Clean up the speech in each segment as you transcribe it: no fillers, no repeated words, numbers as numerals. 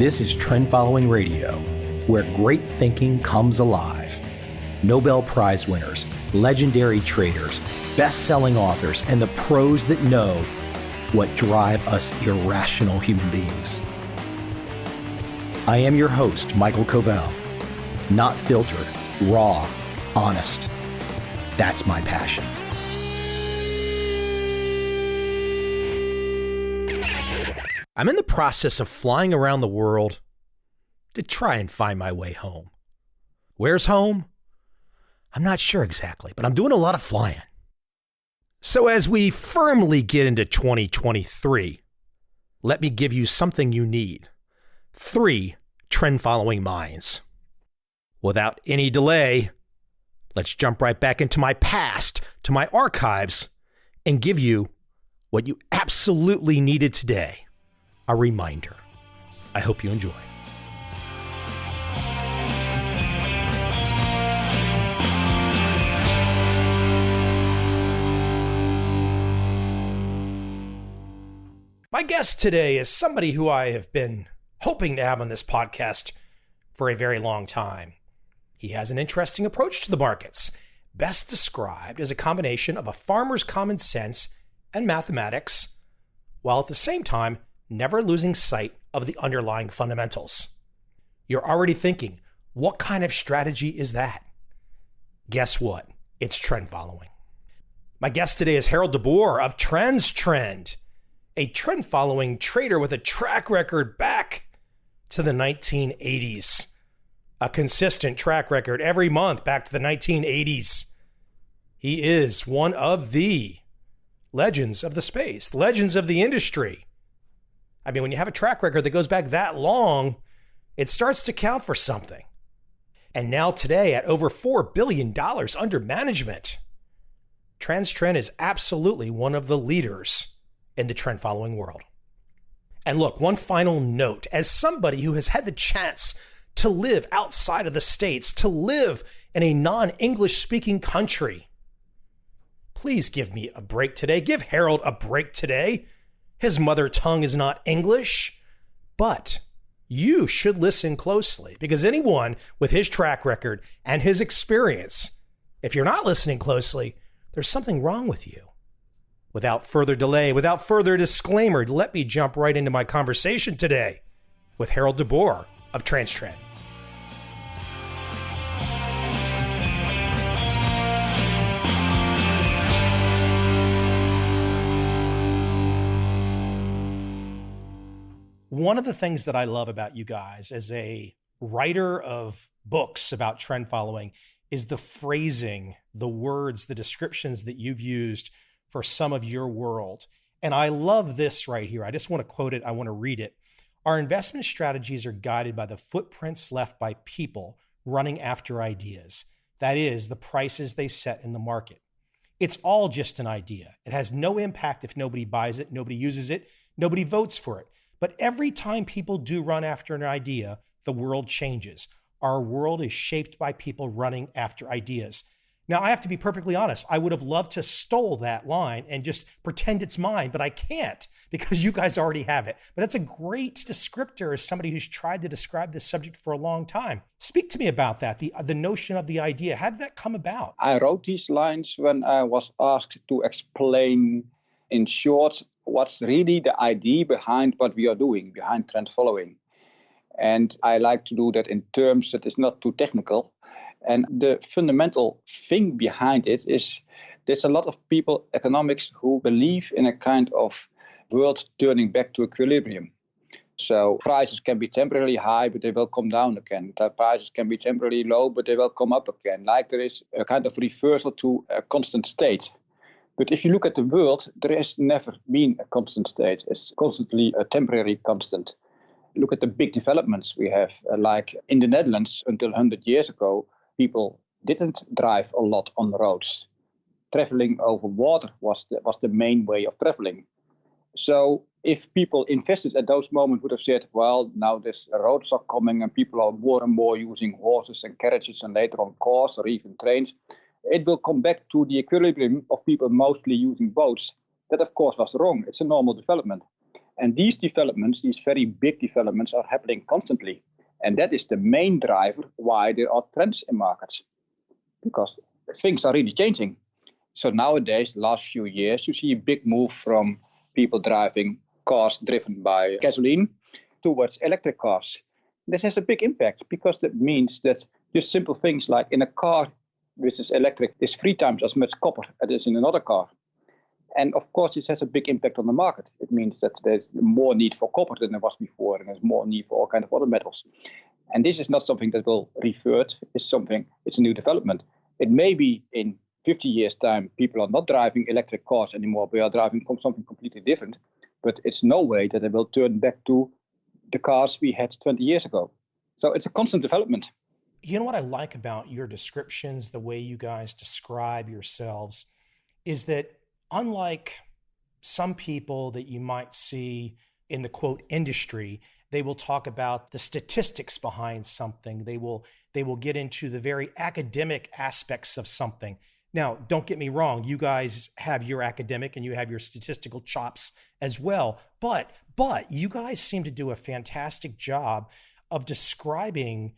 This is Trend Following Radio, where great thinking comes alive. Nobel Prize winners, legendary traders, best-selling authors, and the pros that know what drive us irrational human beings. I am your host, Michael Covel. Not filtered, raw, honest. That's my passion. I'm in the process of flying around the world to try and find my way home. Where's home? I'm not sure exactly, but I'm doing a lot of flying. So as we firmly get into 2023, let me give you something you need. 3 trend-following minds. Without any delay, let's jump right back into my past, to my archives, and give you what you absolutely needed today. A reminder. I hope you enjoy. My guest today is somebody who I have been hoping to have on this podcast for a very long time. He has an interesting approach to the markets, best described as a combination of a farmer's common sense and mathematics, while at the same time never losing sight of the underlying fundamentals. You're already thinking, what kind of strategy is that? Guess what? It's trend following. My guest today is Harold DeBoer of TransTrend, a trend following trader with a track record back to the 1980s. A consistent track record every month back to the 1980s. He is one of the legends of the space, legends of the industry. I mean, when you have a track record that goes back that long, it starts to count for something. And now today, at over $4 billion under management, TransTrend is absolutely one of the leaders in the trend following world. And look, one final note, as somebody who has had the chance to live outside of the States, to live in a non-English speaking country, please give me a break today. Give Harold a break today. His mother tongue is not English, but you should listen closely because anyone with his track record and his experience, if you're not listening closely, there's something wrong with you. Without further delay, without further disclaimer, let me jump right into my conversation today with Harold DeBoer of TransTrend. One of the things that I love about you guys as a writer of books about trend following is the phrasing, the words, the descriptions that you've used for some of your world. And I love this right here. I just want to quote it. I want to read it. Our investment strategies are guided by the footprints left by people running after ideas. That is, the prices they set in the market. It's all just an idea. It has no impact if nobody buys it, nobody uses it, nobody votes for it. But every time people do run after an idea, the world changes. Our world is shaped by people running after ideas. Now, I have to be perfectly honest. I would have loved to stole that line and just pretend it's mine, but I can't because you guys already have it. But that's a great descriptor as somebody who's tried to describe this subject for a long time. Speak to me about that, the notion of the idea. How did that come about? I wrote these lines when I was asked to explain in short what's really the idea behind what we are doing, behind trend following. And I like to do that in terms that is not too technical. And the fundamental thing behind it is there's a lot of people, economics, who believe in a kind of world turning back to equilibrium. So prices can be temporarily high, but they will come down again. The prices can be temporarily low, but they will come up again. Like there is a kind of reversal to a constant state. But if you look at the world, there has never been a constant state. It's constantly a temporary constant. Look at the big developments we have. Like in the Netherlands, until 100 years ago, people didn't drive a lot on roads. Traveling over water was the main way of traveling. So if people invested at those moments would have said, well, now there's roads are coming and people are more and more using horses and carriages and later on cars or even trains, it will come back to the equilibrium of people mostly using boats. That, of course, was wrong. It's a normal development. And these developments, these very big developments, are happening constantly. And that is the main driver why there are trends in markets, because things are really changing. So nowadays, the last few years, you see a big move from people driving cars driven by gasoline towards electric cars. This has a big impact because that means that just simple things like in a car which is electric is 3 times as much copper as is in another car. And of course, this has a big impact on the market. It means that there's more need for copper than there was before, and there's more need for all kinds of other metals. And this is not something that will revert. It's a new development. It may be in 50 years' time, people are not driving electric cars anymore. We are driving from something completely different. But it's no way that it will turn back to the cars we had 20 years ago. So it's a constant development. You know what I like about your descriptions, the way you guys describe yourselves, is that unlike some people that you might see in the quote industry, they will talk about the statistics behind something. They will get into the very academic aspects of something. Now, don't get me wrong, you guys have your academic and you have your statistical chops as well, but you guys seem to do a fantastic job of describing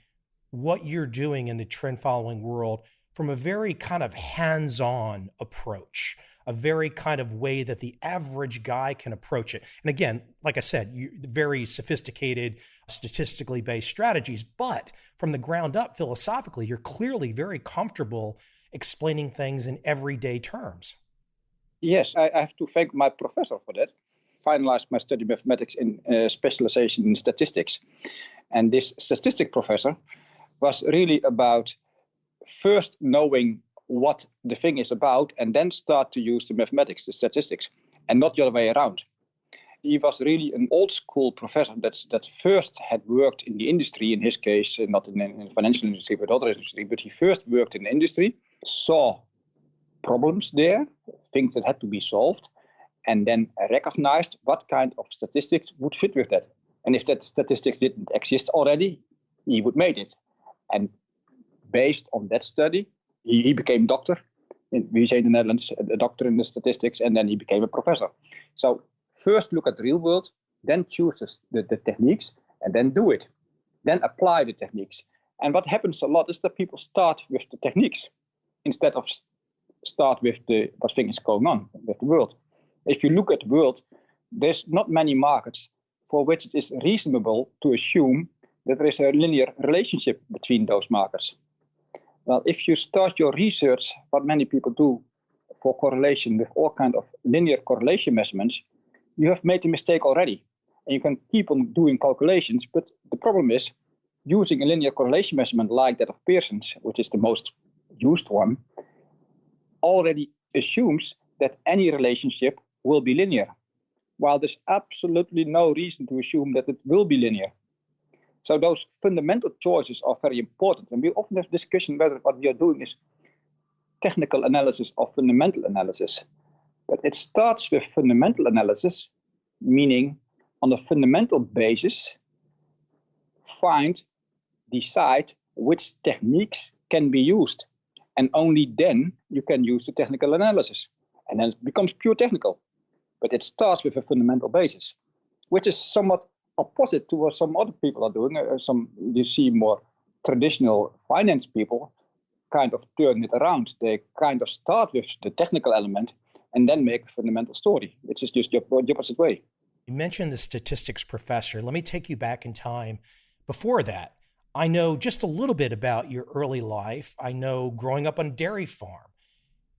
what you're doing in the trend following world from a very kind of hands-on approach, a very kind of way that the average guy can approach it. And again, like I said, very sophisticated, statistically based strategies, but from the ground up, philosophically, you're clearly very comfortable explaining things in everyday terms. Yes, I have to thank my professor for that. Finalized my study mathematics in specialization in statistics. And this statistic professor was really about first knowing what the thing is about and then start to use the mathematics, the statistics, and not the other way around. He was really an old school professor that first had worked in the industry, in his case, not in the financial industry, but other industry, but he first worked in the industry, saw problems there, things that had to be solved, and then recognized what kind of statistics would fit with that. And if that statistics didn't exist already, he would make it. And based on that study, he became doctor. We say in the Netherlands, a doctor in the statistics, and then he became a professor. So first look at the real world, then choose the techniques, and then do it. Then apply the techniques. And what happens a lot is that people start with the techniques instead of start with what thing is going on with the world. If you look at the world, there's not many markets for which it is reasonable to assume that there is a linear relationship between those markets. Well, if you start your research, what many people do for correlation with all kinds of linear correlation measurements, you have made a mistake already. And you can keep on doing calculations, but the problem is using a linear correlation measurement like that of Pearson's, which is the most used one, already assumes that any relationship will be linear, while there's absolutely no reason to assume that it will be linear. So those fundamental choices are very important. And we often have discussion whether what we are doing is technical analysis or fundamental analysis. But it starts with fundamental analysis, meaning on a fundamental basis, decide which techniques can be used. And only then you can use the technical analysis. And then it becomes pure technical. But it starts with a fundamental basis, which is somewhat opposite to what some other people are doing. You see more traditional finance people kind of turn it around. They kind of start with the technical element and then make a fundamental story, which is just the opposite way. You mentioned the statistics professor. Let me take you back in time. Before that, I know just a little bit about your early life. I know growing up on a dairy farm.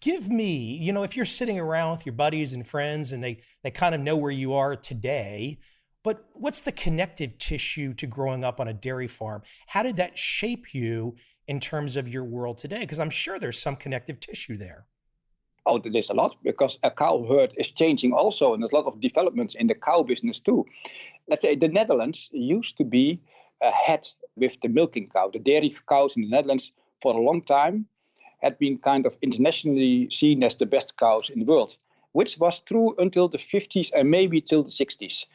Give me, if you're sitting around with your buddies and friends and they kind of know where you are today, but what's the connective tissue to growing up on a dairy farm? How did that shape you in terms of your world today? Because I'm sure there's some connective tissue there. Oh, there's a lot, because a cow herd is changing also, and there's a lot of developments in the cow business too. Let's say the Netherlands used to be ahead with the milking cow. The dairy cows in the Netherlands for a long time had been kind of internationally seen as the best cows in the world, which was true until the 50s and maybe till the 60s.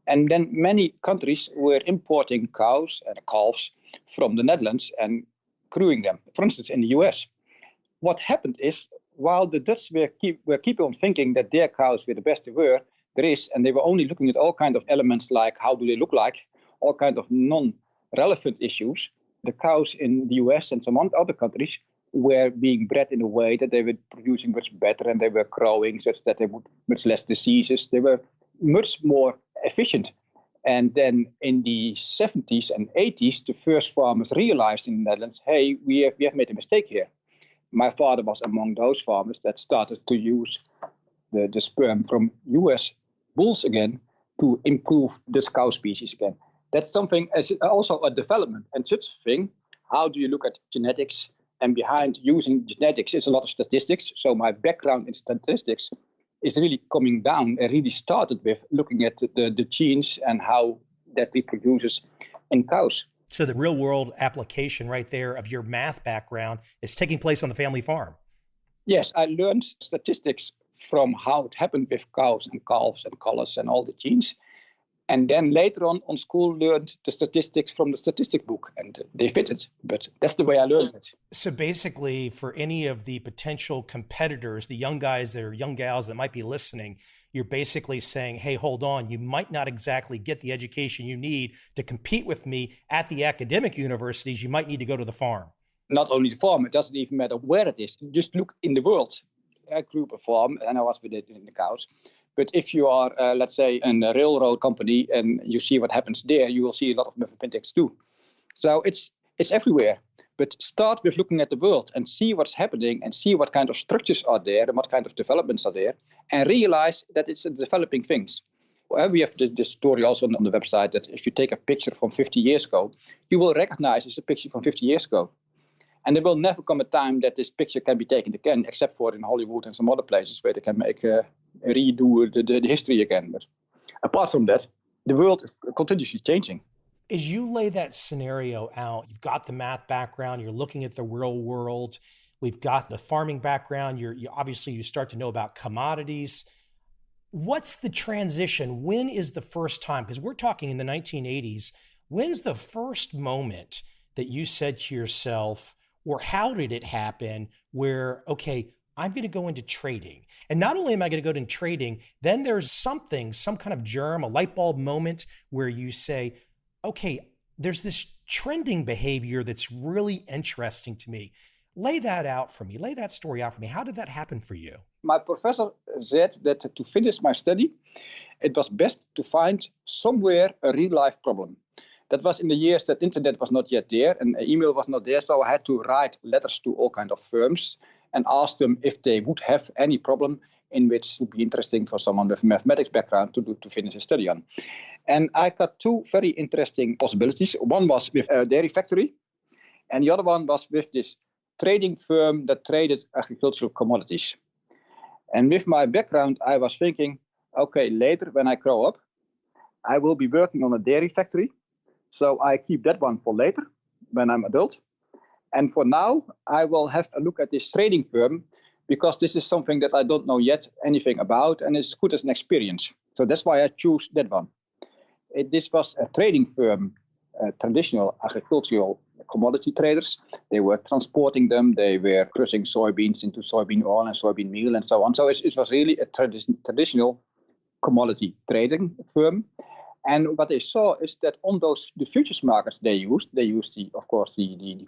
And then many countries were importing cows and calves from the Netherlands and crewing them, for instance, in the US. What happened is, while the Dutch were keep on thinking that their cows were the best they were, there is. And they were only looking at all kinds of elements like how do they look like, all kinds of non-relevant issues. The cows in the US and some other countries were being bred in a way that they were producing much better and they were growing such that they would much less diseases. They were much more efficient. And then in the 70s and 80s, the first farmers realized in the Netherlands, hey, we have made a mistake here. My father was among those farmers that started to use the sperm from US bulls again to improve the cow species again. That's something as also a development and such a thing. How do you look at genetics? And behind using genetics is a lot of statistics. So my background in statistics is really coming down and really started with looking at the genes and how that reproduces in cows. So the real world application right there of your math background is taking place on the family farm. Yes, I learned statistics from how it happened with cows and calves and collars and all the genes. And then later on school, learned the statistics from the statistic book, and they fit it. But that's the way I learned it. So basically, for any of the potential competitors, the young guys or young gals that might be listening, you're basically saying, hey, hold on, you might not exactly get the education you need to compete with me at the academic universities. You might need to go to the farm. Not only the farm, it doesn't even matter where it is. Just look in the world. I grew up a farm, and I was with it in the cows. But if you are, let's say, in a railroad company and you see what happens there, you will see a lot of mathematics too. So it's everywhere. But start with looking at the world and see what's happening and see what kind of structures are there and what kind of developments are there, and realize that it's developing things. We have the story also on the website that if you take a picture from 50 years ago, you will recognize it's a picture from 50 years ago. And there will never come a time that this picture can be taken again, except for in Hollywood and some other places where they can redo the history again. But apart from that, the world is continuously changing. As you lay that scenario out, you've got the math background, you're looking at the real world, we've got the farming background, you obviously you start to know about commodities. What's the transition? When is the first time? Because we're talking in the 1980s. When's the first moment that you said to yourself, or how did it happen where, okay, I'm going to go into trading. And not only am I going to go into trading, then there's some kind of germ, a light bulb moment where you say, okay, there's this trending behavior that's really interesting to me. Lay that out for me. Lay that story out for me. How did that happen for you? My professor said that to finish my study, it was best to find somewhere a real life problem. That was in the years that internet was not yet there and email was not there. So I had to write letters to all kinds of firms and ask them if they would have any problem in which it would be interesting for someone with a mathematics background to finish a study on. And I got two very interesting possibilities. One was with a dairy factory, and the other one was with this trading firm that traded agricultural commodities. And with my background, I was thinking, okay, later when I grow up, I will be working on a dairy factory. So I keep that one for later when I'm adult. And for now, I will have a look at this trading firm because this is something that I don't know yet anything about and it's good as an experience. So that's why I choose that one. This was a trading firm, traditional agricultural commodity traders. They were transporting them. They were crushing soybeans into soybean oil and soybean meal and so on. So it was really a traditional commodity trading firm. And what they saw is that on the futures markets they used the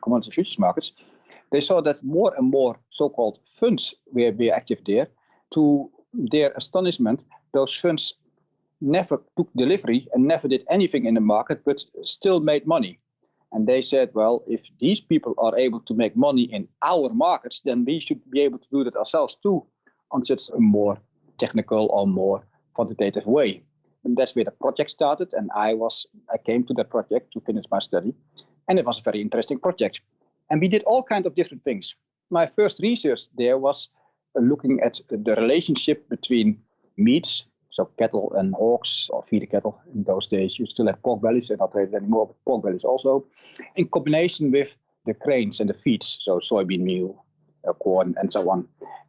commodity futures markets, they saw that more and more so-called funds were active there. To their astonishment, those funds never took delivery and never did anything in the market, but still made money. And they said, well, if these people are able to make money in our markets, then we should be able to do that ourselves too on such a more technical or more quantitative way. And that's where the project started. And I came to that project to finish my study. And it was a very interesting project. And we did all kinds of different things. My first research there was looking at the relationship between meats, so cattle and hogs or feeder cattle. In those days, you still had pork bellies, and not really anymore, but pork bellies also, in combination with the grains and the feeds, so soybean meal, corn, and so on.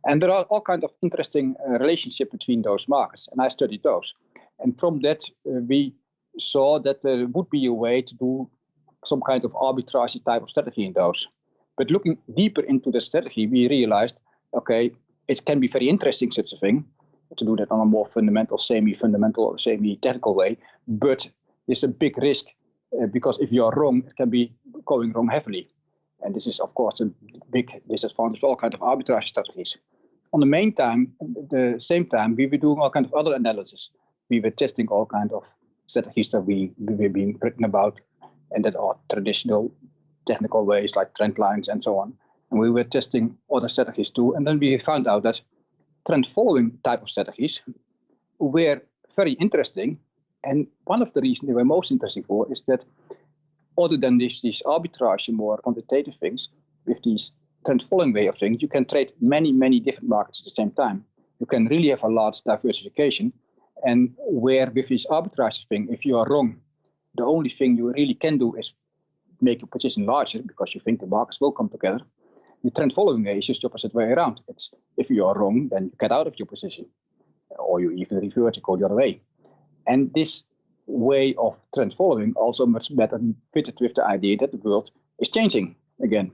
And there are all kinds of interesting relationship between those markets, and I studied those. And from that, we saw that there would be a way to do some kind of arbitrage type of strategy in those. But looking deeper into the strategy, we realized, okay, it can be very interesting, such a thing, to do that on a more fundamental, semi-fundamental, or semi-technical way. But there's a big risk because if you're wrong, it can be going wrong heavily. And this is, of course, a big disadvantage for all kinds of arbitrage strategies. On the same time, we were doing all kinds of other analysis. We were testing all kinds of strategies that we were being written about, and that are traditional technical ways like trend lines and so on. And we were testing other strategies too. And then we found out that trend following type of strategies were very interesting. And one of the reasons they were most interesting for is that other than these arbitrage and more quantitative things, with these trend following way of things, you can trade many, many different markets at the same time. You can really have a large diversification. And where with this arbitrage thing, if you are wrong, the only thing you really can do is make your position larger because you think the markets will come together. The trend following way is just the opposite way around. It's if you are wrong, then you get out of your position, or you even revert, you go the other way. And this way of trend following also much better fitted with the idea that the world is changing again.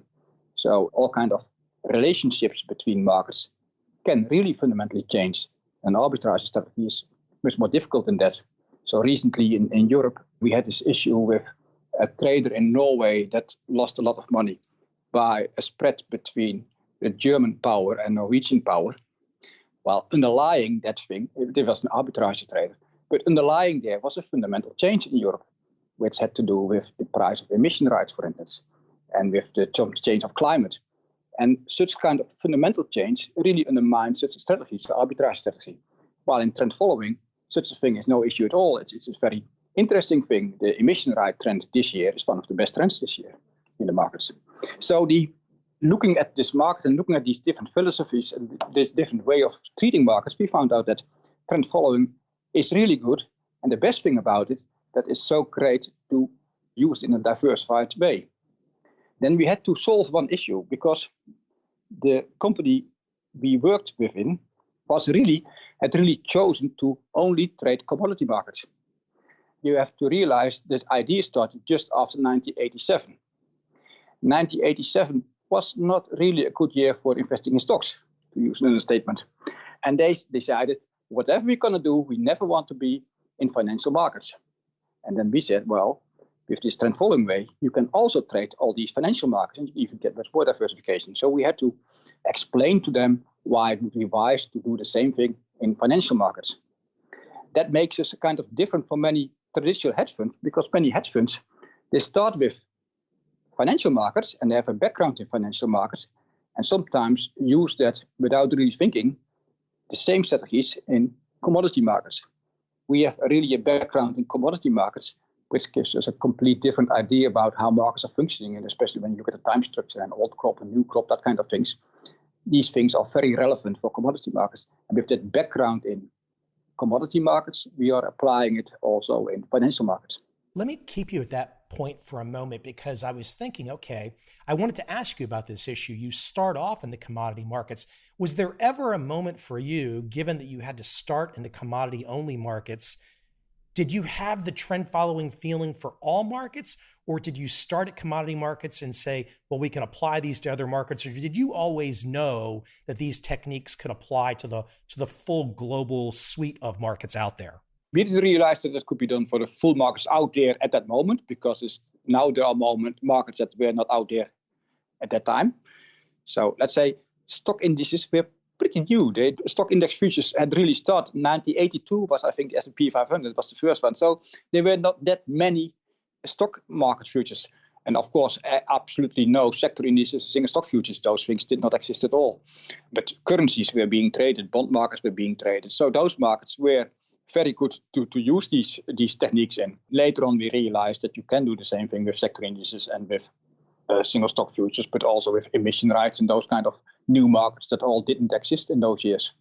So all kind of relationships between markets can really fundamentally change. And arbitrage strategy is much more difficult than that. So recently in Europe, we had this issue with a trader in Norway that lost a lot of money by a spread between the German power and Norwegian power. While underlying that thing, there was an arbitrage trader, but underlying there was a fundamental change in Europe, which had to do with the price of emission rights, for instance, and with the change of climate. And such kind of fundamental change really undermines such a strategy, the arbitrage strategy. While in trend following, such a thing is no issue at all. It's a very interesting thing. The emission right trend this year is one of the best trends this year in the markets. So looking at this market and looking at these different philosophies and this different way of treating markets, we found out that trend following is really good. And the best thing about it, that is so great to use in a diversified way. Then we had to solve one issue because the company we worked within had really chosen to only trade commodity markets. You have to realize that idea started just after 1987. 1987 was not really a good year for investing in stocks, to use an understatement. And they decided, whatever we're going to do, we never want to be in financial markets. And then we said, well, with this trend following way, you can also trade all these financial markets and you even get much more diversification. So we had to explain to them why it would be wise to do the same thing in financial markets. That makes us kind of different from many traditional hedge funds, because many hedge funds, they start with financial markets and they have a background in financial markets and sometimes use that without really thinking the same strategies in commodity markets. We have really a background in commodity markets, which gives us a complete different idea about how markets are functioning, and especially when you look at the time structure and old crop and new crop, that kind of things. These things are very relevant for commodity markets. And with that background in commodity markets, we are applying it also in financial markets. Let me keep you at that point for a moment, because I was thinking, okay, I wanted to ask you about this issue. You start off in the commodity markets. Was there ever a moment for you, given that you had to start in the commodity only markets, did you have the trend following feeling for all markets, or did you start at commodity markets and say, well, we can apply these to other markets? Or did you always know that these techniques could apply to the full global suite of markets out there? We didn't realize that it could be done for the full markets out there at that moment, because now there are markets that were not out there at that time. So let's say stock indices were pretty new. The stock index futures had really started. 1982 was, I think, the S&P 500 was the first one. So there were not that many stock market futures. And of course, absolutely no sector indices, single stock futures. Those things did not exist at all. But currencies were being traded, bond markets were being traded. So those markets were very good to use these techniques in. Later on, we realized that you can do the same thing with sector indices and with single stock futures, but also with emission rights and those kind of new markets that all didn't exist in those years.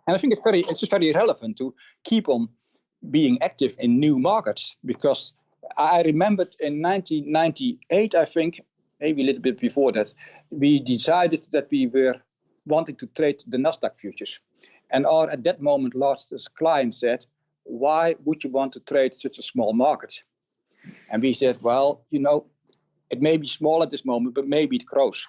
And I think it's just very relevant to keep on being active in new markets, because I remembered in 1998, I think, maybe a little bit before that, we decided that we were wanting to trade the Nasdaq futures. And our, at that moment, largest client said, why would you want to trade such a small market? And we said, well, it may be small at this moment, but maybe it grows.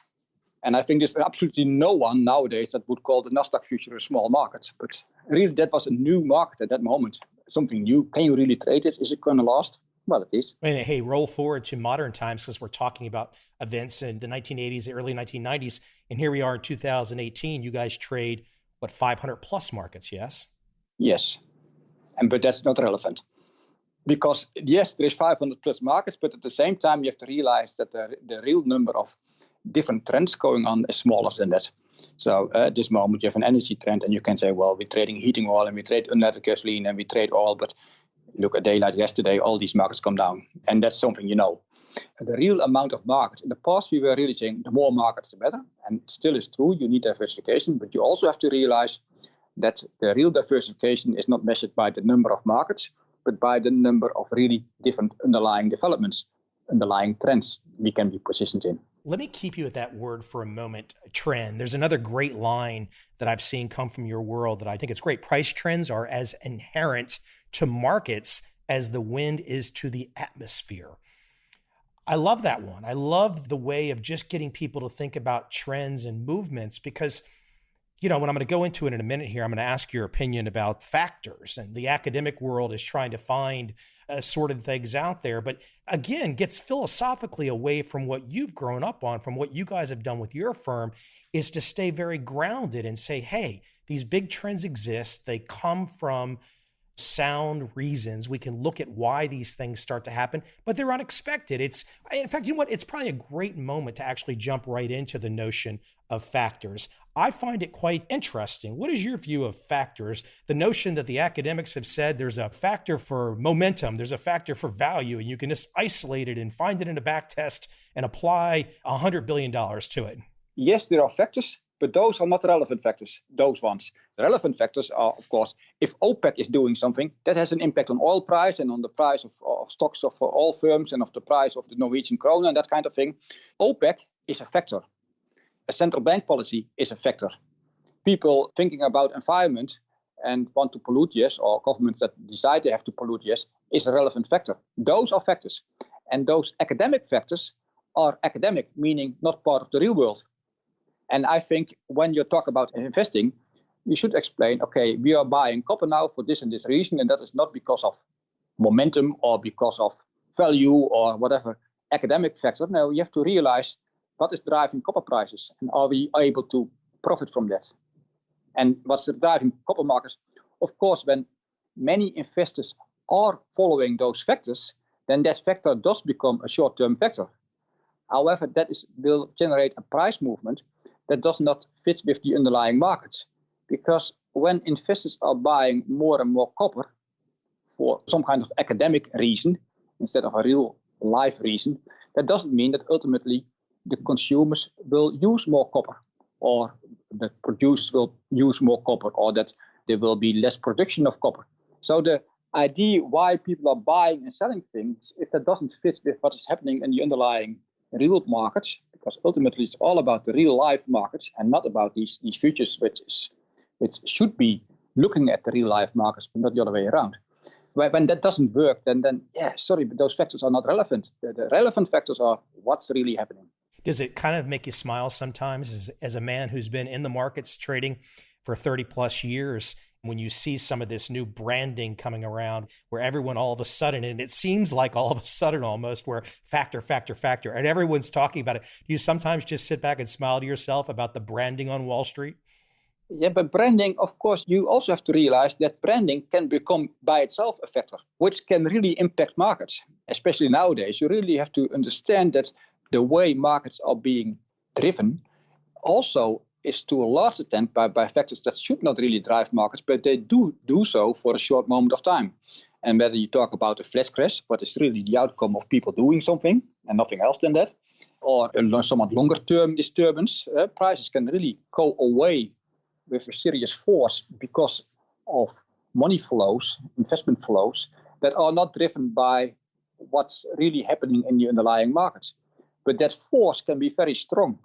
And I think there's absolutely no one nowadays that would call the Nasdaq future a small market. But really, that was a new market at that moment. Something new. Can you really trade it? Is it going to last? Well, it is. And hey, roll forward to modern times, because we're talking about events in the 1980s, the early 1990s. And here we are in 2018. You guys trade, 500 plus markets, yes? Yes. But that's not relevant. Because, yes, there is 500 plus markets, but at the same time, you have to realize that the real number of different trends going on is smaller than that. So at this moment, you have an energy trend, and you can say, well, we're trading heating oil, and we trade unleaded gasoline, and we trade oil. But look, a day like yesterday, all these markets come down. And that's something you know. The real amount of markets, in the past, we were really saying the more markets, the better. And it still is true, you need diversification. But you also have to realize that the real diversification is not measured by the number of markets, but by the number of really different underlying developments, underlying trends we can be positioned in. Let me keep you at that word for a moment, trend. There's another great line that I've seen come from your world that I think is great. Price trends are as inherent to markets as the wind is to the atmosphere. I love that one. I love the way of just getting people to think about trends and movements, because when I'm going to go into it in a minute here, I'm going to ask your opinion about factors, and the academic world is trying to find assorted things out there, but again, gets philosophically away from what you've grown up on, from what you guys have done with your firm, is to stay very grounded and say, hey, these big trends exist. They come from sound reasons. We can look at why these things start to happen, but they're unexpected. In fact, you know what? It's probably a great moment to actually jump right into the notion of factors. I find it quite interesting. What is your view of factors? The notion that the academics have said there's a factor for momentum, there's a factor for value, and you can just isolate it and find it in a back test and apply $100 billion to it. Yes, there are factors, but those are not relevant factors, those ones. The relevant factors are, of course, if OPEC is doing something, that has an impact on oil price and on the price of stocks of oil firms and of the price of the Norwegian krone and that kind of thing. OPEC is a factor. A central bank policy is a factor. People thinking about environment and want to pollute, yes, or governments that decide they have to pollute, yes, is a relevant factor. Those are factors. And those academic factors are academic, meaning not part of the real world. And I think when you talk about investing, you should explain, okay, we are buying copper now for this and this reason, and that is not because of momentum or because of value or whatever academic factor. No, you have to realize what is driving copper prices, and are we able to profit from that? And what's driving copper markets? Of course, when many investors are following those factors, then that factor does become a short-term factor. However, will generate a price movement that does not fit with the underlying markets. Because when investors are buying more and more copper for some kind of academic reason, instead of a real life reason, that doesn't mean that ultimately the consumers will use more copper, or the producers will use more copper, or that there will be less production of copper. So the idea why people are buying and selling things, if that doesn't fit with what is happening in the underlying real markets, because ultimately it's all about the real life markets and not about these futures, which should be looking at the real life markets, but not the other way around. When that doesn't work, then but those factors are not relevant. The relevant factors are what's really happening. Does it kind of make you smile sometimes as a man who's been in the markets trading for 30 plus years, when you see some of this new branding coming around where everyone all of a sudden, and it seems like all of a sudden almost, where factor, and everyone's talking about it. Do you sometimes just sit back and smile to yourself about the branding on Wall Street? Yeah, but branding, of course, you also have to realize that branding can become by itself a factor, which can really impact markets. Especially nowadays, you really have to understand that the way markets are being driven also is to a large extent by factors that should not really drive markets, but they do so for a short moment of time. And whether you talk about a flash crash, what is really the outcome of people doing something and nothing else than that, or a somewhat longer term disturbance, prices can really go away with a serious force because of money flows, investment flows, that are not driven by what's really happening in the underlying markets. But that force can be very strong.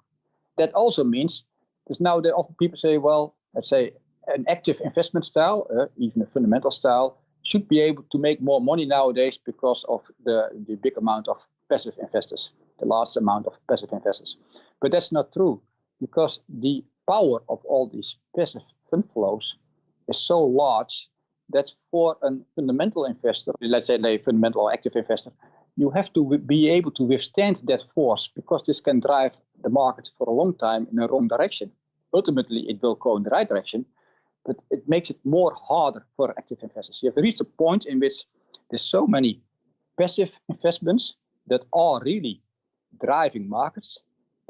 That also means, because now often people say, well, let's say an active investment style, even a fundamental style, should be able to make more money nowadays because of the big amount of passive investors, the large amount of passive investors. But that's not true. because the power of all these passive fund flows is so large that for a fundamental investor, let's say a fundamental or active investor, you have to be able to withstand that force, because this can drive the market for a long time in a wrong direction. Ultimately, it will go in the right direction, but it makes it more harder for active investors. You have reached a point in which there's so many passive investments that are really driving markets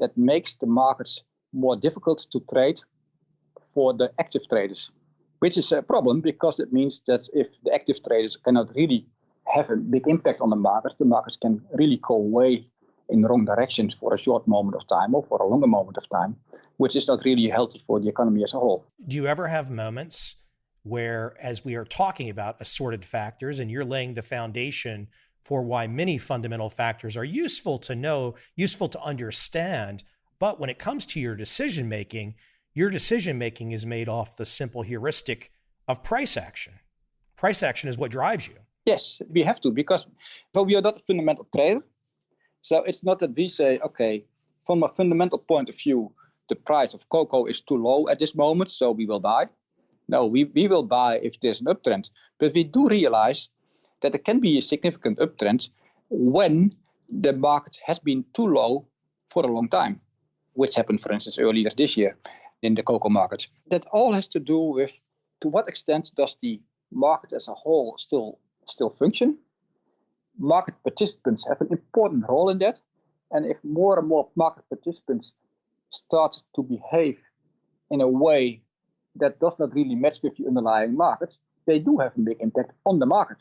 that makes the markets more difficult to trade for the active traders, which is a problem, because it means that if the active traders cannot really have a big impact on the markets can really go away in wrong directions for a short moment of time or for a longer moment of time, which is not really healthy for the economy as a whole. Do you ever have moments where, as we are talking about assorted factors, and you're laying the foundation for why many fundamental factors are useful to know, useful to understand, but when it comes to your decision making is made off the simple heuristic of price action. Price action is what drives you. Yes, we have to, because we are not a fundamental trader. So it's not that we say, okay, from a fundamental point of view, the price of cocoa is too low at this moment, so we will buy. No, we will buy if there's an uptrend. But we do realize that there can be a significant uptrend when the market has been too low for a long time, which happened, for instance, earlier this year in the cocoa market. That all has to do with to what extent does the market as a whole still function. Market participants have an important role in that. And if more and more market participants start to behave in a way that does not really match with the underlying markets, they do have a big impact on the market.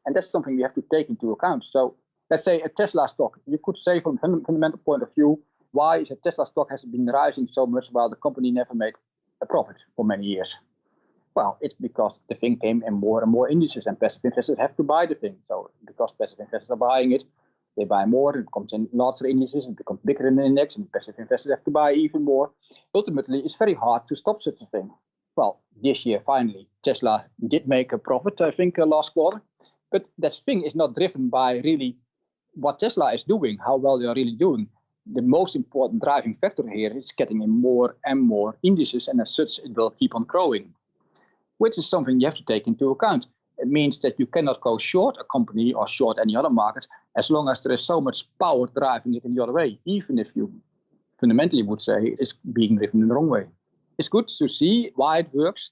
And that's something we have to take into account. So let's say a Tesla stock, you could say from a fundamental point of view, why is a Tesla stock has been rising so much while the company never made a profit for many years? Well, it's because the thing came in more and more indices, and passive investors have to buy the thing. So because passive investors are buying it, they buy more, it comes in larger indices, it becomes bigger in the index, and passive investors have to buy even more. Ultimately, it's very hard to stop such a thing. Well, this year, finally, Tesla did make a profit, I think, last quarter. But that thing is not driven by really what Tesla is doing, how well they are really doing. The most important driving factor here is getting in more and more indices, and as such, it will keep on growing, which is something you have to take into account. It means that you cannot go short a company or short any other market as long as there is so much power driving it in the other way, even if you fundamentally would say it's being driven in the wrong way. It's good to see why it works.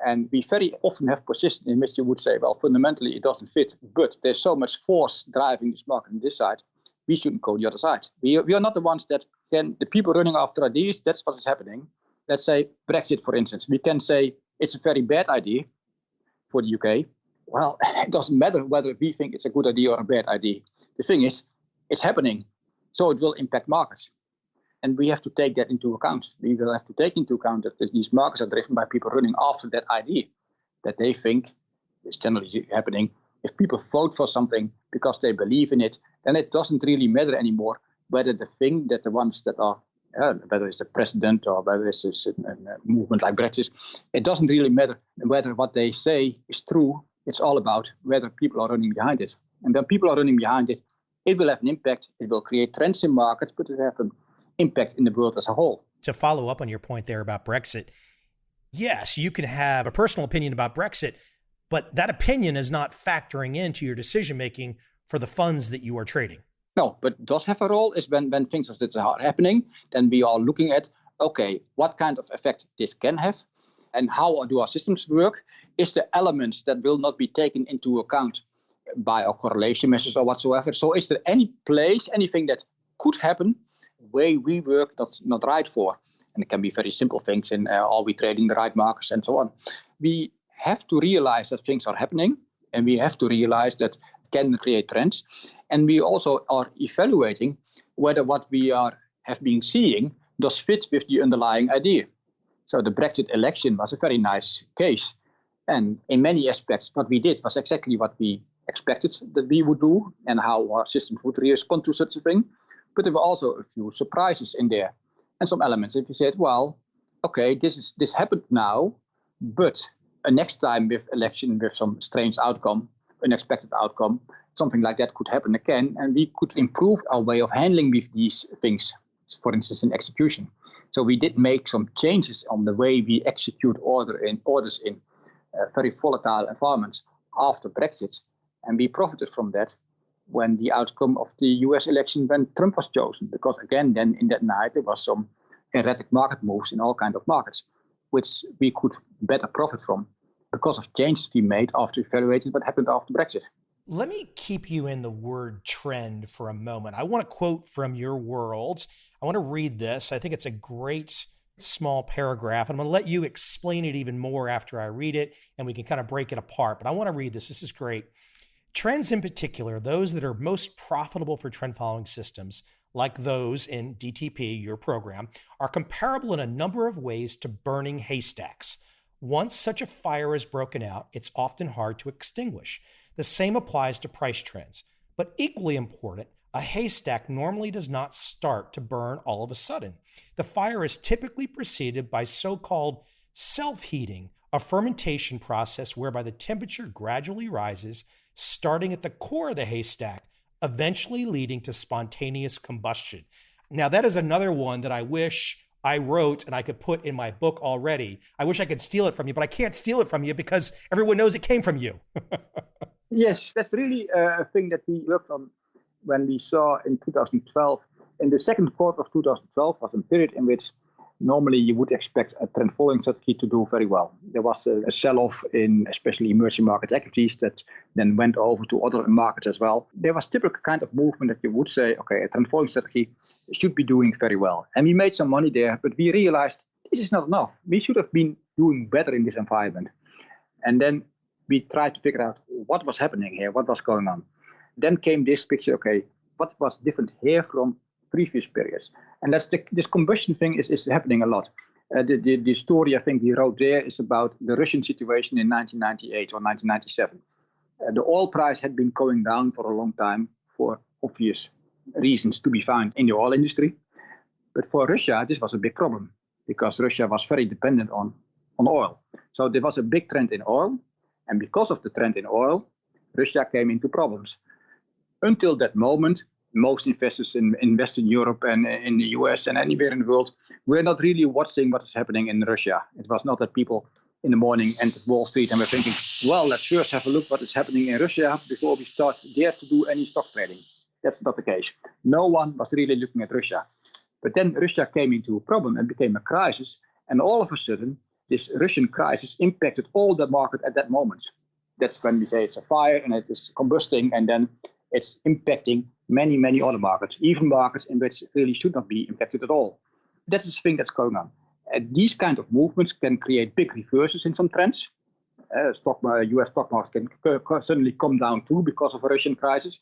And we very often have positions in which you would say, well, fundamentally it doesn't fit, but there's so much force driving this market on this side, we shouldn't go the other side. We are not the ones that can, the people running after ideas, that's what is happening. Let's say Brexit, for instance. We can say it's a very bad idea for the UK. Well, it doesn't matter whether we think it's a good idea or a bad idea. The thing is, it's happening, so it will impact markets. And we have to take that into account. We will have to take into account that these markets are driven by people running after that idea, that they think is generally happening. If people vote for something because they believe in it, then it doesn't really matter anymore whether the thing that the ones that are, whether it's the president or whether it's a movement like Brexit, it doesn't really matter whether what they say is true. It's all about whether people are running behind it. And when people are running behind it, it will have an impact. It will create trends in markets, but it will have an impact in the world as a whole. To follow up on your point there about Brexit, yes, you can have a personal opinion about Brexit, but that opinion is not factoring into your decision-making for the funds that you are trading. No, but it does have a role is when things like this are happening, then we are looking at, okay, what kind of effect this can have and how do our systems work? Is there elements that will not be taken into account by our correlation measures or whatsoever? So is there any place, anything that could happen, the way we work that's not right for? And it can be very simple things in are we trading the right markets and so on. We have to realize that things are happening, and we have to realize that can create trends. And we also are evaluating whether what we have been seeing does fit with the underlying idea. So the Brexit election was a very nice case. And in many aspects, what we did was exactly what we expected that we would do and how our systems would respond to such a thing. But there were also a few surprises in there and some elements. If you said, well, okay, this happened now, but next time with election with some strange outcome, unexpected outcome, something like that could happen again, and we could improve our way of handling with these things, for instance, in execution. So we did make some changes on the way we execute orders in very volatile environments after Brexit. And we profited from that when the outcome of the US election when Trump was chosen. Because again, then in that night, there was some erratic market moves in all kinds of markets, which we could better profit from because of changes we made after evaluating what happened after Brexit. Let me keep you in the word trend for a moment. I want to quote from your world. I want to read this. I think it's a great small paragraph. And I'm going to let you explain it even more after I read it, and we can kind of break it apart. But I want to read this. This is great. Trends in particular, those that are most profitable for trend following systems, like those in DTP, your program, are comparable in a number of ways to burning haystacks. Once such a fire is broken out, it's often hard to extinguish. The same applies to price trends. But equally important, a haystack normally does not start to burn all of a sudden. The fire is typically preceded by so-called self-heating, a fermentation process whereby the temperature gradually rises, starting at the core of the haystack, eventually leading to spontaneous combustion. Now, that is another one that I wish I wrote and I could put in my book already. I wish I could steal it from you, but I can't steal it from you because everyone knows it came from you. Yes, that's really a thing that we worked on when we saw in 2012. In the second quarter of 2012 was a period in which normally you would expect a trend following strategy to do very well. There was a sell-off in especially emerging market equities that then went over to other markets as well. There was typical kind of movement that you would say, okay, a trend following strategy should be doing very well. And we made some money there, but we realized this is not enough. We should have been doing better in this environment. And then we tried to figure out what was happening here, what was going on. Then came this picture, okay, what was different here from previous periods? And that's this combustion thing is happening a lot. The story I think we wrote there is about the Russian situation in 1998 or 1997. The oil price had been going down for a long time for obvious reasons to be found in the oil industry. But for Russia, this was a big problem because Russia was very dependent on oil. So there was a big trend in oil. And because of the trend in oil, Russia came into problems. Until that moment, most investors in Western Europe and in the US and anywhere in the world were not really watching what is happening in Russia. It was not that people in the morning entered Wall Street and were thinking, well, let's first have a look what is happening in Russia before we start dare to do any stock trading. That's not the case. No one was really looking at Russia. But then Russia came into a problem and became a crisis. And all of a sudden, this Russian crisis impacted all the market at that moment. That's when we say it's a fire and it is combusting, and then it's impacting many, many other markets, even markets in which it really should not be impacted at all. That's the thing that's going on. These kind of movements can create big reverses in some trends. US stock market can suddenly come down too because of a Russian crisis.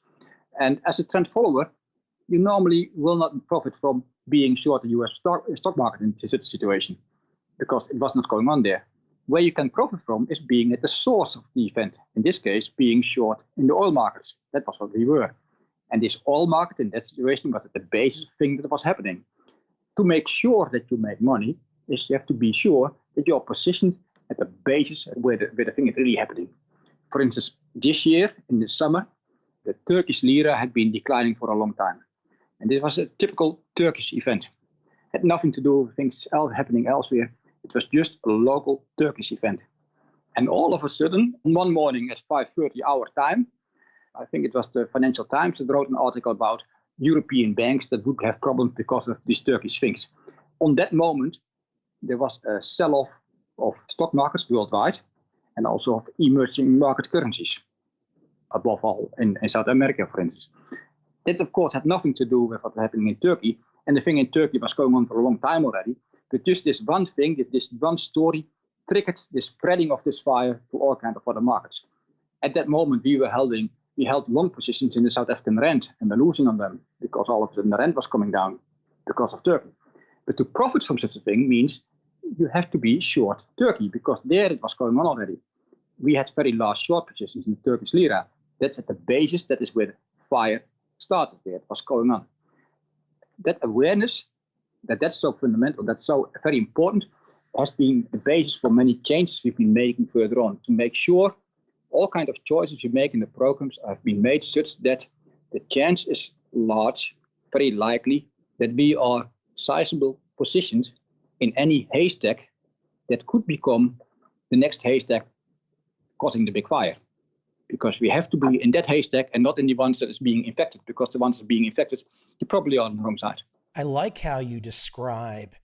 And as a trend follower, you normally will not profit from being short the US stock market in such a situation, because it was not going on there. Where you can profit from is being at the source of the event. In this case, being short in the oil markets. That was what we were. And this oil market in that situation was at the basis of things that was happening. To make sure that you make money, is you have to be sure that you're positioned at the basis where the thing is really happening. For instance, this year in the summer, the Turkish lira had been declining for a long time. And this was a typical Turkish event. It had nothing to do with things happening elsewhere. It was just a local Turkish event. And all of a sudden, one morning at 5:30 our time, I think it was the Financial Times that wrote an article about European banks that would have problems because of these Turkish things. On that moment, there was a sell-off of stock markets worldwide and also of emerging market currencies, above all in South America, for instance. That, of course, had nothing to do with what was happening in Turkey. And the thing in Turkey was going on for a long time already. But just this one thing, this one story, triggered the spreading of this fire to all kinds of other markets. At that moment, we held long positions in the South African rand and were losing on them because all of a sudden the rand was coming down because of Turkey. But to profit from such a thing means you have to be short Turkey because there it was going on already. We had very large short positions in the Turkish lira. That's at the basis, that is where the fire started, where it was going on. That awareness, that's so fundamental, that's so very important, has been the basis for many changes we've been making further on to make sure all kinds of choices we make in the programs have been made such that the chance is large, very likely, that we are sizable positions in any haystack that could become the next haystack causing the big fire. Because we have to be in that haystack and not in the ones that is being infected, because the ones that are being infected, they're probably on the wrong side. I like how you describe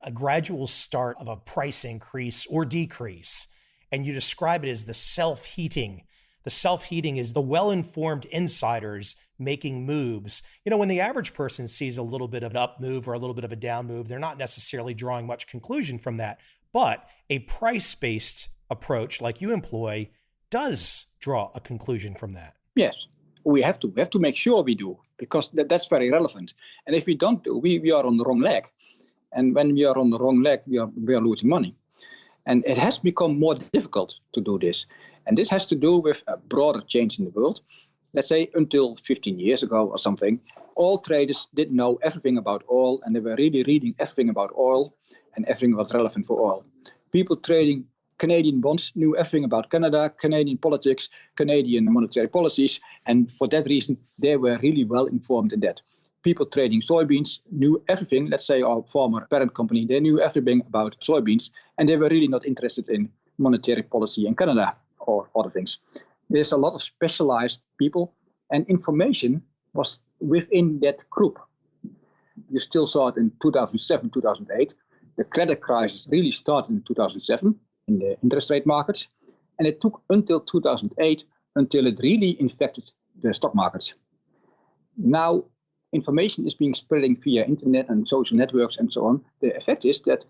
a gradual start of a price increase or decrease, and you describe it as the self-heating. The self-heating is the well-informed insiders making moves. You know, when the average person sees a little bit of an up move or a little bit of a down move, they're not necessarily drawing much conclusion from that. But a price-based approach like you employ does draw a conclusion from that. Yes, we have to make sure we do, because that's very relevant. And if we don't do, we are on the wrong leg. And when we are on the wrong leg, we are losing money. And it has become more difficult to do this. And this has to do with a broader change in the world. Let's say until 15 years ago or something, all traders didn't know everything about oil, and they were really reading everything about oil and everything was relevant for oil. People trading Canadian bonds knew everything about Canada, Canadian politics, Canadian monetary policies, and for that reason, they were really well informed in that. People trading soybeans knew everything. Let's say our former parent company, they knew everything about soybeans, and they were really not interested in monetary policy in Canada or other things. There's a lot of specialized people, and information was within that group. You still saw it in 2007, 2008. The credit crisis really started in 2007 in the interest rate markets, and it took until 2008 until it really infected the stock markets. Now, information is being spreading via internet and social networks and so on. The effect is that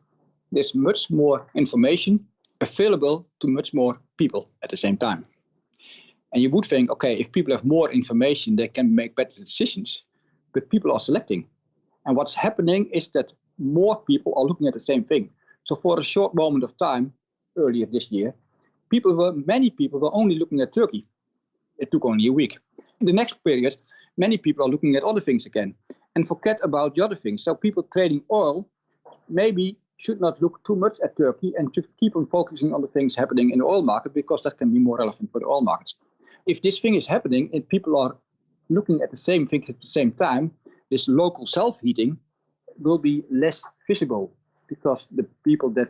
there's much more information available to much more people at the same time. And you would think, okay, if people have more information, they can make better decisions, but people are selecting. And what's happening is that more people are looking at the same thing. So for a short moment of time, earlier this year, many people were only looking at Turkey. It took only a week. In the next period, many people are looking at other things again and forget about the other things. So people trading oil maybe should not look too much at Turkey and should keep on focusing on the things happening in the oil market, because that can be more relevant for the oil markets. If this thing is happening and people are looking at the same things at the same time, this local self-heating will be less visible, because the people that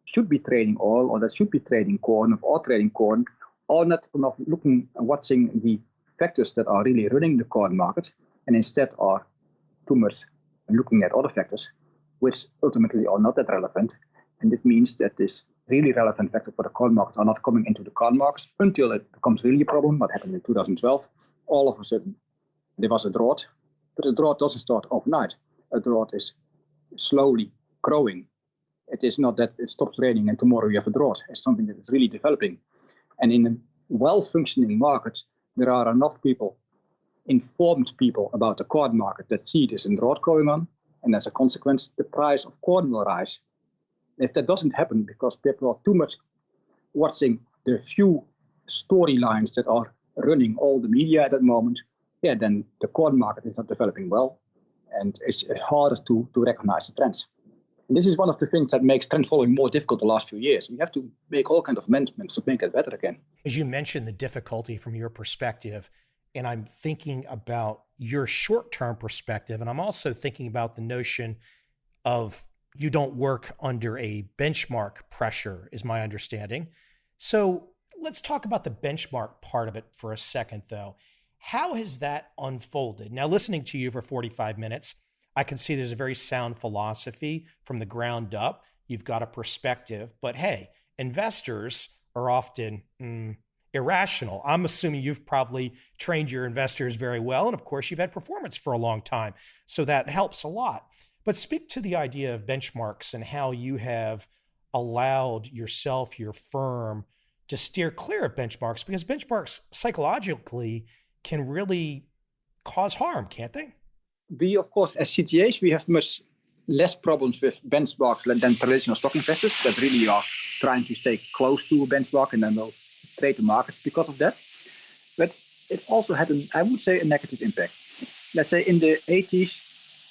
should be trading oil or that should be trading corn or trading corn are not enough looking and watching the factors that are really running the corn market, and instead are too much looking at other factors, which ultimately are not that relevant. And it means that this really relevant factor for the corn market are not coming into the corn markets until it becomes really a problem. What happened in 2012? All of a sudden, there was a drought, but the drought doesn't start overnight. A drought is slowly growing. It is not that it stops raining and tomorrow you have a drought. It's something that is really developing. And in a well-functioning market, there are enough people, informed people about the corn market, that see this in drought going on. And as a consequence, the price of corn will rise. If that doesn't happen because people are too much watching the few storylines that are running all the media at that moment, then the corn market is not developing well. And it's harder to recognize the trends. And this is one of the things that makes trend following more difficult the last few years. You have to make all kinds of amendments to make it better again. As you mentioned, the difficulty from your perspective, and I'm thinking about your short-term perspective, and I'm also thinking about the notion of you don't work under a benchmark pressure, is my understanding. So let's talk about the benchmark part of it for a second, though. How has that unfolded? Now, listening to you for 45 minutes, I can see there's a very sound philosophy from the ground up. You've got a perspective, but hey, investors are often irrational. I'm assuming you've probably trained your investors very well. And of course, you've had performance for a long time. So that helps a lot. But speak to the idea of benchmarks and how you have allowed yourself, your firm, to steer clear of benchmarks, because benchmarks psychologically can really cause harm, can't they? We, of course, as CTAs, we have much less problems with benchmarks than traditional stock investors that really are trying to stay close to a benchmark and then will trade the markets because of that. But it also had, I would say, a negative impact. Let's say in the 80s,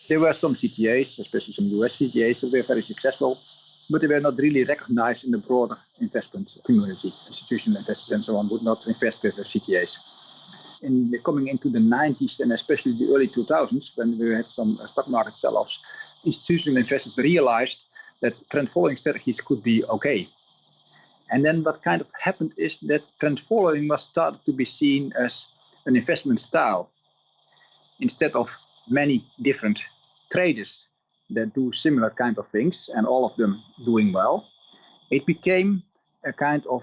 there were some CTAs, especially some US CTAs, that were very successful, but they were not really recognized in the broader investment community. Institutional investors and so on would not invest with CTAs. Coming into the 90s and especially the early 2000s, when we had some stock market sell-offs, institutional investors realized that trend following strategies could be okay. And then what kind of happened is that trend following was started to be seen as an investment style. Instead of many different traders that do similar kind of things and all of them doing well, it became a kind of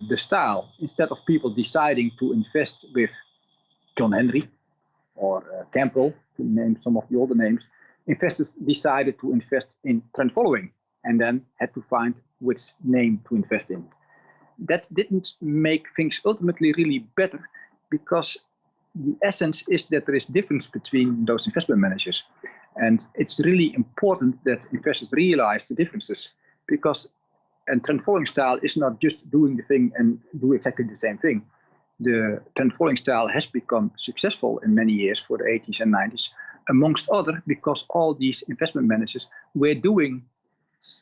the style. Instead of people deciding to invest with John Henry or Campbell, to name some of the older names, investors decided to invest in trend following and then had to find which name to invest in. That didn't make things ultimately really better, because the essence is that there is difference between those investment managers. And it's really important that investors realize the differences, because a trend following style is not just doing the thing and do exactly the same thing. The trend following style has become successful in many years for the 80s and 90s, amongst other, because all these investment managers were doing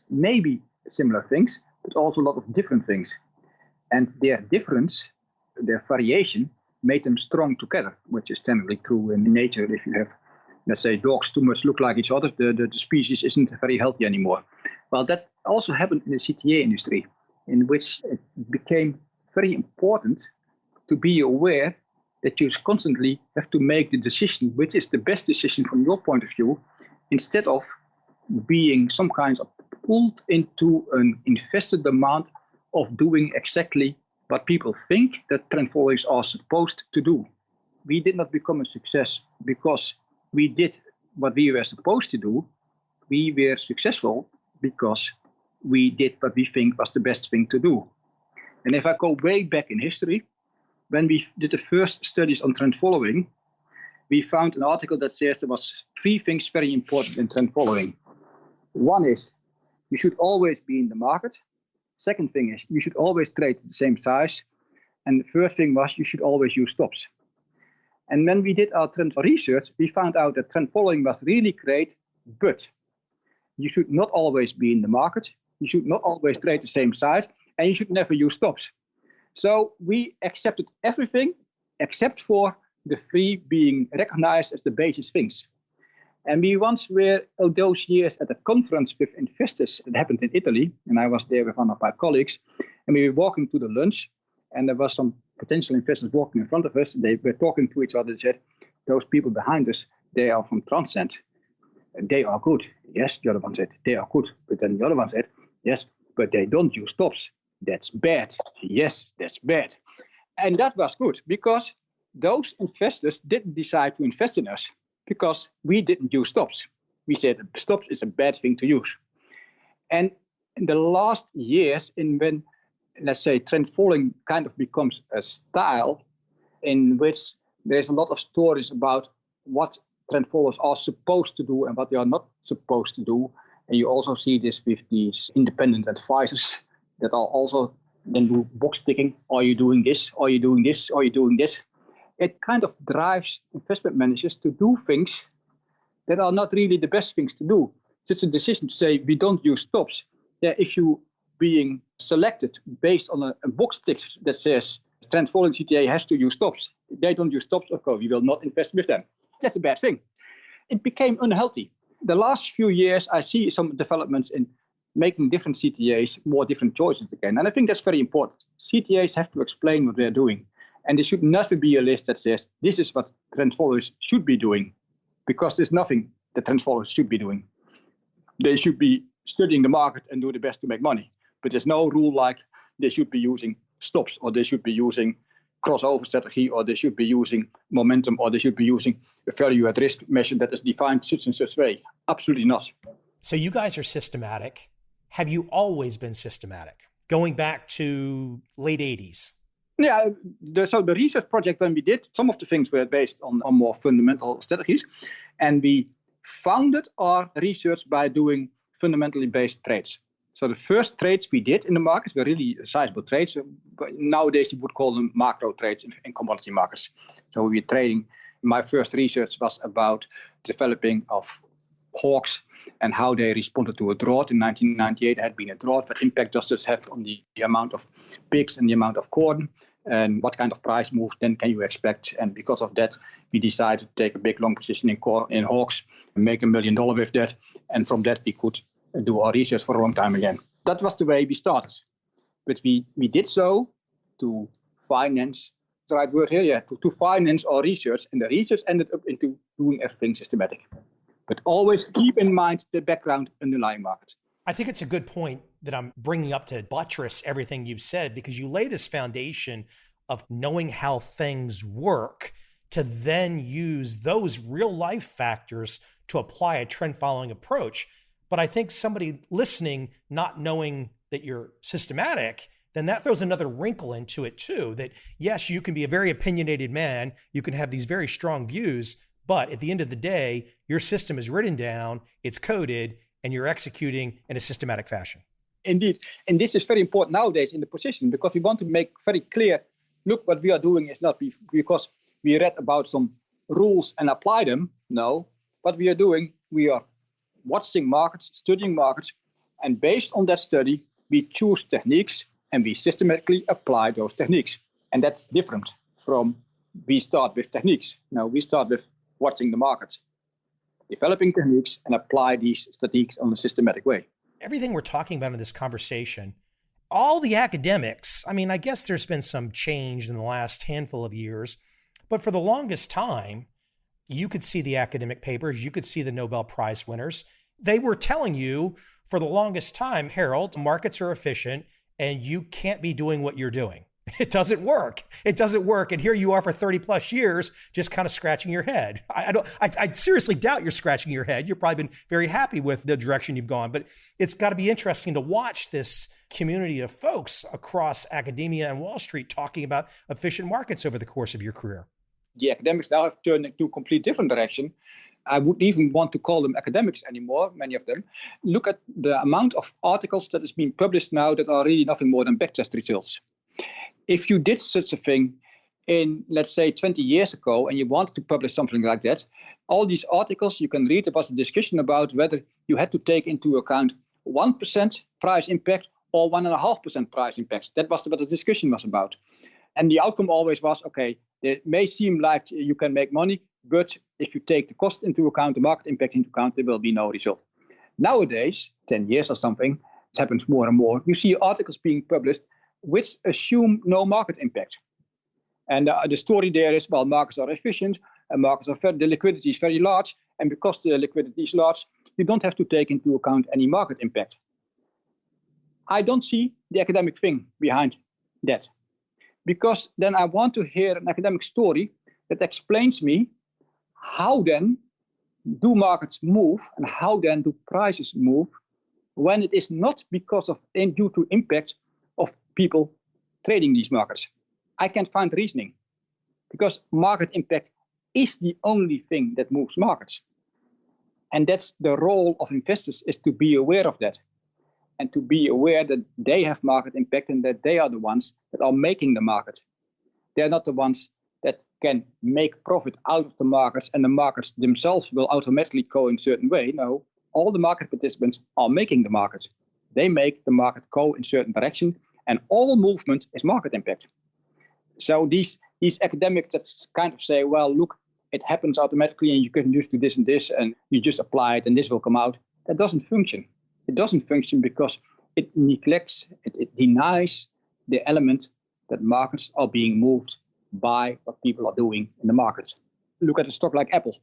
maybe similar things, but also a lot of different things. And their difference, their variation, made them strong together, which is generally true in nature. If you have, let's say, dogs too much look like each other, the species isn't very healthy anymore. Well, that also happened in the CTA industry, in which it became very important to be aware that you constantly have to make the decision which is the best decision from your point of view, instead of being some kind of pulled into an investor demand of doing exactly what people think that trend followers are supposed to do. We did not become a success because we did what we were supposed to do. We were successful because we did what we think was the best thing to do. And if I go way back in history, when we did the first studies on trend following, we found an article that says there was 3 things very important in trend following. One is you should always be in the market. Second thing is you should always trade the same size. And the third thing was you should always use stops. And when we did our trend research, we found out that trend following was really great, but you should not always be in the market. You should not always trade the same size, and you should never use stops. So we accepted everything except for the 3 being recognized as the basic things. And we once were, those years, at a conference with investors that happened in Italy, and I was there with one of my colleagues, and we were walking to the lunch, and there was some potential investors walking in front of us. They were talking to each other and said, those people behind us, they are from Transcend. They are good. Yes, the other one said, they are good. But then the other one said, yes, but they don't use stops. That's bad. Yes, that's bad. And that was good, because those investors didn't decide to invest in us because we didn't use stops. We said stops is a bad thing to use. And in the last years, when, let's say, trend following kind of becomes a style in which there's a lot of stories about what trend followers are supposed to do and what they are not supposed to do. And you also see this with these independent advisors that are also then do box ticking. Are you doing this? Are you doing this? Are you doing this? It kind of drives investment managers to do things that are not really the best things to do. It's a decision to say we don't use stops. Yeah, if you being selected based on a box tick that says trend following CTA has to use stops, they don't use stops, okay, we will not invest with them. That's a bad thing. It became unhealthy. The last few years, I see some developments in making different CTAs more different choices again. And I think that's very important. CTAs have to explain what they're doing. And there should never be a list that says this is what trend followers should be doing, because there's nothing that trend followers should be doing. They should be studying the market and do the best to make money. But there's no rule like they should be using stops, or they should be using crossover strategy, or they should be using momentum, or they should be using a value at risk measure that is defined such and such way. Absolutely not. So you guys are systematic. Have you always been systematic? Going back to late 80s? Yeah, so the research project when we did, some of the things were based on more fundamental strategies. And we founded our research by doing fundamentally based trades. So the first trades we did in the markets were really sizable trades. But nowadays you would call them macro trades in commodity markets. So we were trading. My first research was about developing of hawks and how they responded to a drought. In 1998, there had been a drought. What impact does this have on the amount of pigs and the amount of corn? And what kind of price move then can you expect? And because of that, we decided to take a big long position in hawks and make $1 million with that. And from that, we could do our research for a long time again. That was the way we started. But we did so to finance, the right word here, yeah, to finance our research, and the research ended up into doing everything systematic. But always keep in mind the background underlying market. I think it's a good point that I'm bringing up to buttress everything you've said, because you lay this foundation of knowing how things work to then use those real life factors to apply a trend following approach. But I think somebody listening, not knowing that you're systematic, then that throws another wrinkle into it too, that yes, you can be a very opinionated man, you can have these very strong views, but at the end of the day, your system is written down, it's coded, and you're executing in a systematic fashion. Indeed. And this is very important nowadays in the position, because we want to make very clear, look, what we are doing is not because we read about some rules and apply them. No, what we are doing, we are watching markets, studying markets, and based on that study, we choose techniques and we systematically apply those techniques. And that's different from we start with techniques. No, we start with watching the market, developing techniques, and apply these techniques on a systematic way. Everything we're talking about in this conversation, all the academics, I mean, I guess there's been some change in the last handful of years, but for the longest time, you could see the academic papers, you could see the Nobel Prize winners. They were telling you for the longest time, Harold, markets are efficient and you can't be doing what you're doing. It doesn't work. It doesn't work. And here you are for 30 plus years, just kind of scratching your head. I seriously doubt you're scratching your head. You've probably been very happy with the direction you've gone, but it's got to be interesting to watch this community of folks across academia and Wall Street talking about efficient markets over the course of your career. The academics now have turned into a complete different direction. I wouldn't even want to call them academics anymore, many of them. Look at the amount of articles that is being published now that are really nothing more than backtest results. If you did such a thing in, let's say, 20 years ago, and you wanted to publish something like that, all these articles you can read, there was a discussion about whether you had to take into account 1% price impact or 1.5% price impact. That was what the discussion was about. And the outcome always was, okay, it may seem like you can make money, but if you take the cost into account, the market impact into account, there will be no result. Nowadays, 10 years or something, it happens more and more. You see articles being published which assume no market impact. And the story there is, well, markets are efficient, and the liquidity is very large, and because the liquidity is large, you don't have to take into account any market impact. I don't see the academic thing behind that, because then I want to hear an academic story that explains me how then do markets move and how then do prices move when it is not because of due to impact of people trading these markets. I can't find reasoning, because market impact is the only thing that moves markets. And that's the role of investors, is to be aware of that and to be aware that they have market impact and that they are the ones that are making the market. They're not the ones that can make profit out of the markets and the markets themselves will automatically go in a certain way. No, all the market participants are making the market. They make the market go in a certain direction, and all movement is market impact. So these academics that kind of say, well, look, it happens automatically and you can just do this and this and you just apply it and this will come out. That doesn't function. It doesn't function because it neglects, it denies the element that markets are being moved by what people are doing in the market. Look at a stock like Apple.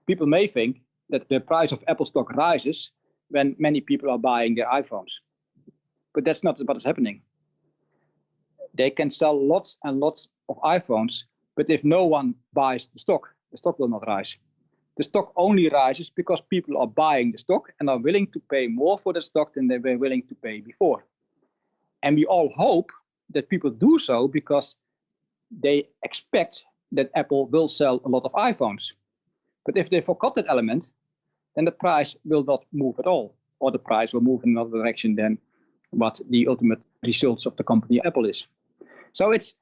People may think that the price of Apple stock rises when many people are buying their iPhones. But that's not what is happening. They can sell lots and lots of iPhones, but if no one buys the stock will not rise. The stock only rises because people are buying the stock and are willing to pay more for the stock than they were willing to pay before. And we all hope that people do so because they expect that Apple will sell a lot of iPhones. But if they forgot that element, then the price will not move at all, or the price will move in another direction than what the ultimate results of the company Apple is. So it's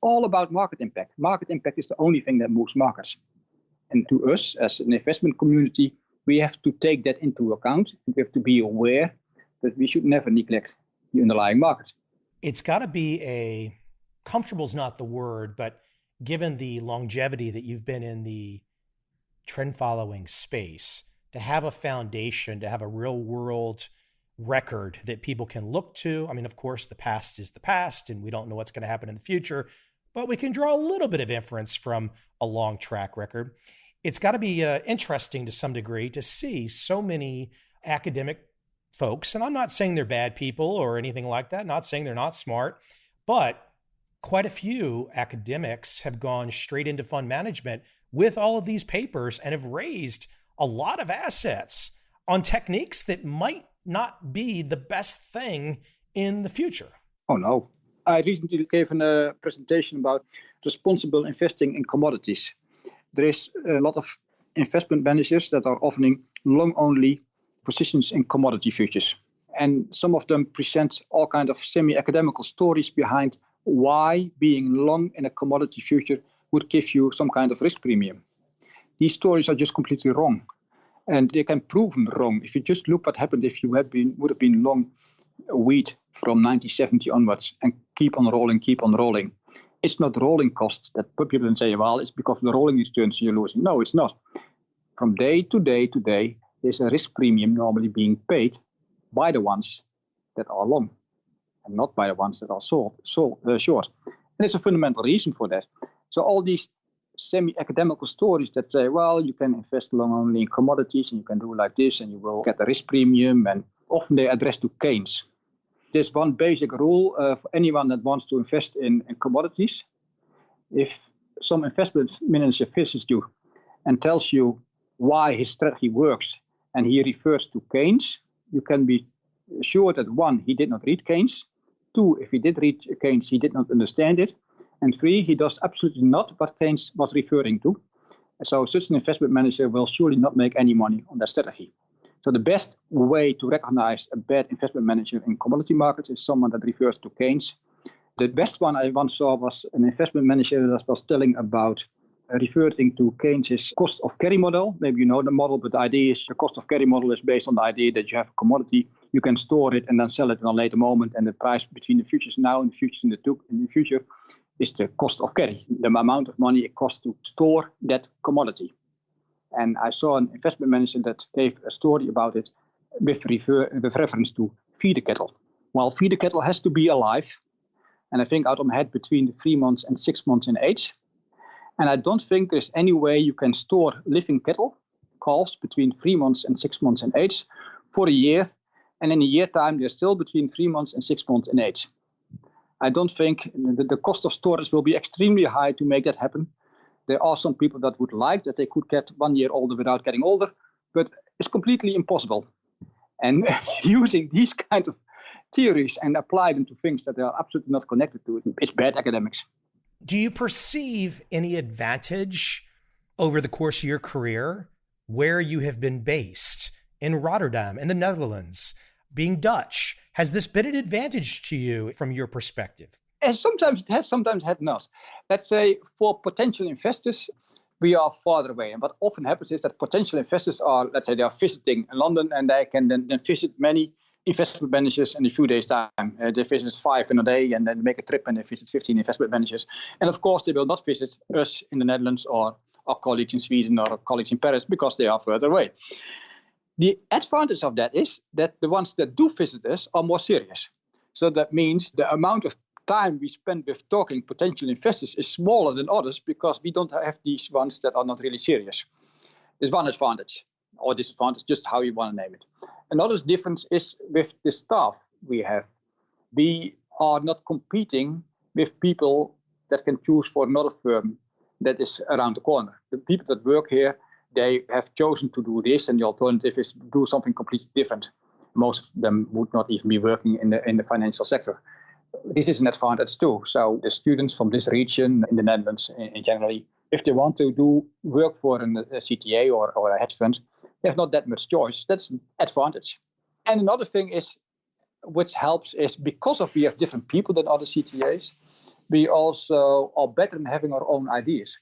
all about market impact. Market impact is the only thing that moves markets. And to us, as an investment community, we have to take that into account. We have to be aware that we should never neglect the underlying market. It's got to be comfortable is not the word, but given the longevity that you've been in the trend following space, to have a foundation, to have a real world record that people can look to. I mean, of course, the past is the past and we don't know what's going to happen in the future, but we can draw a little bit of inference from a long track record. It's got to be interesting to some degree to see so many academic folks, and I'm not saying they're bad people or anything like that, not saying they're not smart, but quite a few academics have gone straight into fund management with all of these papers and have raised a lot of assets on techniques that might not be the best thing in the future. Oh, no. I recently gave a presentation about responsible investing in commodities. There is a lot of investment managers that are offering long-only positions in commodity futures. And some of them present all kinds of semi-academical stories behind why being long in a commodity future would give you some kind of risk premium. These stories are just completely wrong. And they can prove wrong. If you just look what happened if you would have been long wheat from 1970 onwards and keep on rolling. It's not rolling cost that people say, well, it's because of the rolling returns you're losing. No, it's not. From day to day to day, there's a risk premium normally being paid by the ones that are long and not by the ones that are short. And there's a fundamental reason for that. So all these semi-academical stories that say, well, you can invest long only in commodities and you can do like this and you will get a risk premium, and often they address to Keynes. There's one basic rule for anyone that wants to invest in commodities. If some investment manager visits you and tells you why his strategy works and he refers to Keynes, you can be sure that 1, he did not read Keynes. 2, if he did read Keynes, he did not understand it. And 3, he does absolutely not what Keynes was referring to. So such an investment manager will surely not make any money on that strategy. So the best way to recognize a bad investment manager in commodity markets is someone that refers to Keynes. The best one I once saw was an investment manager that was telling about referring to Keynes' cost of carry model. Maybe you know the model, but the idea is the cost of carry model is based on the idea that you have a commodity, you can store it and then sell it at a later moment, and the price between the futures now and the futures in the future is the cost of carry, the amount of money it costs to store that commodity. And I saw an investment manager that gave a story about it with reference to feed the cattle. Well, feed the cattle has to be alive, and I think out of my head between 3 months and 6 months in age. And I don't think there's any way you can store living cattle, calves, between 3 months and 6 months in age for a year. And in a year time, they're still between 3 months and 6 months in age. I don't think the cost of storage will be extremely high to make that happen. There are some people that would like that they could get 1 year older without getting older, but it's completely impossible. And using these kinds of theories and apply them to things that they are absolutely not connected to, it's bad academics. Do you perceive any advantage over the course of your career where you have been based in Rotterdam, in the Netherlands, being Dutch? Has this been an advantage to you from your perspective? Sometimes it has, sometimes it has not. Let's say for potential investors, we are farther away. And what often happens is that potential investors are, let's say they are visiting London and they can then visit many investment managers in a few days' time. They visit 5 in a day and then make a trip and they visit 15 investment managers. And of course, they will not visit us in the Netherlands or our colleagues in Sweden or our colleagues in Paris because they are further away. The advantage of that is that the ones that do visit us are more serious. So that means the amount of time we spend with talking potential investors is smaller than others because we don't have these ones that are not really serious. There's one advantage or disadvantage, just how you want to name it. Another difference is with the staff we have. We are not competing with people that can choose for another firm that is around the corner. The people that work here, they have chosen to do this, and the alternative is to do something completely different. Most of them would not even be working in the financial sector. This is an advantage too. So the students from this region in the Netherlands, in generally, if they want to do work for a CTA or a hedge fund, they have not that much choice. That's an advantage. And another thing is, which helps, is because of we have different people than other CTAs, we also are better in having our own ideas.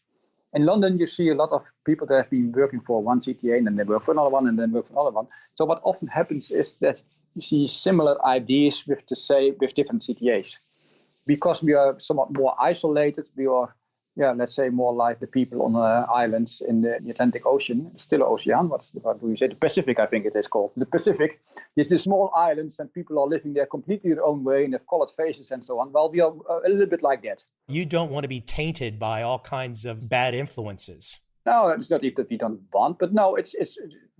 In London, you see a lot of people that have been working for one CTA and then they work for another one and then work for another one. So what often happens is that you see similar ideas with different CTAs. Because we are somewhat more isolated, we are yeah, let's say more like the people on islands in the Atlantic Ocean, still ocean. What do you say? The Pacific, I think it is called. The Pacific. It's the small islands and people are living there completely their own way and have colored faces and so on. Well, we are a little bit like that. You don't want to be tainted by all kinds of bad influences. No, it's not even that we don't want, but no, it's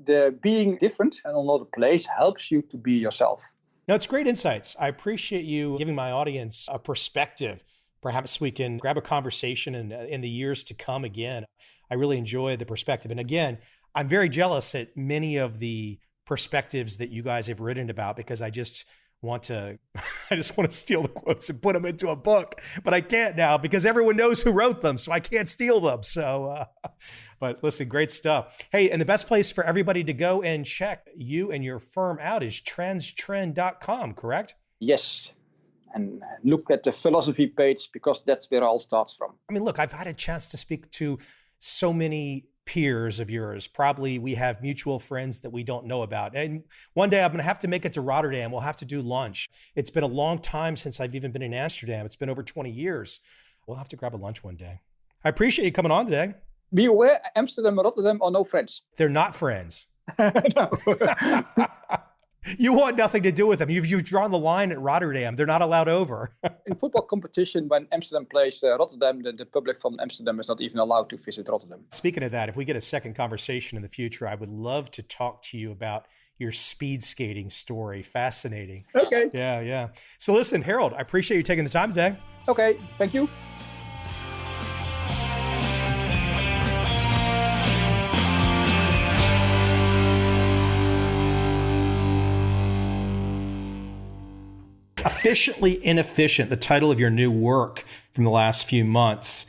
the being different and another place helps you to be yourself. No, it's great insights. I appreciate you giving my audience a perspective. Perhaps we can grab a conversation in the years to come again. I really enjoy the perspective. And again, I'm very jealous at many of the perspectives that you guys have written about because I just want to steal the quotes and put them into a book, but I can't now because everyone knows who wrote them, so I can't steal them. So, but listen, great stuff. Hey, and the best place for everybody to go and check you and your firm out is transtrend.com, correct? Yes. And look at the philosophy page because that's where it all starts from. I mean, look, I've had a chance to speak to so many peers of yours. Probably we have mutual friends that we don't know about. And one day I'm going to have to make it to Rotterdam. We'll have to do lunch. It's been a long time since I've even been in Amsterdam. It's been over 20 years. We'll have to grab a lunch one day. I appreciate you coming on today. Be aware, Amsterdam and Rotterdam are no friends. They're not friends. No. You want nothing to do with them. You've drawn the line at Rotterdam. They're not allowed over. In football competition, when Amsterdam plays Rotterdam, the public from Amsterdam is not even allowed to visit Rotterdam. Speaking of that, if we get a second conversation in the future, I would love to talk to you about your speed skating story. Fascinating. Okay. Yeah. So listen, Harold, I appreciate you taking the time today. Okay, thank you. Efficiently Inefficient, the title of your new work from the last few months.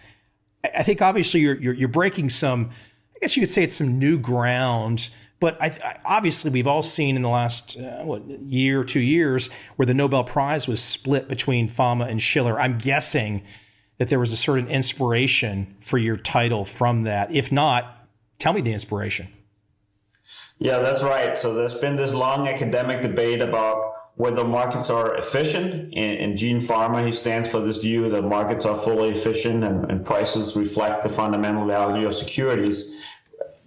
I think obviously you're breaking some, I guess you could say it's some new ground, but obviously we've all seen in the last year or 2 years where the Nobel Prize was split between Fama and Schiller. I'm guessing that there was a certain inspiration for your title from that. If not, tell me the inspiration. Yeah, that's right. So there's been this long academic debate about whether markets are efficient. In Gene Farmer, he stands for this view that markets are fully efficient and prices reflect the fundamental value of securities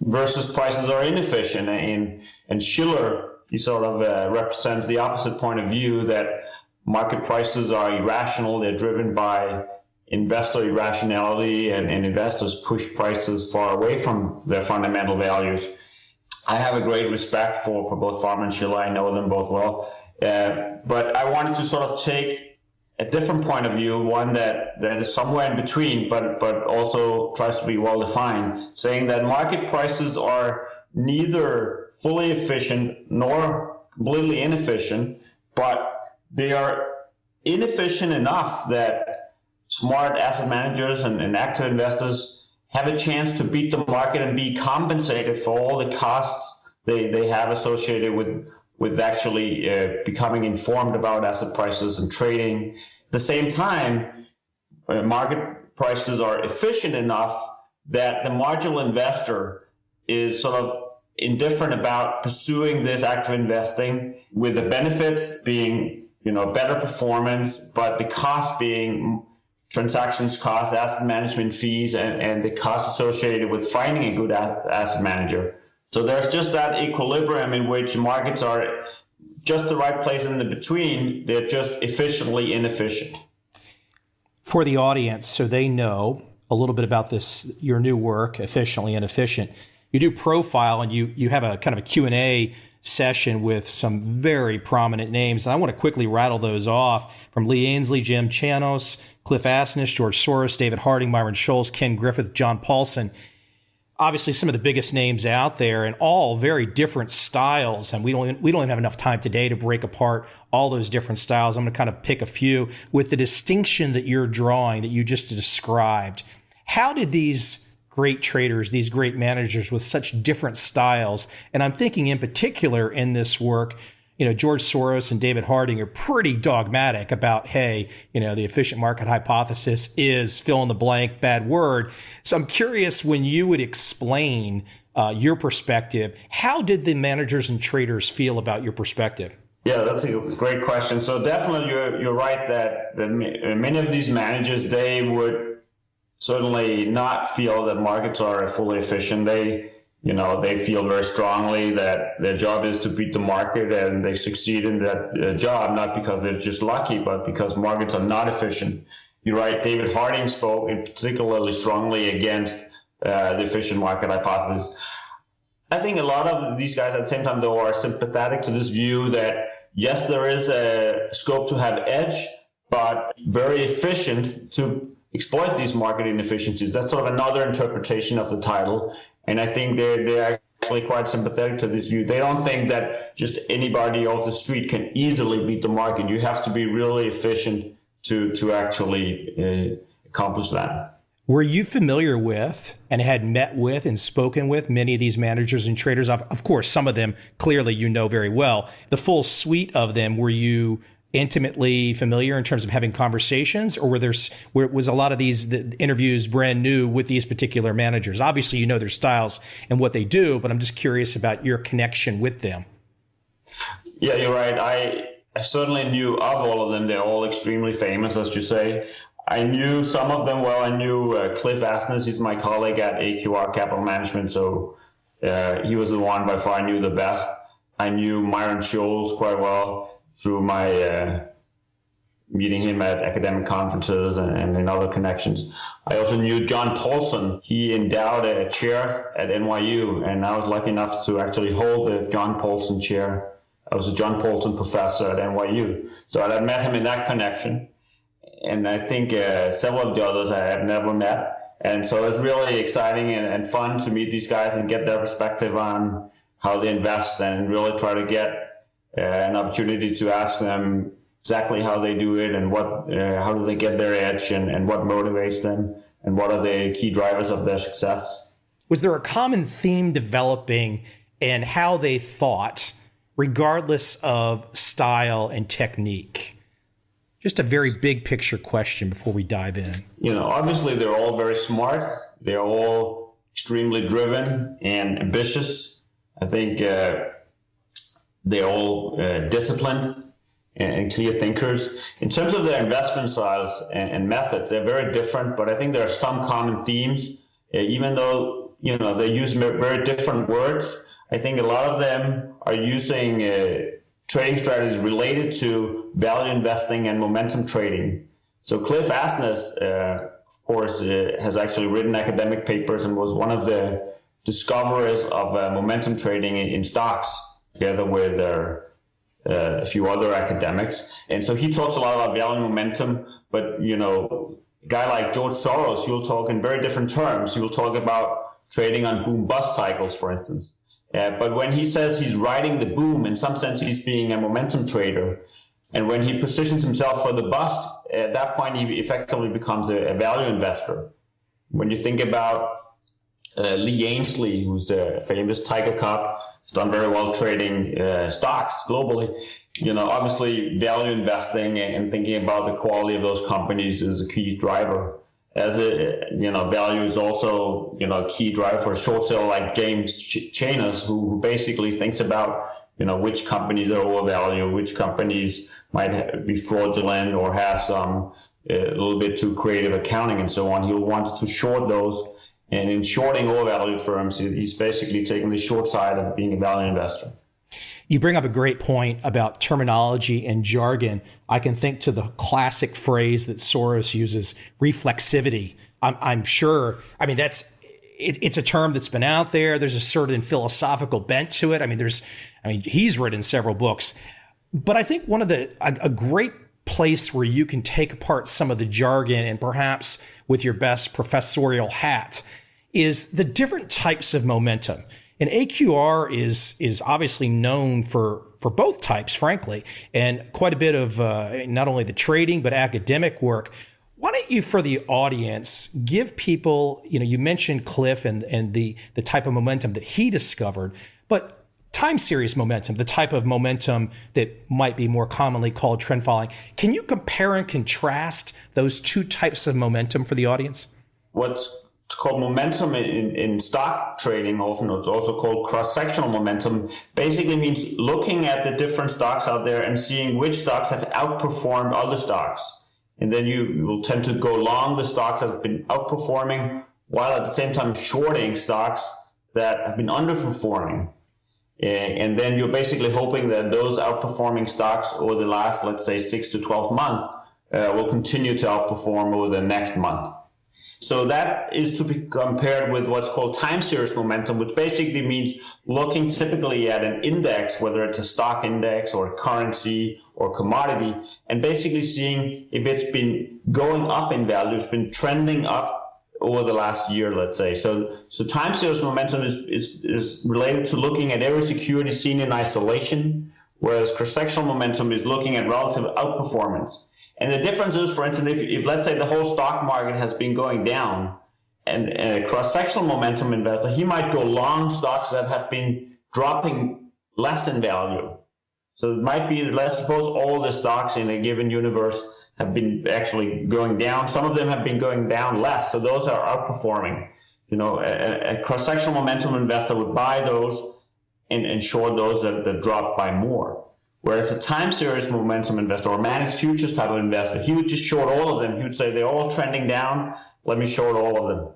versus prices are inefficient. And Schiller, he sort of represents the opposite point of view that market prices are irrational. They're driven by investor irrationality and investors push prices far away from their fundamental values. I have a great respect for both Farmer and Schiller. I know them both well. But I wanted to sort of take a different point of view, one that is somewhere in between, but also tries to be well defined, saying that market prices are neither fully efficient nor completely inefficient, but they are inefficient enough that smart asset managers and active investors have a chance to beat the market and be compensated for all the costs they have associated with actually becoming informed about asset prices and trading. At the same time, market prices are efficient enough that the marginal investor is sort of indifferent about pursuing this active investing, with the benefits being, better performance, but the cost being transactions costs, asset management fees, and the costs associated with finding a good asset manager. So there's just that equilibrium in which markets are just the right place in the between. They're just efficiently inefficient. For the audience, so they know a little bit about this, your new work, Efficiently Inefficient, you do profile and you have a kind of a Q&A session with some very prominent names. And I want to quickly rattle those off, from Lee Ainsley, Jim Chanos, Cliff Asness, George Soros, David Harding, Myron Scholes, Ken Griffith, John Paulson. Obviously, some of the biggest names out there, and all very different styles. And we don't even have enough time today to break apart all those different styles. I'm going to kind of pick a few with the distinction that you're drawing, that you just described. How did these great traders, these great managers with such different styles, and I'm thinking in particular in this work, George Soros and David Harding are pretty dogmatic about, hey, the efficient market hypothesis is fill in the blank, bad word. So I'm curious, when you would explain your perspective, how did the managers and traders feel about your perspective? Yeah, that's a great question. So definitely you're right that many of these managers, they would certainly not feel that markets are fully efficient. They feel very strongly that their job is to beat the market, and they succeed in that job, not because they're just lucky, but because markets are not efficient. You're right, David Harding spoke particularly strongly against the efficient market hypothesis. I think a lot of these guys at the same time, though, are sympathetic to this view that, yes, there is a scope to have edge, but very efficient to exploit these market inefficiencies. That's sort of another interpretation of the title. And I think they're actually quite sympathetic to this view. They don't think that just anybody off the street can easily beat the market. You have to be really efficient to actually accomplish that. Were you familiar with and had met with and spoken with many of these managers and traders? Of course, some of them clearly you know very well. The full suite of them, were you intimately familiar in terms of having conversations, or was a lot of the interviews brand new with these particular managers? Obviously, you know their styles and what they do, but I'm just curious about your connection with them. Yeah, you're right. I certainly knew of all of them. They're all extremely famous, as you say. I knew some of them well. I knew Cliff Asness. He's my colleague at AQR Capital Management, so he was the one by far I knew the best. I knew Myron Scholes quite well through my meeting him at academic conferences and in other connections. I also knew John Paulson. He endowed a chair at NYU, and I was lucky enough to actually hold the John Paulson chair. I was a John Paulson professor at NYU. So I met him in that connection. And I think several of the others I have never met. And so it's really exciting and fun to meet these guys and get their perspective on how they invest, and really try to get an opportunity to ask them exactly how they do it, and how do they get their edge, and what motivates them, and what are the key drivers of their success. Was there a common theme developing in how they thought, regardless of style and technique? Just a very big picture question before we dive in. Obviously they're all very smart. They're all extremely driven and ambitious. I think they're all disciplined and clear thinkers. In terms of their investment styles and methods, they're very different, but I think there are some common themes. Even though, they use very different words, I think a lot of them are using trading strategies related to value investing and momentum trading. So Cliff Asness, of course, has actually written academic papers and was one of the discoverers of momentum trading in stocks, together with a few other academics. And so he talks a lot about value momentum, but, a guy like George Soros, he will talk in very different terms. He will talk about trading on boom-bust cycles, for instance. But when he says he's riding the boom, in some sense he's being a momentum trader. And when he positions himself for the bust, at that point he effectively becomes a value investor. When you think about Lee Ainsley, who's a famous Tiger Cop, has done very well trading stocks globally. Obviously value investing and thinking about the quality of those companies is a key driver. As value is also, a key driver for a short seller like James Chanos, who basically thinks about, which companies are overvalued, which companies might be fraudulent or have some a little bit too creative accounting and so on. He'll want to short those. And in shorting overvalued firms, he's basically taking the short side of being a value investor. You bring up a great point about terminology and jargon. I can think to the classic phrase that Soros uses, reflexivity. I'm sure, it's a term that's been out there. There's a certain philosophical bent to it. He's written several books. But I think a great place where you can take apart some of the jargon, and perhaps with your best professorial hat, is the different types of momentum. And AQR is obviously known for both types, frankly, and quite a bit of not only the trading, but academic work. Why don't you, for the audience, give people, you mentioned Cliff and the type of momentum that he discovered, but time series momentum, the type of momentum that might be more commonly called trend following. Can you compare and contrast those two types of momentum for the audience? What's called momentum in stock trading, often it's also called cross-sectional momentum, basically means looking at the different stocks out there and seeing which stocks have outperformed other stocks. and then you will tend to go long the stocks that have been outperforming, while at the same time shorting stocks that have been underperforming. And then you're basically hoping that those outperforming stocks over the last, let's say, 6 to 12 months will continue to outperform over the next month. So that is to be compared with what's called time series momentum, which basically means looking typically at an index, whether it's a stock index or a currency or commodity, and basically seeing if it's been going up in value, it's been trending up over the last year, let's say. So time series momentum is related to looking at every security seen in isolation, whereas cross-sectional momentum is looking at relative outperformance. And the difference is, for instance, if let's say the whole stock market has been going down, and a cross-sectional momentum investor, he might go long stocks that have been dropping less in value. So it might be, let's suppose all the stocks in a given universe have been actually going down. Some of them have been going down less, so those are outperforming. A cross-sectional momentum investor would buy those and short those that drop by more. Whereas a time series momentum investor or managed futures type of investor, he would just short all of them. He would say, they're all trending down, let me short all of them.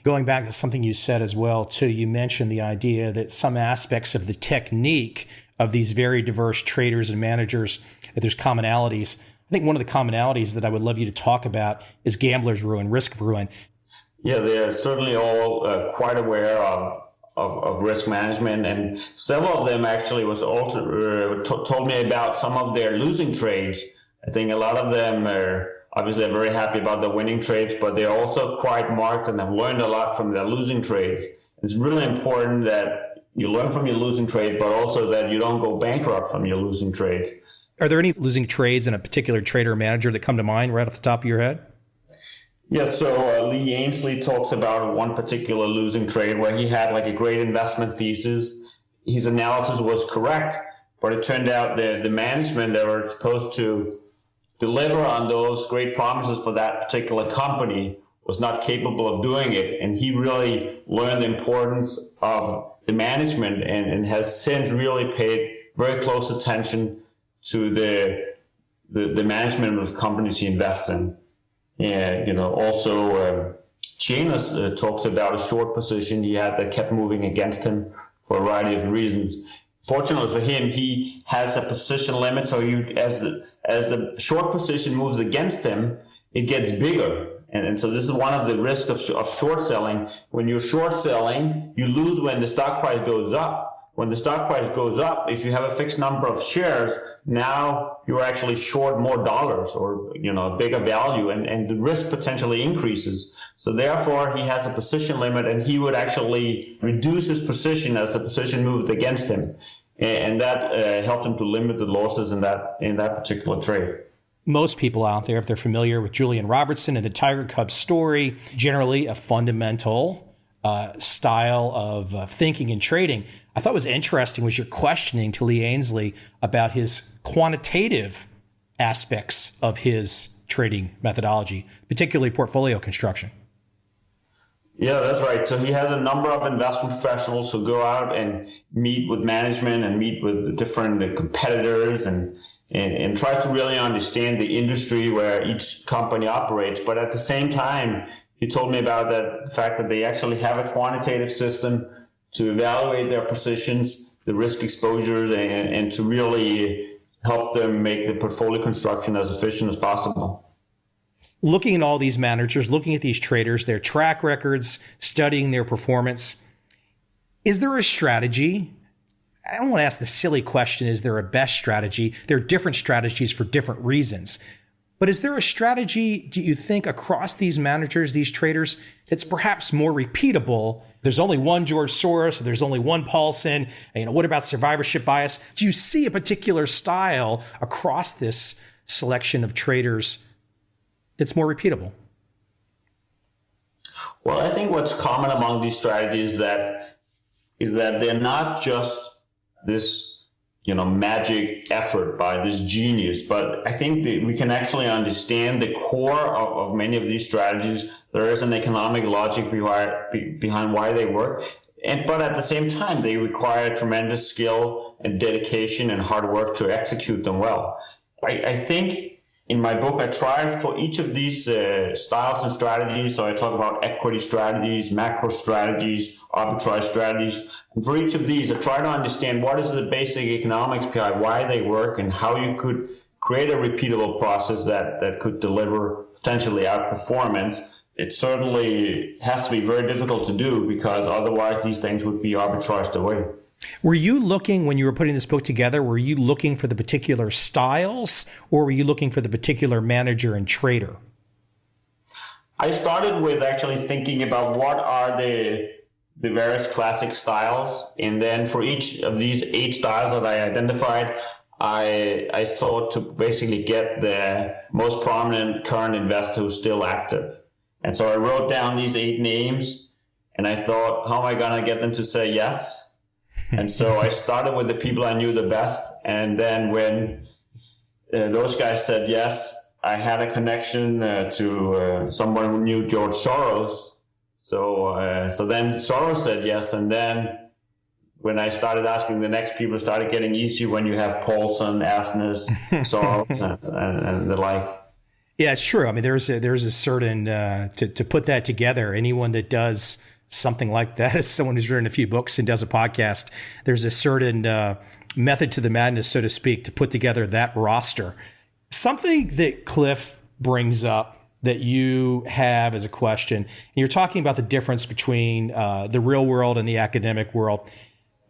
Going back to something you said as well, too, you mentioned the idea that some aspects of the technique of these very diverse traders and managers, that there's commonalities. I think one of the commonalities that I would love you to talk about is gambler's ruin, risk ruin. Yeah, they're certainly all quite aware of risk management, and several of them actually was also told me about some of their losing trades. I think a lot of them are obviously very happy about the winning trades, but they're also quite marked and have learned a lot from their losing trades. It's really important that you learn from your losing trade, but also that you don't go bankrupt from your losing trades. Are there any losing trades in a particular trader or manager that come to mind right off the top of your head? Yes, so Lee Ainsley talks about one particular losing trade where he had like a great investment thesis. His analysis was correct, but it turned out that the management that were supposed to deliver on those great promises for that particular company was not capable of doing it. And he really learned the importance of the management and has since really paid very close attention to the management of the companies he invests in. And, also Chinas talks about a short position he had that kept moving against him for a variety of reasons. Fortunately for him, he has a position limit, so as the short position moves against him, it gets bigger. And so this is one of the risks of short selling. When you're short selling, you lose when the stock price goes up. When the stock price goes up, if you have a fixed number of shares, now you're actually short more dollars or, a bigger value, and the risk potentially increases. So therefore, he has a position limit, and he would actually reduce his position as the position moved against him. And that helped him to limit the losses in that particular trade. Most people out there, if they're familiar with Julian Robertson and the Tiger Cubs story, generally a fundamental style of thinking and trading. I thought was interesting was your questioning to Lee Ainsley about his quantitative aspects of his trading methodology, particularly portfolio construction. Yeah, that's right. So he has a number of investment professionals who go out and meet with management and meet with the different competitors and try to really understand the industry where each company operates. But at the same time, he told me about the fact that they actually have a quantitative system to evaluate their positions, the risk exposures, and to really help them make the portfolio construction as efficient as possible. Looking at all these managers, looking at these traders, their track records, studying their performance, is there a strategy? I don't want to ask the silly question, is there a best strategy? There are different strategies for different reasons. But is there a strategy, do you think, across these managers, these traders, that's perhaps more repeatable? There's only one George Soros, or there's only one Paulson. What about survivorship bias? Do you see a particular style across this selection of traders that's more repeatable? Well, I think what's common among these strategies is that they're not just this magic effort by this genius, but I think that we can actually understand the core of many of these strategies. There is an economic logic behind why they work, but at the same time, they require tremendous skill and dedication and hard work to execute them well. I think in my book, I tried for each of these styles and strategies. So I talk about equity strategies, macro strategies, arbitrage strategies. And for each of these, I try to understand what is the basic economics behind why they work and how you could create a repeatable process that could deliver potentially outperformance. It certainly has to be very difficult to do because otherwise these things would be arbitraged away. Were you looking, when you were putting this book together, were you looking for the particular styles or were you looking for the particular manager and trader? I started with actually thinking about what are the various classic styles. And then for each of these 8 styles that I identified, I sought to basically get the most prominent current investor who's still active. And so I wrote down these 8 names and I thought, how am I going to get them to say yes? And so I started with the people I knew the best. And then when those guys said yes, I had a connection to someone who knew George Soros. So then Soros said yes. And then when I started asking the next people, it started getting easier when you have Paulson, Asness, Soros, and the like. Yeah, it's true. I mean, there's a certain, to put that together, anyone that does something like that, as someone who's written a few books and does a podcast, there's a certain method to the madness, so to speak, to put together that roster. Something that Cliff brings up that you have as a question, and you're talking about the difference between the real world and the academic world.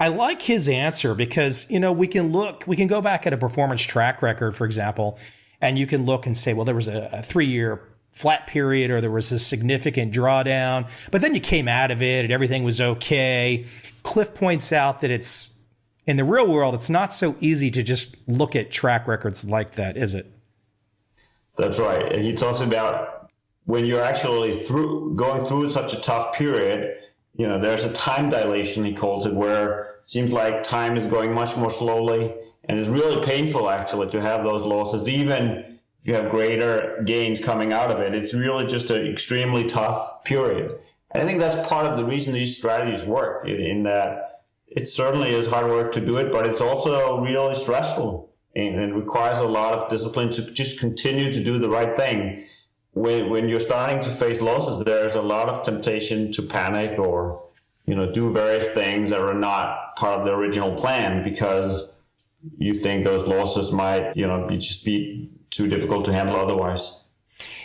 I like his answer because, we can go back at a performance track record, for example, and you can look and say, well, there was a 3-year flat period or there was a significant drawdown, but then you came out of it and everything was okay. Cliff points out that it's in the real world, it's not so easy to just look at track records like that, is it? That's right. He talks about when you're actually going through such a tough period, there's a time dilation, he calls it, where it seems like time is going much more slowly. And it's really painful, actually, to have those losses, even if you have greater gains coming out of it. It's really just an extremely tough period. And I think that's part of the reason these strategies work, in that it certainly is hard work to do it, but it's also really stressful and requires a lot of discipline to just continue to do the right thing. When you're starting to face losses, there's a lot of temptation to panic or, do various things that are not part of the original plan because you think those losses might, be too difficult to handle otherwise.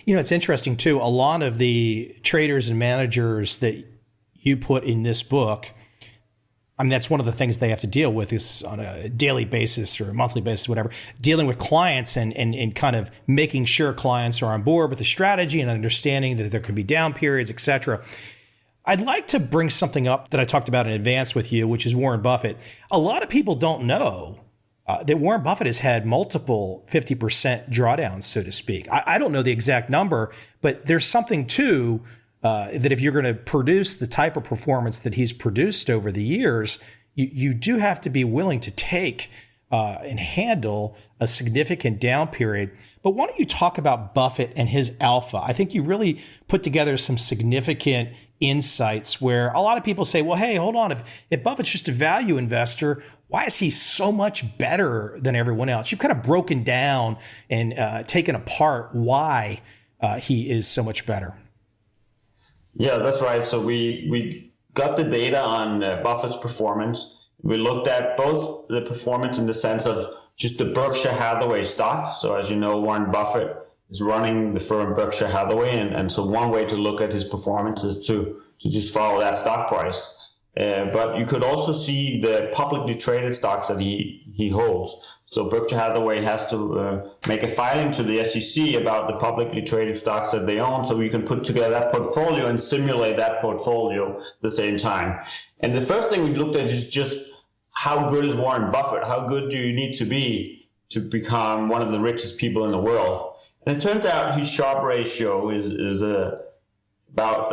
It's interesting too. A lot of the traders and managers that you put in this book, I mean, that's one of the things they have to deal with is on a daily basis or a monthly basis, whatever, dealing with clients and kind of making sure clients are on board with the strategy and understanding that there could be down periods, et cetera. I'd like to bring something up that I talked about in advance with you, which is Warren Buffett. A lot of people don't know that Warren Buffett has had multiple 50% drawdowns, so to speak. I don't know the exact number, but there's something too that if you're going to produce the type of performance that he's produced over the years, you do have to be willing to take and handle a significant down period. But why don't you talk about Buffett and his alpha? I think you really put together some significant insights where a lot of people say, well, hey, hold on. If Buffett's just a value investor, why is he so much better than everyone else? You've kind of broken down and taken apart why he is so much better. Yeah, that's right. So we got the data on Buffett's performance. We looked at both the performance in the sense of just the Berkshire Hathaway stock. So as you know, Warren Buffett is running the firm Berkshire Hathaway. And so one way to look at his performance is to just follow that stock price. But you could also see the publicly traded stocks that he holds. So Berkshire Hathaway has to make a filing to the SEC about the publicly traded stocks that they own, so you can put together that portfolio and simulate that portfolio at the same time. And the first thing we looked at is just how good is Warren Buffett? How good do you need to be to become one of the richest people in the world? And it turns out his Sharpe ratio is about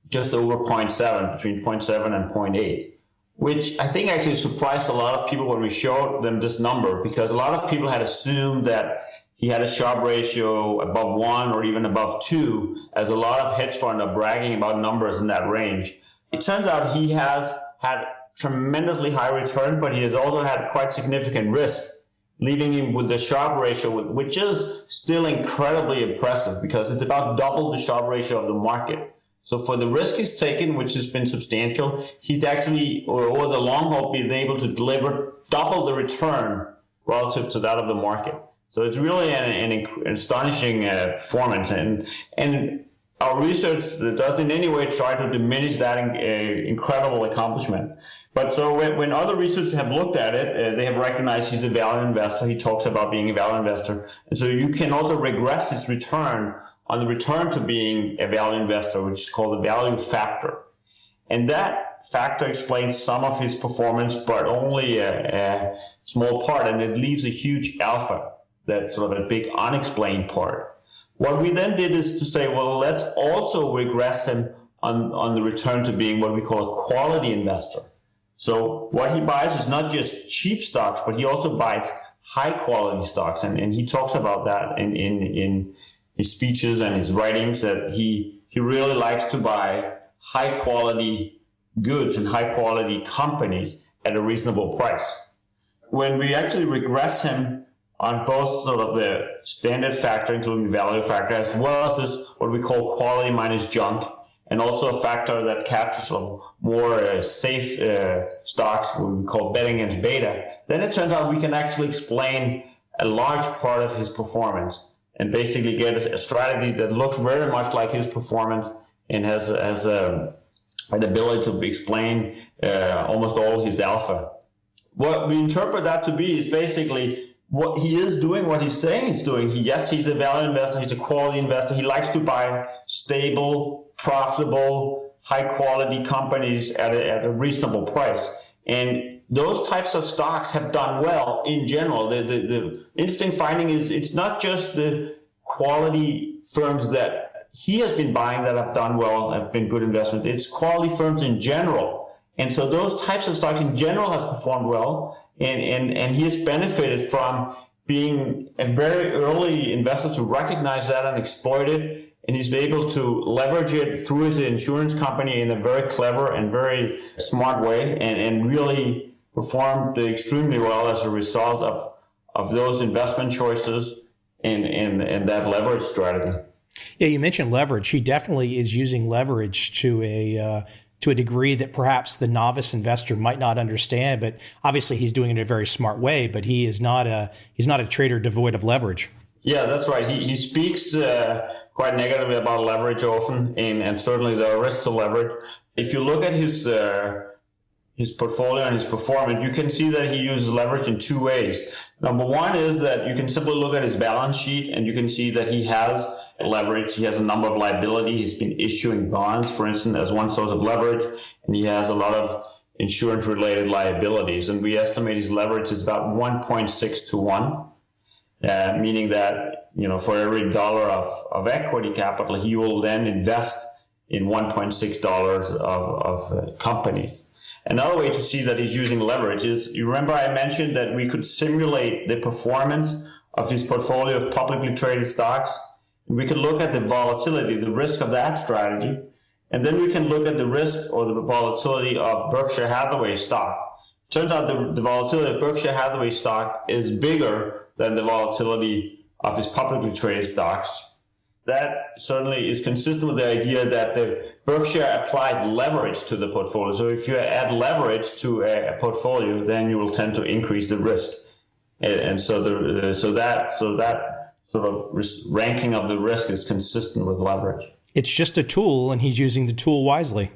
just over 0.7, between 0.7 and 0.8, which I think actually surprised a lot of people when we showed them this number, because a lot of people had assumed that he had a Sharpe ratio above 1 or even above 2, as a lot of hedge funds are bragging about numbers in that range. It turns out he has had tremendously high return, but he has also had quite significant risk. leaving him with the Sharpe ratio, which is still incredibly impressive because it's about double the Sharpe ratio of the market. So for the risk he's taken, which has been substantial, he's actually, or over the long haul, been able to deliver double the return relative to that of the market. So it's really an astonishing performance. And our research doesn't in any way try to diminish that incredible accomplishment. But so when other researchers have looked at it, they have recognized he's a value investor. He talks about being a value investor. And so you can also regress his return on the return to being a value investor, which is called the value factor. And that factor explains some of his performance, but only a small part, and it leaves a huge alpha, that's sort of a big unexplained part. What we then did is to say, well, let's also regress him on the return to being what we call a quality investor. So what he buys is not just cheap stocks, but he also buys high quality stocks. And he talks about that in his speeches and his writings, that he really likes to buy high quality goods and high quality companies at a reasonable price. When we actually regress him on both sort of the standard factor, including the value factor, as well as this what we call quality minus junk, and also a factor that captures sort of more safe stocks, what we call betting against beta, then it turns out we can actually explain a large part of his performance and basically get a strategy that looks very much like his performance and has an ability to explain almost all his alpha. What we interpret that to be is basically what he is doing, what he's saying he's doing. Yes, he's a value investor, he's a quality investor. He likes to buy stable, profitable, high quality companies at a reasonable price. And those types of stocks have done well in general. The interesting finding is it's not just the quality firms that he has been buying that have done well, have been good investments. It's quality firms in general. And so those types of stocks in general have performed well. And he has benefited from being a very early investor to recognize that and exploit it. And he's been able to leverage it through his insurance company in a very clever and very smart way, and really performed extremely well as a result of those investment choices and that leverage strategy. Yeah, you mentioned leverage. He definitely is using leverage to a degree that perhaps the novice investor might not understand, but obviously he's doing it in a very smart way. But he's not a trader devoid of leverage. Yeah, that's right. He speaks quite negatively about leverage often, and certainly there are risks to leverage. If you look at his portfolio and his performance, you can see that he uses leverage in two ways. Number one is that you can simply look at his balance sheet and you can see that he has leverage. He has a number of liabilities. He's been issuing bonds, for instance, as one source of leverage, and he has a lot of insurance-related liabilities. And we estimate his leverage is about 1.6 to 1, meaning that for every dollar of equity capital, he will then invest in $1.6 of companies. Another way to see that he's using leverage is, you remember I mentioned that we could simulate the performance of his portfolio of publicly traded stocks. We could look at the volatility, the risk of that strategy, and then we can look at the risk or the volatility of Berkshire Hathaway stock. Turns out the volatility of Berkshire Hathaway stock is bigger than the volatility of his publicly traded stocks. That certainly is consistent with the idea that the Berkshire applies leverage to the portfolio. So if you add leverage to a portfolio, then you will tend to increase the risk. And so that sort of ranking of the risk is consistent with leverage. It's just a tool, and he's using the tool wisely.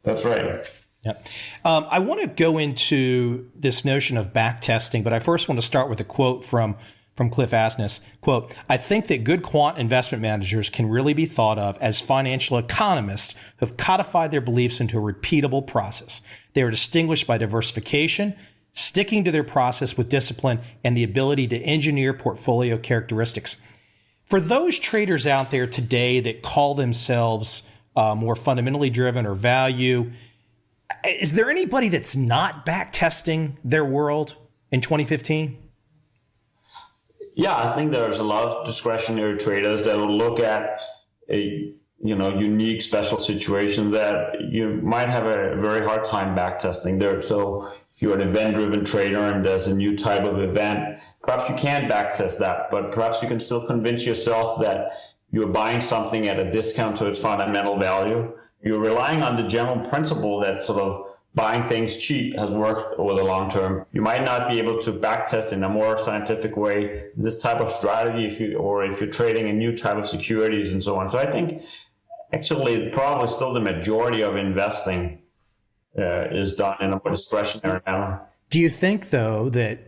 That's right. Yep. I want to go into this notion of back testing, but I first want to start with a quote from Cliff Asness. Quote, "I think that good quant investment managers can really be thought of as financial economists who have codified their beliefs into a repeatable process. They are distinguished by diversification, sticking to their process with discipline, and the ability to engineer portfolio characteristics." For those traders out there today that call themselves more fundamentally driven or value, is there anybody that's not back testing their world in 2015? Yeah, I think there's a lot of discretionary traders that will look at a unique special situation that you might have a very hard time back testing there. So if you're an event-driven trader and there's a new type of event, perhaps you can't backtest that, but perhaps you can still convince yourself that you're buying something at a discount to its fundamental value. You're relying on the general principle that sort of buying things cheap has worked over the long term. You might not be able to backtest in a more scientific way this type of strategy if you're trading a new type of securities and so on. So I think actually probably still the majority of investing is done in a more discretionary manner. Do you think, though, that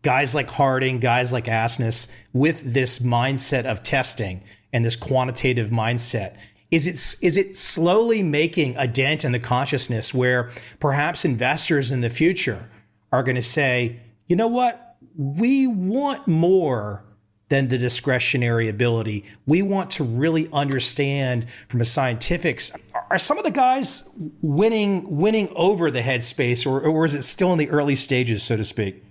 guys like Harding, guys like Asness, with this mindset of testing and this quantitative mindset, is it slowly making a dent in the consciousness where perhaps investors in the future are going to say, you know what, we want more than the discretionary ability. We want to really understand from a scientific. Are some of the guys winning over the headspace, or is it still in the early stages, so to speak?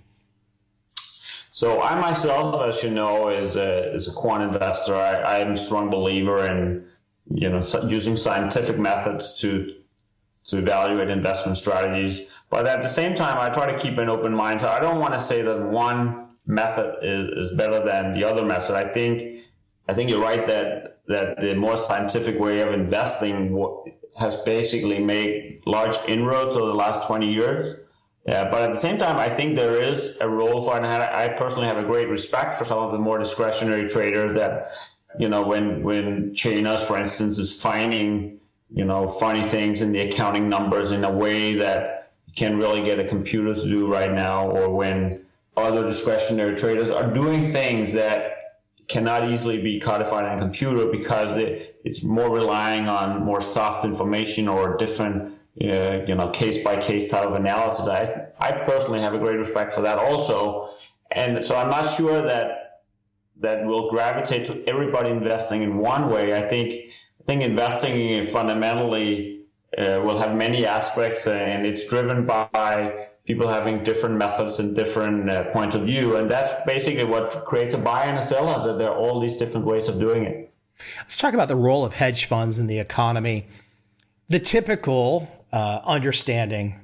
So I myself, as you know, is a quant investor. I am a strong believer in using scientific methods to evaluate investment strategies. But at the same time, I try to keep an open mind. So I don't want to say that one method is better than the other method. I think you're right that the more scientific way of investing has basically made large inroads over the last 20 years. But at the same time, I think there is a role for it. And I personally have a great respect for some of the more discretionary traders that, when Chanos, for instance, is finding, funny things in the accounting numbers in a way that you can't really get a computer to do right now, or when other discretionary traders are doing things that cannot easily be codified in a computer because it's more relying on more soft information or different case-by-case type of analysis. I personally have a great respect for that also. And so I'm not sure that will gravitate to everybody investing in one way. I think investing fundamentally will have many aspects, and it's driven by people having different methods and different points of view. And that's basically what creates a buyer and a seller, that there are all these different ways of doing it. Let's talk about the role of hedge funds in the economy. The typical understanding,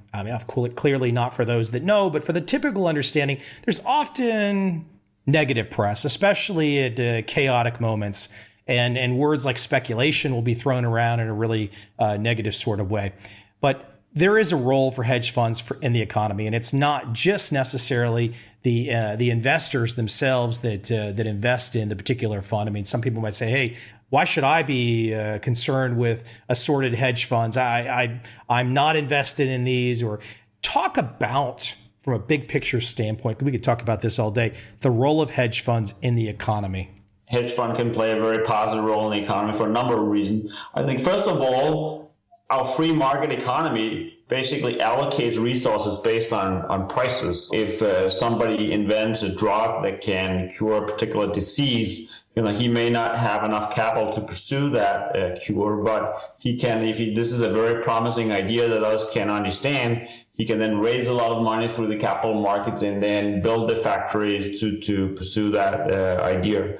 clearly not for those that know, but for the typical understanding, there's often negative press, especially at chaotic moments. And words like speculation will be thrown around in a really negative sort of way. But there is a role for hedge funds in the economy, and it's not just necessarily the investors themselves that invest in the particular fund. I mean, some people might say, "Hey, why should I be concerned with assorted hedge funds? I'm not invested in these." Or talk about, from a big picture standpoint, we could talk about this all day, the role of hedge funds in the economy. Hedge fund can play a very positive role in the economy for a number of reasons. I think, first of all, our free market economy basically allocates resources based on prices. If somebody invents a drug that can cure a particular disease, he may not have enough capital to pursue that cure, but he can, this is a very promising idea that others can understand, he can then raise a lot of money through the capital markets and then build the factories to pursue that idea.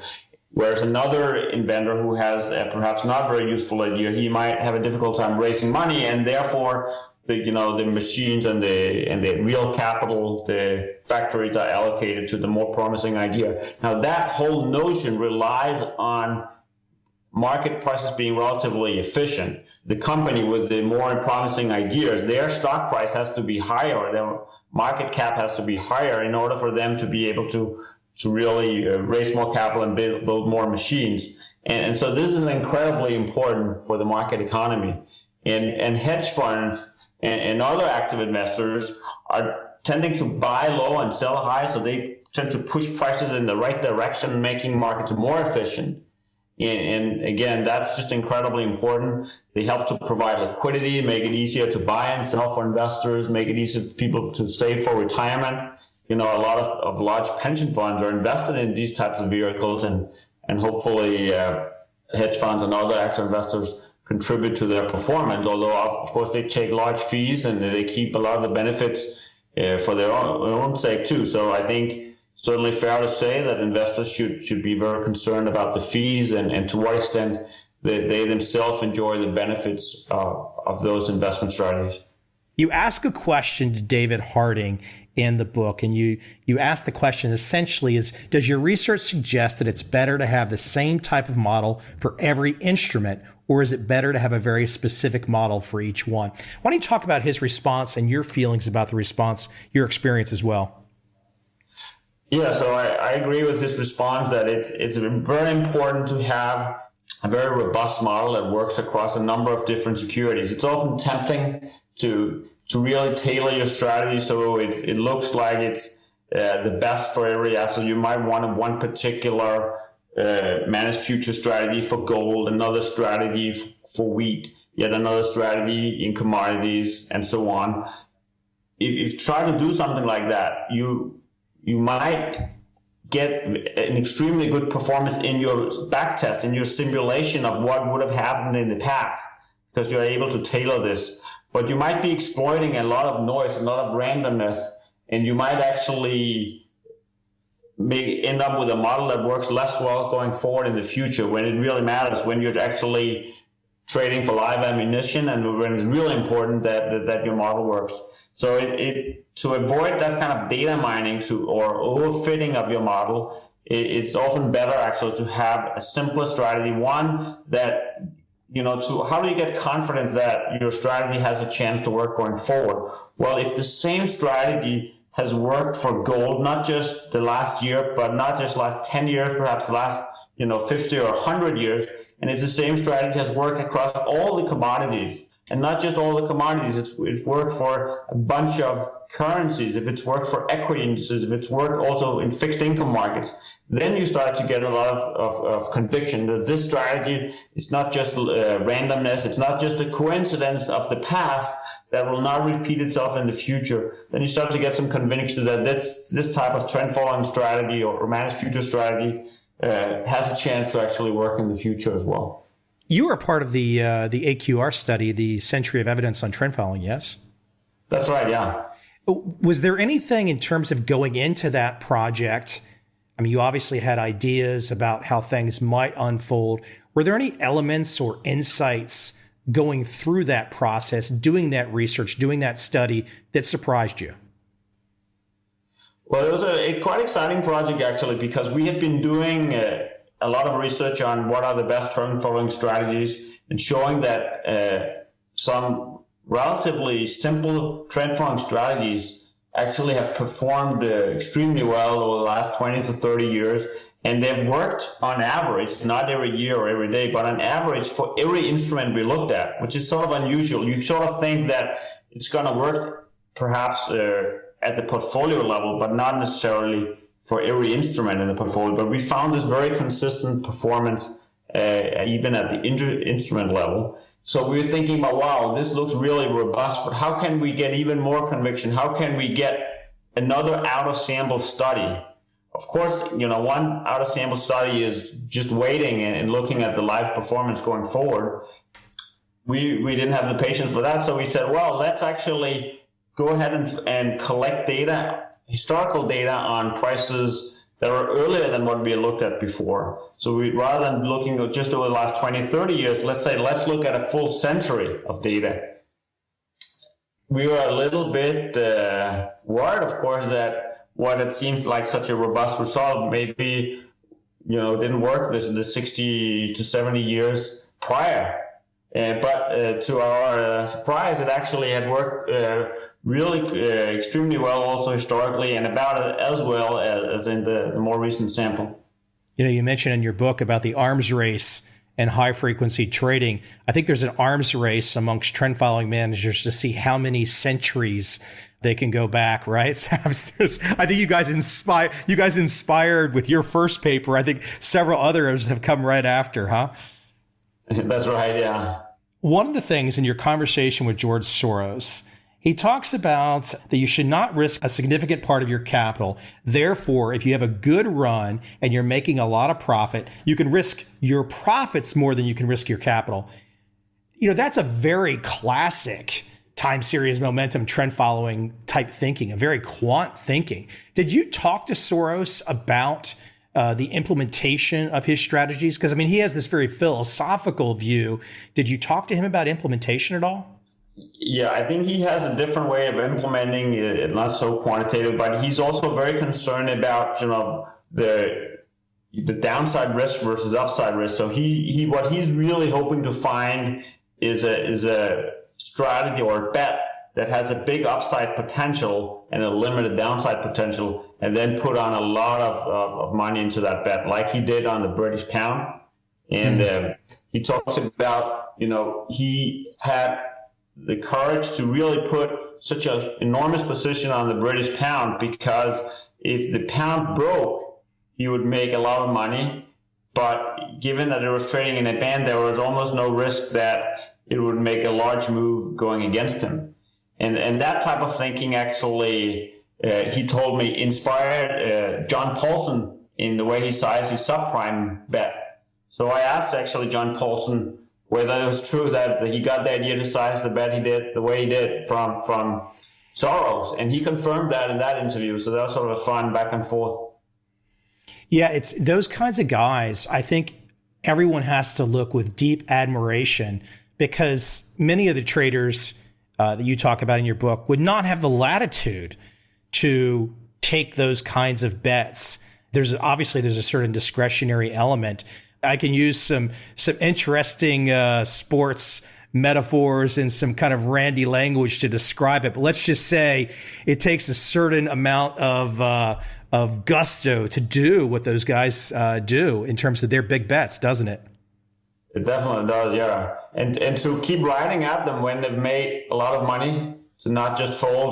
Whereas another inventor who has a perhaps not very useful idea, he might have a difficult time raising money, and therefore the machines and the real capital, the factories are allocated to the more promising idea. Now that whole notion relies on market prices being relatively efficient. The company with the more promising ideas, their stock price has to be higher, their market cap has to be higher in order for them to be able to really raise more capital and build more machines. And so this is incredibly important for the market economy. And hedge funds and other active investors are tending to buy low and sell high, so they tend to push prices in the right direction, making markets more efficient. And again, that's just incredibly important. They help to provide liquidity, make it easier to buy and sell for investors, make it easier for people to save for retirement. A lot of large pension funds are invested in these types of vehicles, and hopefully hedge funds and other active investors contribute to their performance, although of course they take large fees and they keep a lot of the benefits for their own sake too. So I think certainly fair to say that investors should be very concerned about the fees and to what extent they themselves enjoy the benefits of those investment strategies. You ask a question to David Harding in the book, and you ask the question essentially is, does your research suggest that it's better to have the same type of model for every instrument, or is it better to have a very specific model for each one? Why don't you talk about his response and your feelings about the response, your experience as well? Yeah, so I agree with his response that it's very important to have a very robust model that works across a number of different securities. It's often tempting to really tailor your strategy so it looks like it's the best for every asset. You might want one particular managed future strategy for gold, another strategy for wheat, yet another strategy in commodities, and so on. If you try to do something like that, you might get an extremely good performance in your back test, in your simulation of what would have happened in the past, because you're able to tailor this. But you might be exploiting a lot of noise, a lot of randomness, and you might actually may end up with a model that works less well going forward in the future when it really matters, when you're actually trading for live ammunition and when it's really important that your model works. So to avoid that kind of data mining or overfitting of your model, it's often better actually to have a simpler strategy, one that, how do you get confidence that your strategy has a chance to work going forward? Well, if the same strategy has worked for gold, not just the last year, but not just last 10 years, perhaps the last 50 or 100 years, and it's the same strategy has worked across all the commodities, and not just all the commodities, it's worked for a bunch of currencies, if it's worked for equity indices, if it's worked also in fixed income markets, then you start to get a lot of conviction that this strategy is not just randomness, it's not just a coincidence of the past that will not repeat itself in the future. Then you start to get some conviction that this type of trend following strategy or managed future strategy has a chance to actually work in the future as well. You were part of the AQR study, the Century of Evidence on Trend Following, yes? That's right, yeah. Was there anything in terms of going into that project? I mean, you obviously had ideas about how things might unfold. Were there any elements or insights going through that process, doing that research, doing that study that surprised you? Well, it was a quite exciting project, actually, because we had been doing a lot of research on what are the best trend following strategies and showing that some relatively simple trend following strategies actually have performed extremely well over the last 20 to 30 years. And they've worked on average, not every year or every day, but on average for every instrument we looked at, which is sort of unusual. You sort of think that it's going to work perhaps at the portfolio level, but not necessarily for every instrument in the portfolio. But we found this very consistent performance even at the instrument level. So we were thinking about, wow, this looks really robust, but how can we get even more conviction? How can we get another out-of-sample study? Of course, one out-of-sample study is just waiting and looking at the live performance going forward. We didn't have the patience for that, so we said, well, let's actually go ahead and collect data, historical data on prices that are earlier than what we had looked at before. So rather than looking at just over the last 20, 30 years, let's look at a full century of data. We were a little bit worried, of course, that what it seemed like such a robust result maybe, didn't work the 60 to 70 years prior. But to our surprise, it actually had worked really extremely well also historically, and about as well as in the more recent sample. You mentioned in your book about the arms race and high frequency trading. I think there's an arms race amongst trend following managers to see how many centuries they can go back, right? I think you guys inspired with your first paper. I think several others have come right after, huh? That's right, yeah. One of the things in your conversation with George Soros, he talks about that you should not risk a significant part of your capital. Therefore, if you have a good run and you're making a lot of profit, you can risk your profits more than you can risk your capital. That's a very classic time series momentum trend following type thinking, a very quant thinking. Did you talk to Soros about the implementation of his strategies? Because, he has this very philosophical view. Did you talk to him about implementation at all? Yeah, I think he has a different way of implementing it, not so quantitative, but he's also very concerned about, the downside risk versus upside risk. So he what he's really hoping to find is a strategy or a bet that has a big upside potential and a limited downside potential, and then put on a lot of money into that bet, like he did on the British pound. And he talks about, he had the courage to really put such an enormous position on the British pound, because if the pound broke, he would make a lot of money. But given that it was trading in a band, there was almost no risk that it would make a large move going against him. And that type of thinking actually, he told me, inspired John Paulson in the way he sized his subprime bet. So I asked actually John Paulson whether it was true that he got the idea to size the bet he did the way he did from Soros, and he confirmed that in that interview. So that was sort of a fun back and forth. Yeah, it's those kinds of guys. I think everyone has to look with deep admiration, because many of the traders that you talk about in your book would not have the latitude to take those kinds of bets. There's a certain discretionary element. I can use some interesting sports metaphors and some kind of randy language to describe it. But let's just say it takes a certain amount of gusto to do what those guys do in terms of their big bets, doesn't it? It definitely does, yeah. And to keep riding at them when they've made a lot of money, to not just fold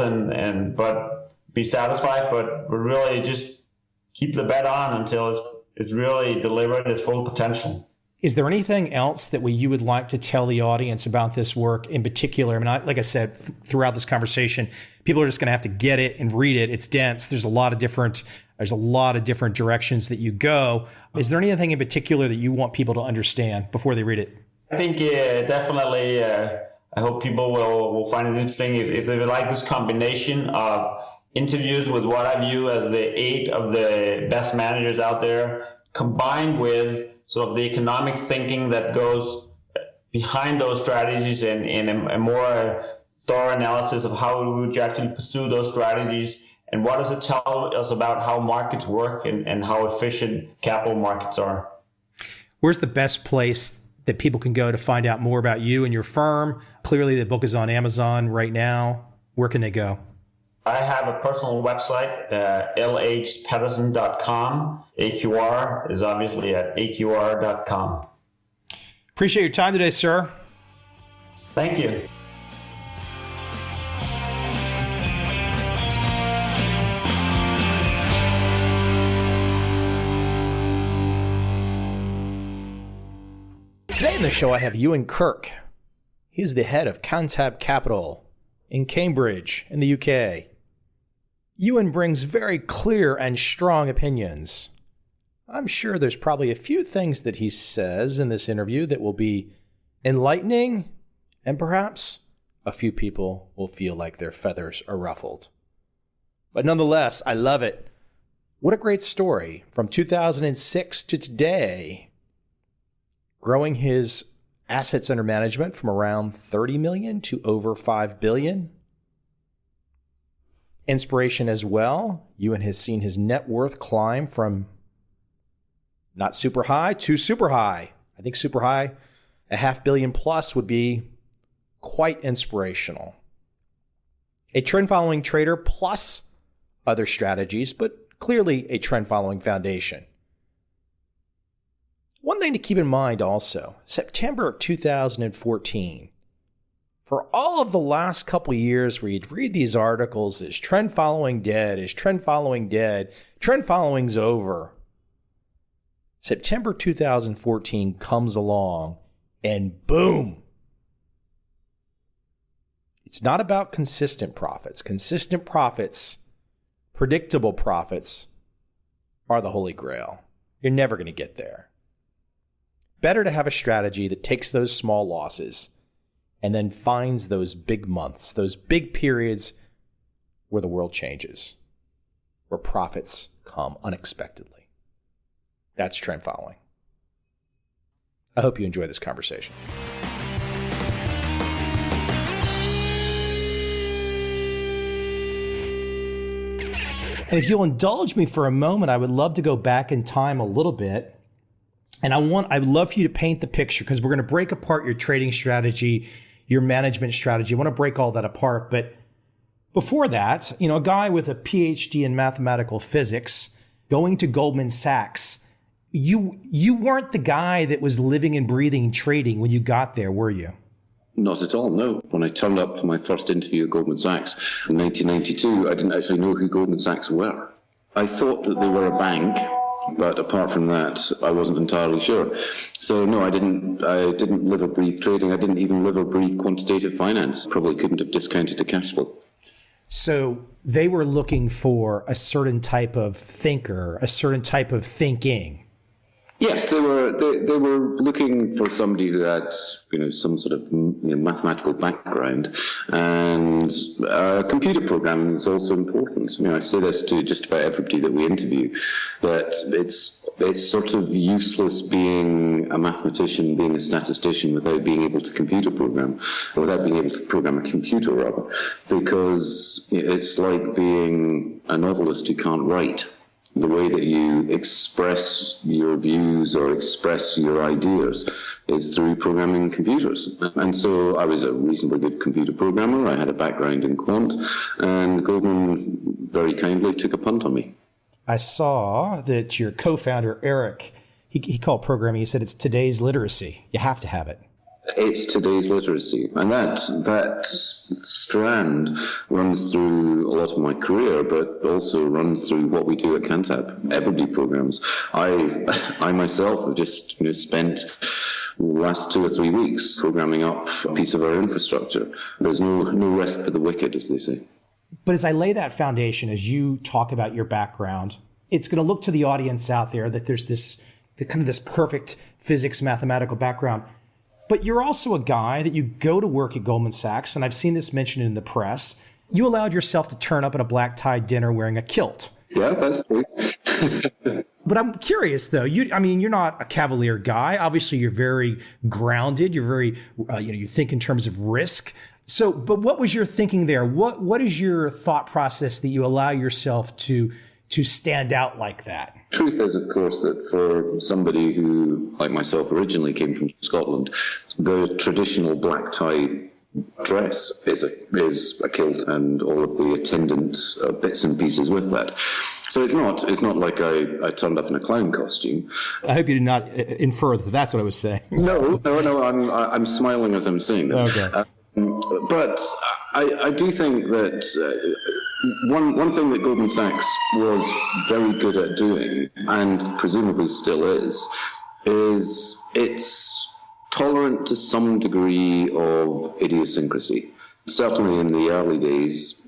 but be satisfied, but really just keep the bet on until it's really delivered its full potential. Is there anything else that you would like to tell the audience about this work in particular? I mean, like I said, throughout this conversation, people are just going to have to get it and read it. It's dense. There's a lot of different directions that you go. Is there anything in particular that you want people to understand before they read it? I think definitely. I hope people will find it interesting if they would like this combination of interviews with what I view as the 8 of the best managers out there, combined with sort of the economic thinking that goes behind those strategies, and a more thorough analysis of how would you actually pursue those strategies, and what does it tell us about how markets work and how efficient capital markets are. Where's the best place that people can go to find out more about you and your firm? Clearly the book is on Amazon right now. Where can they go? I have a personal website, lhpedersen.com. AQR is obviously at aqr.com. Appreciate your time today, sir. Thank you. Today in the show, I have Ewan Kirk. He's the head of Cantab Capital in Cambridge in the UK. Ewan brings very clear and strong opinions. I'm sure there's probably a few things that he says in this interview that will be enlightening, and perhaps a few people will feel like their feathers are ruffled. But nonetheless, I love it. What a great story from 2006 to today. Growing his assets under management from around 30 million to over 5 billion. Inspiration as well. Ewan has seen his net worth climb from not super high to super high. I think super high, a $500 million plus, would be quite inspirational. A trend-following trader plus other strategies, but clearly a trend-following foundation. One thing to keep in mind also, September of 2014. For all of the last couple years where you'd read these articles, is trend following dead? Is trend following dead? Trend following's over. September 2014 comes along and boom. It's not about consistent profits. Consistent profits, predictable profits are the holy grail. You're never going to get there. Better to have a strategy that takes those small losses and then finds those big months, those big periods where the world changes, where profits come unexpectedly. That's trend following. I hope you enjoy this conversation. And if you'll indulge me for a moment, I would love to go back in time a little bit. And I'd love for you to paint the picture, because we're going to break apart your trading strategy, your management strategy. I want to break all that apart. But before that, a guy with a PhD in mathematical physics going to Goldman Sachs, you weren't the guy that was living and breathing trading when you got there, were you? Not at all, no. When I turned up for my first interview at Goldman Sachs in 1992, I didn't actually know who Goldman Sachs were. I thought that they were a bank, but apart from that, I wasn't entirely sure. So no, I didn't live or breathe trading. I didn't even live or breathe quantitative finance. Probably couldn't have discounted the cash flow. So they were looking for a certain type of thinker, a certain type of thinking. Yes, they were looking for somebody who had some sort of mathematical background, and computer programming is also important. I say this to just about everybody that we interview, that it's sort of useless being a mathematician, being a statistician without being able to computer program, or without being able to program a computer rather, because it's like being a novelist who can't write. The way that you express your views or express your ideas is through programming computers. And so I was a reasonably good computer programmer. I had a background in quant, and Goldman very kindly took a punt on me. I saw that your co-founder, Eric, he called programming, he said it's today's literacy. You have to have it. It's today's literacy. And that strand runs through a lot of my career, but also runs through what we do at Cantab. Everybody programs. I myself have just spent the last 2 or 3 weeks programming up a piece of our infrastructure. There's no rest for the wicked, as they say. But as I lay that foundation, as you talk about your background, it's going to look to the audience out there that there's this perfect physics mathematical background. But you're also a guy that you go to work at Goldman Sachs, and I've seen this mentioned in the press. You allowed yourself to turn up at a black tie dinner wearing a kilt. Yeah, that's true. But I'm curious, though. You're not a cavalier guy. Obviously, you're very grounded. You're very, you think in terms of risk. So, but what was your thinking there? What is your thought process that you allow yourself to stand out like that? Truth is, of course, that for somebody who, like myself, originally came from Scotland, the traditional black tie dress is a kilt and all of the attendant bits and pieces with that. So it's not like I turned up in a clown costume. I hope you did not infer that that's what I was saying. No. I'm smiling as I'm saying this. Okay. But I do think that one thing that Goldman Sachs was very good at doing, and presumably still is it's tolerant to some degree of idiosyncrasy. Certainly in the early days,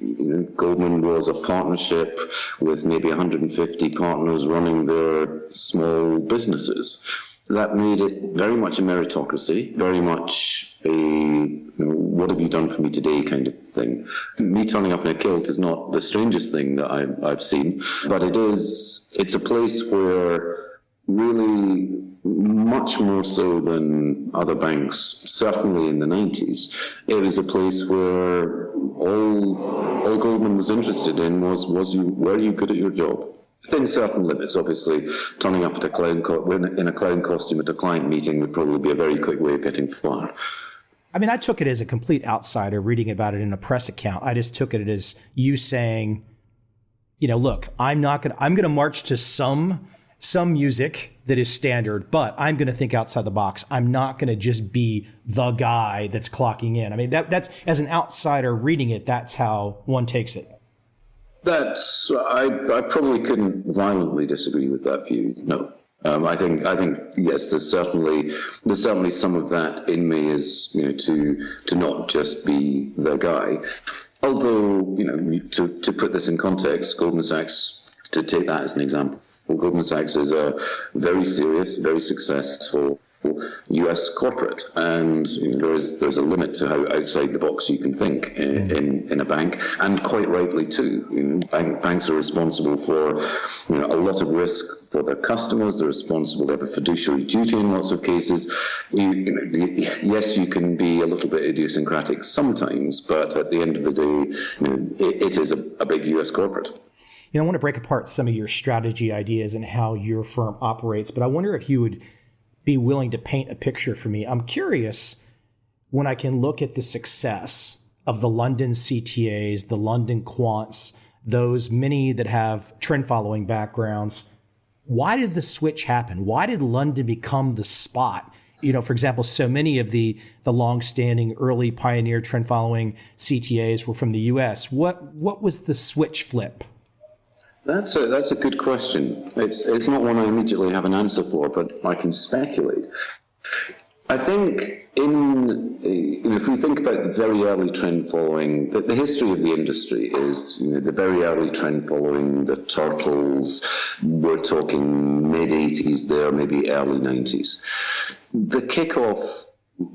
Goldman was a partnership with maybe 150 partners running their small businesses. That made it very much a meritocracy, very much a what have you done for me today kind of thing. Me turning up in a kilt is not the strangest thing that I've seen, but it's a place where really much more so than other banks, certainly in the 90s, it was a place where all Goldman was interested in were you good at your job? Within certain limits, obviously, turning up at in a clown costume at a client meeting would probably be a very quick way of getting fired. I mean, I took it as a complete outsider reading about it in a press account. I just took it as you saying, look, I'm going to march to some music that is standard, but I'm going to think outside the box. I'm not going to just be the guy that's clocking in. I mean, that's as an outsider reading it, that's how one takes it. I probably couldn't violently disagree with that view. No, I think yes. There's certainly some of that in me is to not just be the guy. Although to put this in context, Goldman Sachs, to take that as an example, Goldman Sachs is a very serious, very successful U.S. corporate, and there's a limit to how outside the box you can think in a bank, and quite rightly too. Banks are responsible for a lot of risk for their customers. They're responsible. They have a fiduciary duty in lots of cases. Yes, you can be a little bit idiosyncratic sometimes, but at the end of the day, it is a big U.S. corporate. I want to break apart some of your strategy ideas and how your firm operates, but I wonder if you would be willing to paint a picture for me. I'm curious, when I can look at the success of the London CTAs, the London quants, those many that have trend following backgrounds, why did the switch happen? Why did London become the spot? For example, so many of the long-standing early pioneer trend following CTAs were from the US. What was the switch flip? That's a good question. It's not one I immediately have an answer for, but I can speculate. I think if we think about the very early trend following, the history of the industry is the very early trend following, the turtles. We're talking mid 80s there, maybe early 90s. The kickoff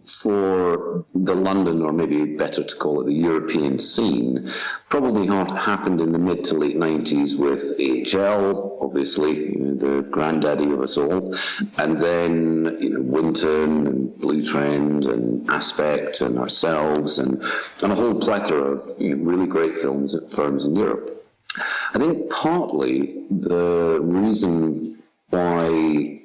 for the London, or maybe better to call it the European scene, probably happened in the mid to late 90s with AHL, obviously, the granddaddy of us all, and then Winton and Blue Trend and Aspect and ourselves and a whole plethora of really great firms in Europe. I think partly the reason why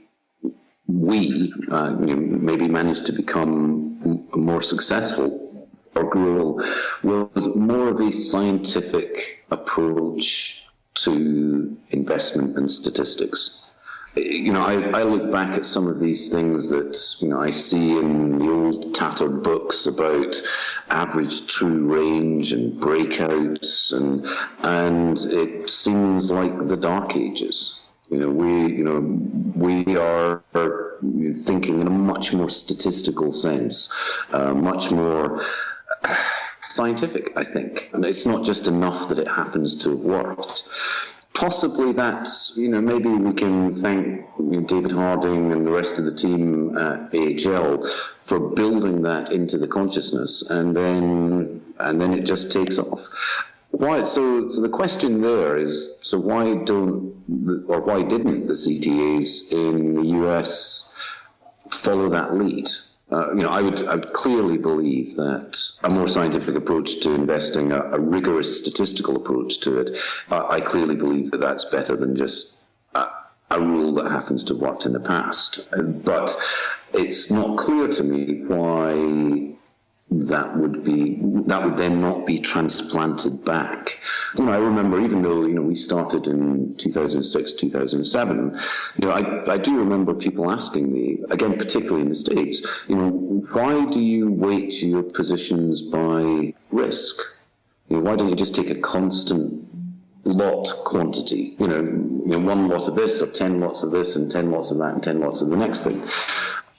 we maybe managed to become more successful or grow was more of a scientific approach to investment and statistics. I look back at some of these things that I see in the old tattered books about average true range and breakouts, and it seems like the Dark Ages. We are thinking in a much more statistical sense, much more scientific, I think. And it's not just enough that it happens to have worked. Possibly that's, maybe we can thank David Harding and the rest of the team at AHL for building that into the consciousness, and then it just takes off. Why? So the question there is, so why didn't the CTAs in the US follow that lead? I would clearly believe that a more scientific approach to investing, a rigorous statistical approach to it, I clearly believe that that's better than just a rule that happens to have worked in the past. But it's not clear to me why that would then not be transplanted back. I remember, even though we started in 2006, 2007, I do remember people asking me, again, particularly in the States, why do you weight your positions by risk? Why don't you just take a constant lot quantity? 1 lot of this, or 10 lots of this, and 10 lots of that, and 10 lots of the next thing.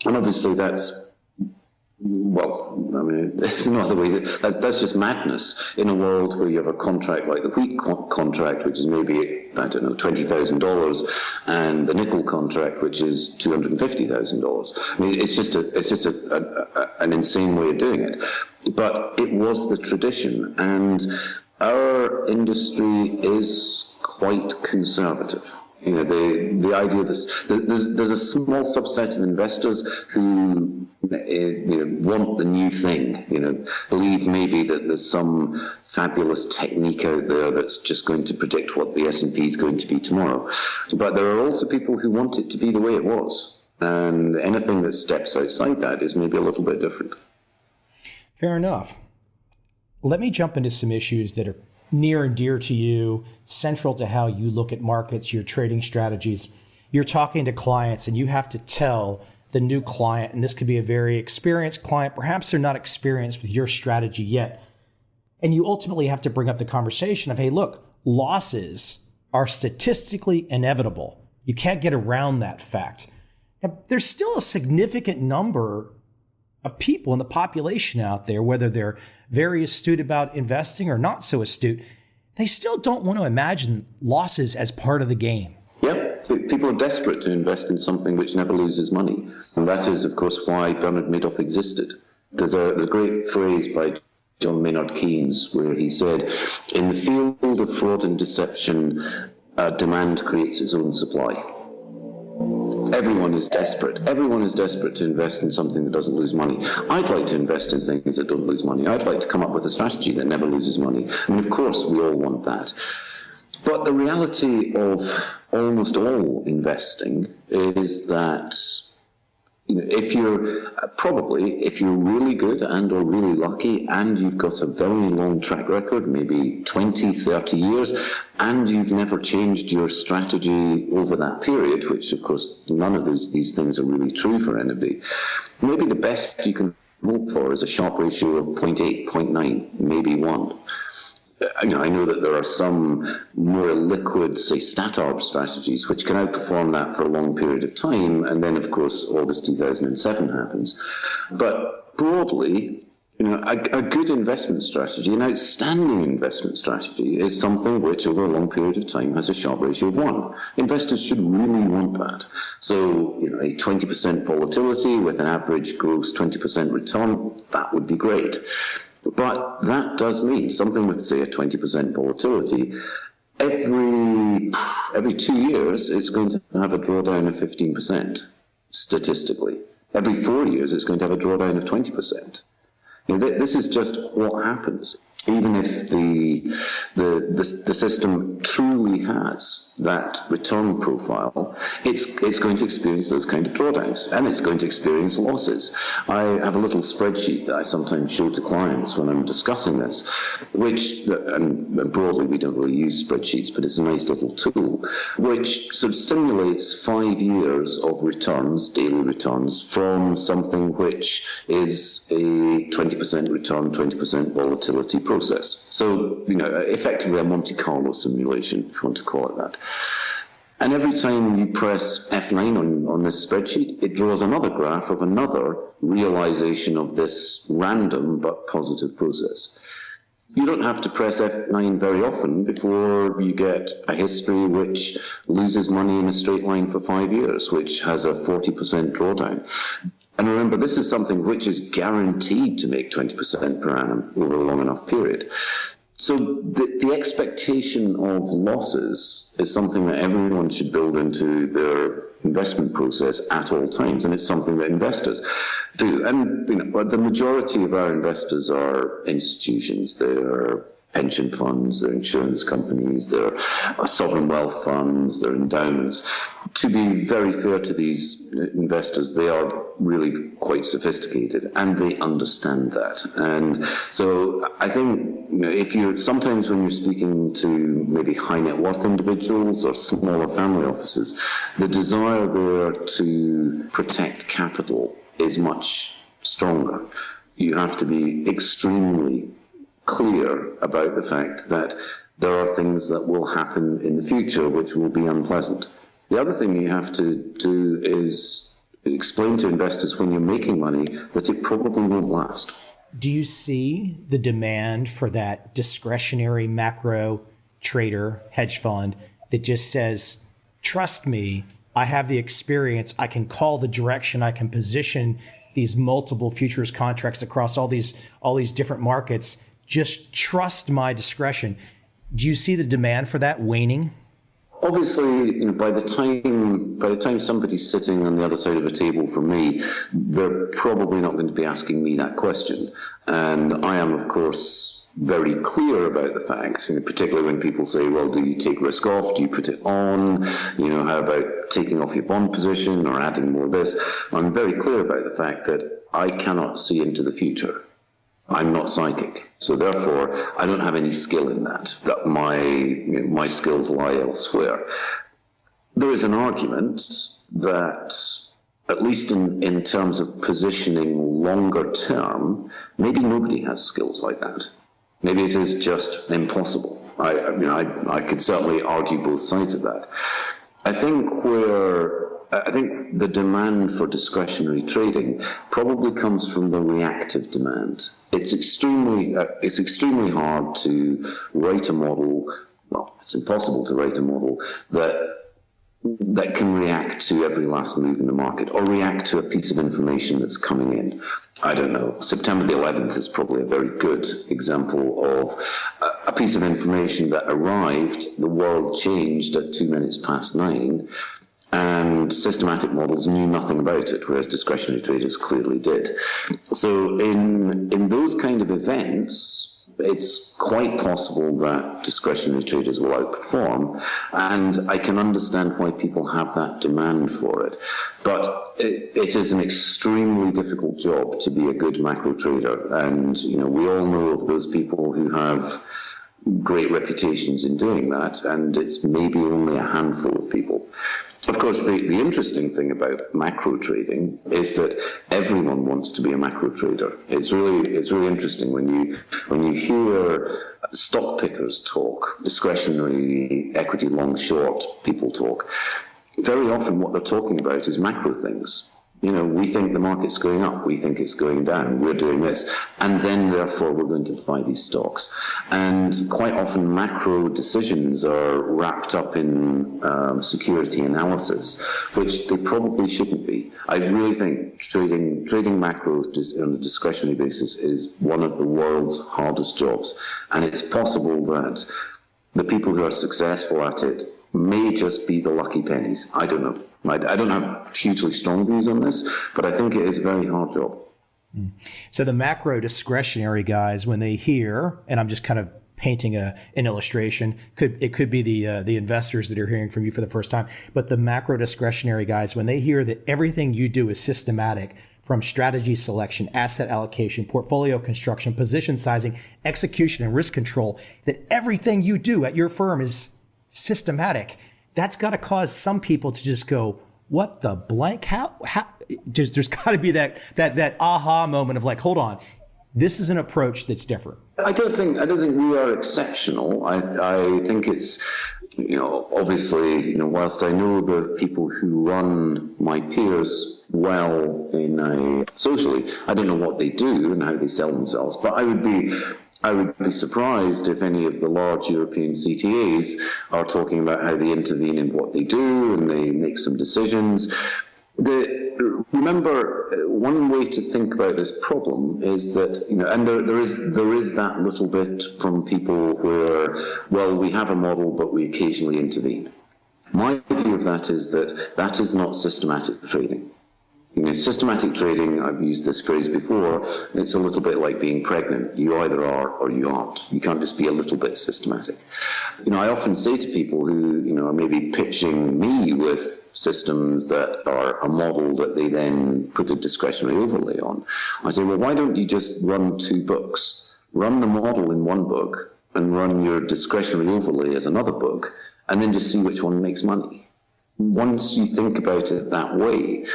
And obviously that's, there's no other way. That's just madness in a world where you have a contract like the wheat contract, which is maybe, $20,000, and the nickel contract, which is $250,000. It's just an insane way of doing it. But it was the tradition, and our industry is quite conservative. The idea there's a small subset of investors who want the new thing, believe maybe that there's some fabulous technique out there that's just going to predict what the S&P is going to be tomorrow. But there are also people who want it to be the way it was, and anything that steps outside that is maybe a little bit different. Fair enough. Let me jump into some issues that are near and dear to you, central to how you look at markets, your trading strategies. You're talking to clients and you have to tell the new client, and this could be a very experienced client, perhaps they're not experienced with your strategy yet. And you ultimately have to bring up the conversation of, hey, look, losses are statistically inevitable. You can't get around that fact. Now, there's still a significant number of people in the population out there, whether they're very astute about investing or not so astute, they still don't want to imagine losses as part of the game. Yep, people are desperate to invest in something which never loses money. And that is, of course, why Bernard Madoff existed. There's a great phrase by John Maynard Keynes where he said, in the field of fraud and deception, demand creates its own supply. Everyone is desperate. Everyone is desperate to invest in something that doesn't lose money. I'd like to invest in things that don't lose money. I'd like to come up with a strategy that never loses money. Of course, we all want that. But the reality of almost all investing is that if you're really good and or really lucky and you've got a very long track record, maybe 20, 30 years, and you've never changed your strategy over that period, which of course none of these things are really true for anybody, maybe the best you can hope for is a Sharpe ratio of 0.8, 0.9, maybe 1. I know that there are some more liquid, say, stat arb strategies which can outperform that for a long period of time, and then, of course, August 2007 happens. But broadly, a good investment strategy, an outstanding investment strategy, is something which, over a long period of time, has a Sharpe ratio of 1. Investors should really want that. So, a 20% volatility with an average gross 20% return, that would be great. But that does mean something with, say, a 20% volatility. Every 2 years, it's going to have a drawdown of 15%, statistically. Every 4 years, it's going to have a drawdown of 20%. This is just what happens. Even if the system truly has that return profile, it's going to experience those kind of drawdowns, and it's going to experience losses. I have a little spreadsheet that I sometimes show to clients when I'm discussing this, and broadly we don't really use spreadsheets, but it's a nice little tool, which sort of simulates 5 years of returns, daily returns, from something which is a 20% return, 20% volatility process. So, effectively a Monte Carlo simulation, if you want to call it that. And every time you press F9 on this spreadsheet, it draws another graph of another realization of this random but positive process. You don't have to press F9 very often before you get a history which loses money in a straight line for 5 years, which has a 40% drawdown. And remember, this is something which is guaranteed to make 20% per annum over a long enough period. So the expectation of losses is something that everyone should build into their investment process at all times, and it's something that investors do. And the majority of our investors are institutions. They're pension funds, they're insurance companies, they're sovereign wealth funds, they're endowments. To be very fair to these investors, they are really quite sophisticated and they understand that. And so I think sometimes when you're speaking to maybe high net worth individuals or smaller family offices, the desire there to protect capital is much stronger. You have to be extremely clear about the fact that there are things that will happen in the future which will be unpleasant. The other thing you have to do is explain to investors when you're making money that it probably won't last. Do you see the demand for that discretionary macro trader hedge fund that just says, trust me, I have the experience, I can call the direction, I can position these multiple futures contracts across all these different markets, just trust my discretion? Do you see the demand for that waning? Obviously, by the time somebody's sitting on the other side of a table from me, they're probably not going to be asking me that question. And I am, of course, very clear about the fact, particularly when people say, well, do you take risk off? Do you put it on? How about taking off your bond position or adding more of this? I'm very clear about the fact that I cannot see into the future. I'm not psychic, so therefore I don't have any skill in that. That my skills lie elsewhere. There is an argument that, at least in terms of positioning longer term, maybe nobody has skills like that. Maybe it is just impossible. I could certainly argue both sides of that. I think the demand for discretionary trading probably comes from the reactive demand. It's extremely hard to write a model. Well, it's impossible to write a model that can react to every last move in the market or react to a piece of information that's coming in. I don't know. September the 11th is probably a very good example of a piece of information that arrived, the world changed at 9:02, and systematic models knew nothing about it, whereas discretionary traders clearly did. So in those kind of events, it's quite possible that discretionary traders will outperform, and I can understand why people have that demand for it. But it is an extremely difficult job to be a good macro trader, and we all know of those people who have great reputations in doing that, and it's maybe only a handful of people. Of course, the interesting thing about macro trading is that everyone wants to be a macro trader. It's really interesting when you hear stock pickers talk, discretionary equity long short people talk. Very often what they're talking about is macro things. We think the market's going up, we think it's going down, we're doing this, and then therefore we're going to buy these stocks. And quite often macro decisions are wrapped up in security analysis, which they probably shouldn't be. I really think trading macro on a discretionary basis is one of the world's hardest jobs, and it's possible that the people who are successful at it may just be the lucky pennies. I don't know. I don't have hugely strong views on this, but I think it is a very hard job. So the macro discretionary guys, when they hear, and I'm just kind of painting an illustration, it could be the investors that are hearing from you for the first time, but the macro discretionary guys, when they hear that everything you do is systematic, from strategy selection, asset allocation, portfolio construction, position sizing, execution, and risk control, that everything you do at your firm is systematic, that's got to cause some people to just go, what the blank? How there's got to be that aha moment of like, hold on, this is an approach that's different. I don't think we are exceptional. I think it's, obviously, whilst I know the people who run my peers well socially, I don't know what they do and how they sell themselves, but I would be surprised if any of the large European CTAs are talking about how they intervene in what they do and they make some decisions. Remember, one way to think about this problem is that, and there is that little bit from people where, well, we have a model, but we occasionally intervene. My view of that is that is not systematic trading. Systematic trading, I've used this phrase before, it's a little bit like being pregnant. You either are or you aren't. You can't just be a little bit systematic. I often say to people who, are maybe pitching me with systems that are a model that they then put a discretionary overlay on, I say, well, why don't you just run 2 books? Run the model in one book and run your discretionary overlay as another book, and then just see which one makes money. Once you think about it that way,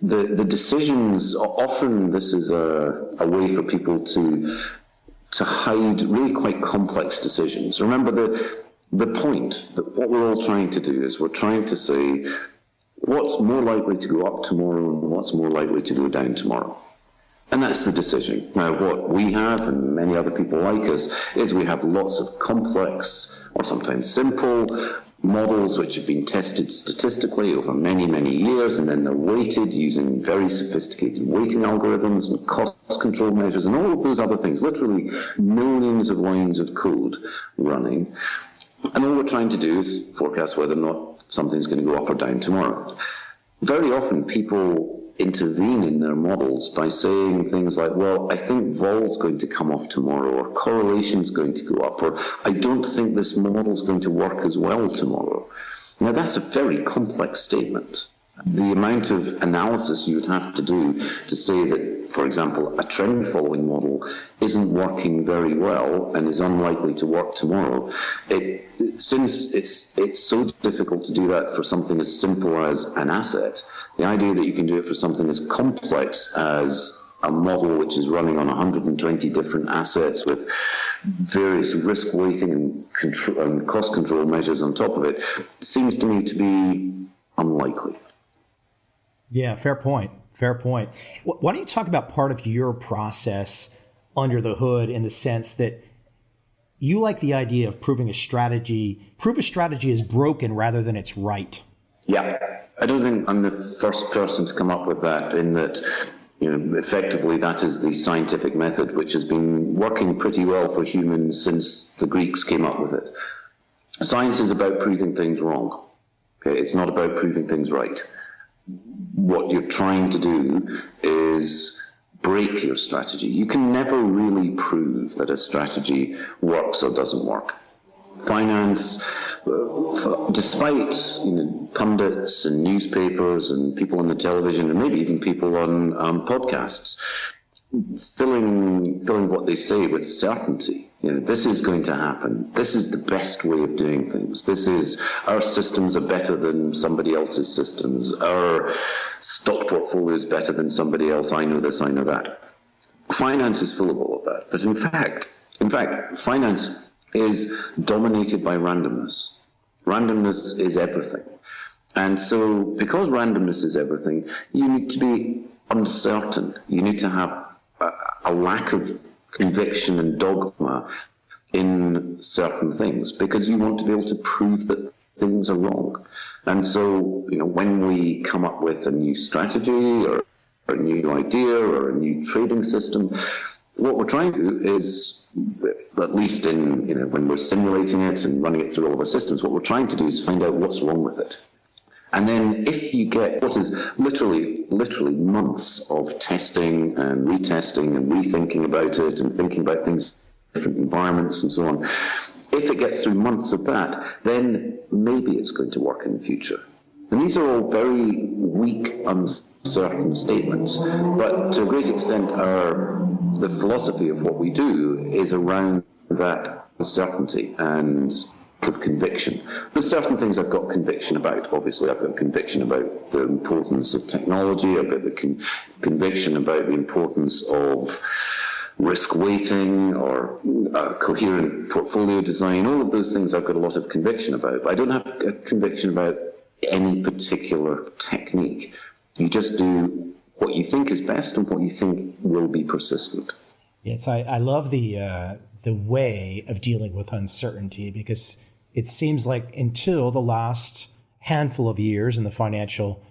the decisions, often this is a way for people to hide really quite complex decisions. Remember the point, that what we're all trying to do is we're trying to say what's more likely to go up tomorrow and what's more likely to go down tomorrow. And that's the decision. Now, what we have, and many other people like us, is we have lots of complex, or sometimes simple, models which have been tested statistically over many, many years, and then they're weighted using very sophisticated weighting algorithms and cost control measures and all of those other things, literally millions of lines of code running. And all we're trying to do is forecast whether or not something's going to go up or down tomorrow. Very often people intervene in their models by saying things like, well, I think vol's going to come off tomorrow, or correlation's going to go up, or I don't think this model's going to work as well tomorrow. Now, that's a very complex statement. The amount of analysis you would have to do to say that, for example, a trend following model isn't working very well and is unlikely to work tomorrow, since it's so difficult to do that for something as simple as an asset, the idea that you can do it for something as complex as a model which is running on 120 different assets with various risk weighting and cost control measures on top of it seems to me to be unlikely. Yeah, fair point. Fair point. Why don't you talk about part of your process under the hood, in the sense that you like the idea of prove a strategy is broken rather than it's right. Yeah, I don't think I'm the first person to come up with that, in that, effectively that is the scientific method which has been working pretty well for humans since the Greeks came up with it. Science is about proving things wrong. Okay, it's not about proving things right. What you're trying to do is break your strategy. You can never really prove that a strategy works or doesn't work. Finance, despite pundits and newspapers and people on the television and maybe even people on podcasts, filling what they say with certainty. This is going to happen. This is the best way of doing things. Our systems are better than somebody else's systems. Our stock portfolio is better than somebody else. I know this, I know that. Finance is full of all of that. But in fact, finance is dominated by randomness. Randomness is everything. And so because randomness is everything, you need to be uncertain. You need to have a lack of conviction and dogma in certain things because you want to be able to prove that things are wrong. And so, when we come up with a new strategy or a new idea or a new trading system, what we're trying to do is, at least when we're simulating it and running it through all of our systems, what we're trying to do is find out what's wrong with it. And then if you get what is literally months of testing and retesting and rethinking about it and thinking about things, different environments and so on, if it gets through months of that, then maybe it's going to work in the future. And these are all very weak, uncertain statements. But to a great extent, the philosophy of what we do is around that uncertainty and of conviction. There's certain things I've got conviction about. Obviously, I've got conviction about the importance of technology. I've got the conviction about the importance of risk weighting or coherent portfolio design. All of those things I've got a lot of conviction about. But I don't have a conviction about any particular technique. You just do what you think is best and what you think will be persistent. Yes, I love the way of dealing with uncertainty, because it seems like until the last handful of years in the financial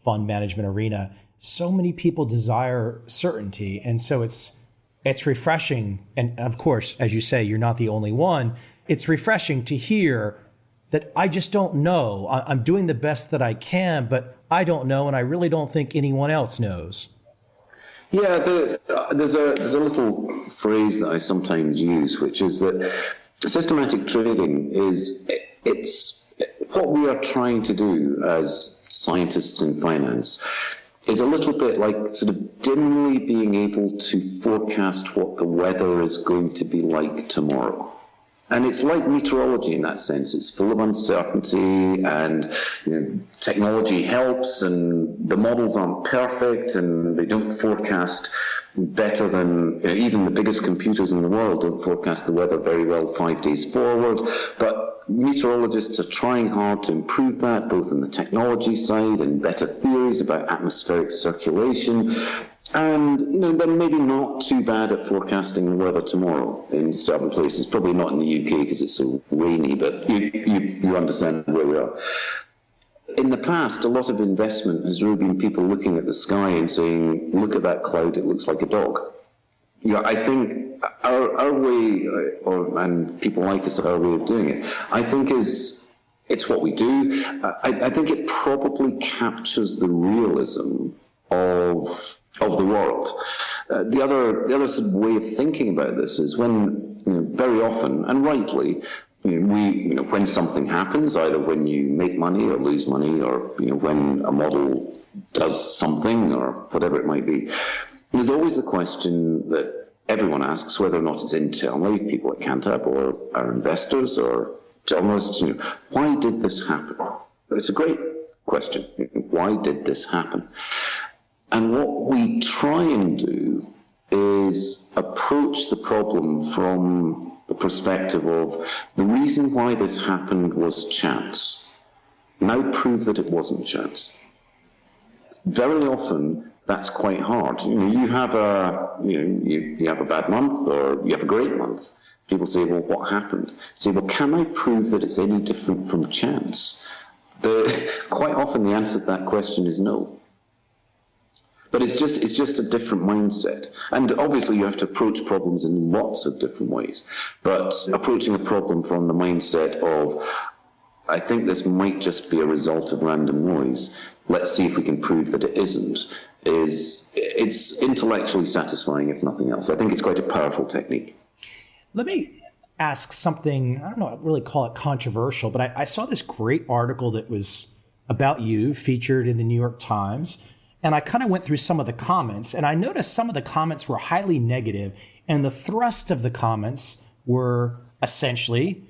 fund management arena, so many people desire certainty. And so it's refreshing. And of course, as you say, you're not the only one. It's refreshing to hear that I just don't know. I'm doing the best that I can, but I don't know. And I really don't think anyone else knows. Yeah, there's a little phrase that I sometimes use, which is that systematic trading it's what we are trying to do as scientists in finance is a little bit like sort of dimly being able to forecast what the weather is going to be like tomorrow. And it's like meteorology in that sense. It's full of uncertainty, and technology helps, and the models aren't perfect, and they don't forecast better than even the biggest computers in the world don't forecast the weather very well 5 days forward. But meteorologists are trying hard to improve that, both on the technology side and better theories about atmospheric circulation. And they're maybe not too bad at forecasting the weather tomorrow in certain places. Probably not in the UK because it's so rainy, but you understand where we are. In the past, a lot of investment has really been people looking at the sky and saying, "Look at that cloud; it looks like a dog." I think our way, and people like us, our way of doing it, I think it's what we do. I think it probably captures the realism of the world. The other sort of way of thinking about this is when very often, and rightly, when something happens, either when you make money or lose money, or when a model does something or whatever it might be, there's always the question that everyone asks, whether or not it's internally, people at Cantab or our investors or journalists, why did this happen? It's a great question. Why did this happen? And what we try and do is approach the problem from the perspective of the reason why this happened was chance. Now prove that it wasn't chance. Very often that's quite hard. You have you have a bad month or you have a great month. People say, well, what happened? Say, well, can I prove that it's any different from chance? Quite often the answer to that question is no. But it's just a different mindset. And obviously you have to approach problems in lots of different ways. But approaching a problem from the mindset of, I think this might just be a result of random noise, let's see if we can prove that it isn't, it's intellectually satisfying, if nothing else. I think it's quite a powerful technique. Let me ask something, I don't know, I'd really call it controversial, but I saw this great article that was about you featured in the New York Times. And I kind of went through some of the comments, and I noticed some of the comments were highly negative, and the thrust of the comments were essentially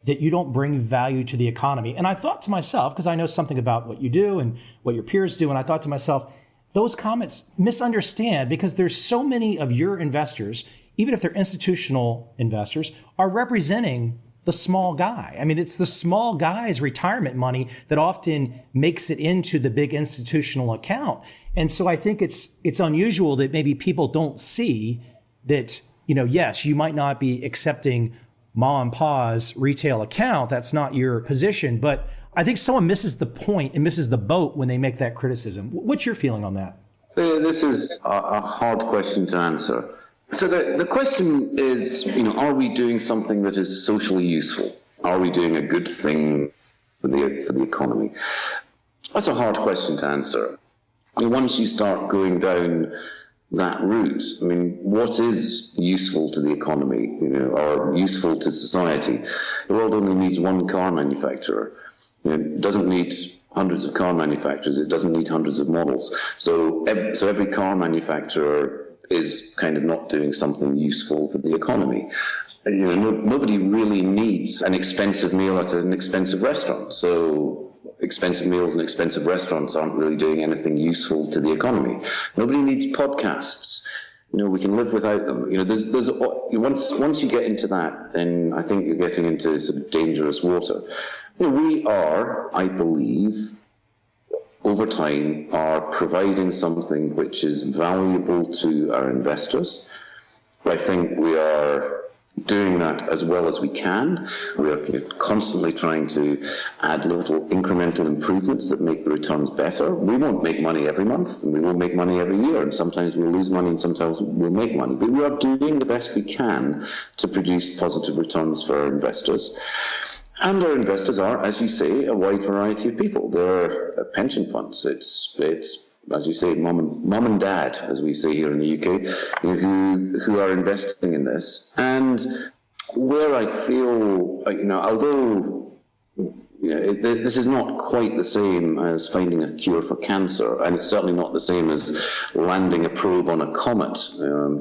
that you don't bring value to the economy. And I thought to myself, because I know something about what you do and what your peers do, and I thought to myself, those comments misunderstand, because there's so many of your investors, even if they're institutional investors, are representing the small guy. I mean, it's the small guy's retirement money that often makes it into the big institutional account. And so I think it's unusual that maybe people don't see that, yes, you might not be accepting mom and pa's retail account. That's not your position. But I think someone misses the point and misses the boat when they make that criticism. What's your feeling on that? This is a hard question to answer. So the question is, are we doing something that is socially useful? Are we doing a good thing for the economy? That's a hard question to answer. Once you start going down that route, what is useful to the economy, or useful to society? The world only needs one car manufacturer. It doesn't need hundreds of car manufacturers. It doesn't need hundreds of models. So every car manufacturer is kind of not doing something useful for the economy. Nobody really needs an expensive meal at an expensive restaurant. So expensive meals and expensive restaurants aren't really doing anything useful to the economy. Nobody needs podcasts. We can live without them. There's once you get into that, then I think you're getting into sort of dangerous water. We are, I believe, over time, are providing something which is valuable to our investors. I think we are doing that as well as we can. We are constantly trying to add little incremental improvements that make the returns better. We won't make money every month, and we won't make money every year, and sometimes we'll lose money and sometimes we'll make money. But we are doing the best we can to produce positive returns for our investors. And our investors are, as you say, a wide variety of people. They're pension funds. It's as you say, mom and dad, as we say here in the UK, who are investing in this. And where I feel, although this is not quite the same as finding a cure for cancer, and it's certainly not the same as landing a probe on a comet,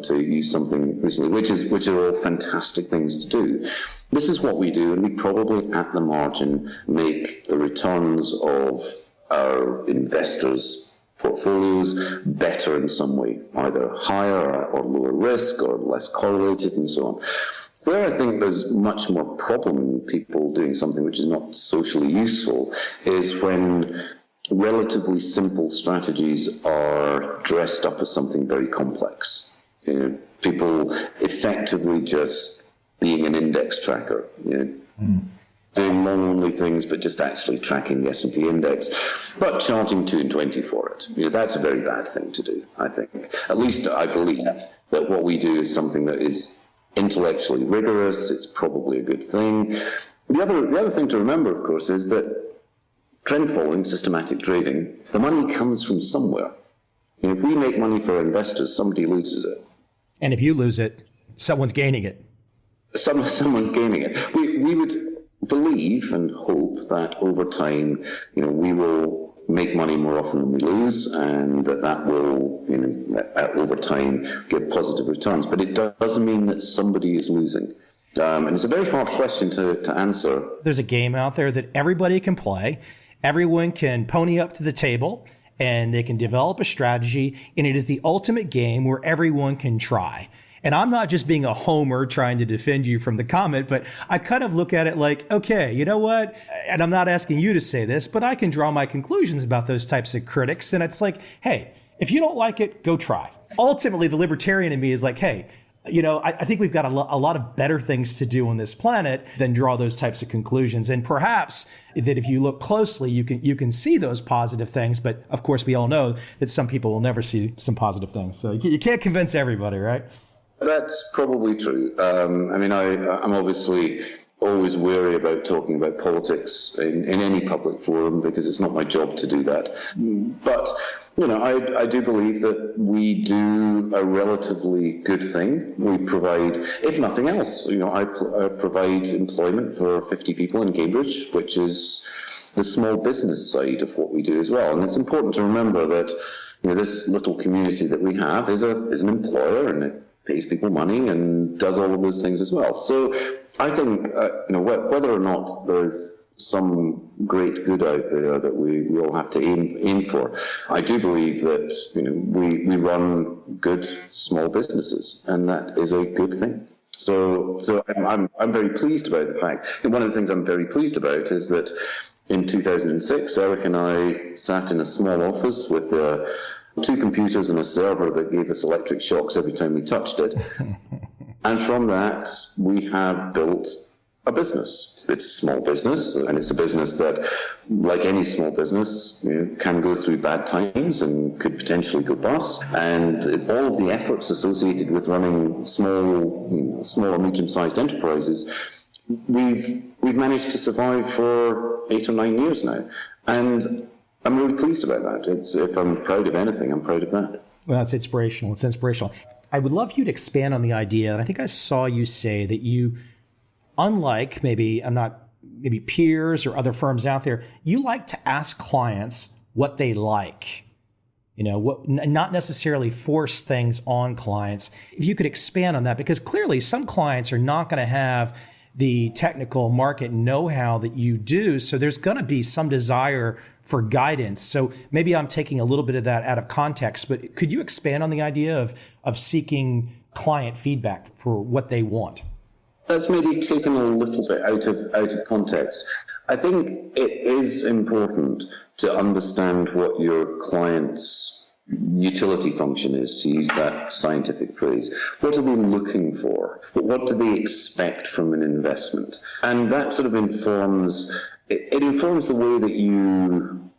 to use something recently, which are all fantastic things to do. This is what we do, and we probably, at the margin, make the returns of our investors' portfolios better in some way, either higher or lower risk or less correlated and so on. Where I think there's much more problem in people doing something which is not socially useful is when relatively simple strategies are dressed up as something very complex. People effectively just being an index tracker, doing long-only things, but just actually tracking the S&P index, but charging 2.20 for it. That's a very bad thing to do, I think. At least I believe that what we do is something that is intellectually rigorous. It's probably a good thing. The other thing to remember, of course, is that trend following, systematic trading, the money comes from somewhere. If we make money for our investors, somebody loses it. And if you lose it, someone's gaining it. Someone's gaining it. We would believe and hope that over time, we will make money more often than we lose, and that will, over time, give positive returns. But it doesn't mean that somebody is losing. And it's a very hard question to answer. There's a game out there that everybody can play. Everyone can pony up to the table, and they can develop a strategy, and it is the ultimate game where everyone can try. And I'm not just being a homer trying to defend you from the comment, but I kind of look at it like, okay, you know what? And I'm not asking you to say this, but I can draw my conclusions about those types of critics. And it's like, hey, if you don't like it, go try. Ultimately, the libertarian in me is like, hey, I think we've got a lot of better things to do on this planet than draw those types of conclusions. And perhaps that if you look closely, you can see those positive things. But of course, we all know that some people will never see some positive things. So you can't convince everybody, right? That's probably true. I'm obviously always wary about talking about politics in any public forum because it's not my job to do that. But, I do believe that we do a relatively good thing. We provide, if nothing else, I provide employment for 50 people in Cambridge, which is the small business side of what we do as well. And it's important to remember that this little community that we have is an employer, and it pays people money and does all of those things as well. So I think whether or not there's some great good out there that we all have to aim for, I do believe that we run good small businesses, and that is a good thing. So I'm very pleased about the fact. And one of the things I'm very pleased about is that in 2006, Eric and I sat in a small office with 2 computers and a server that gave us electric shocks every time we touched it. And from that, we have built a business. It's a small business, and it's a business that, like any small business, can go through bad times and could potentially go bust. And all of the efforts associated with running small or medium-sized enterprises, we've managed to survive for 8 or 9 years now. And I'm really pleased about that. If I'm proud of anything, I'm proud of that. Well, it's inspirational. It's inspirational. I would love you to expand on the idea, and I think I saw you say that you, unlike maybe peers or other firms out there, you like to ask clients what they like. Not necessarily force things on clients. If you could expand on that, because clearly some clients are not going to have the technical market know-how that you do, so there's going to be some desire for guidance. So maybe I'm taking a little bit of that out of context, but could you expand on the idea of seeking client feedback for what they want? That's maybe taken a little bit out of context. I think it is important to understand what your client's utility function is, to use that scientific phrase. What are they looking for? What do they expect from an investment? And that sort of informs the way that you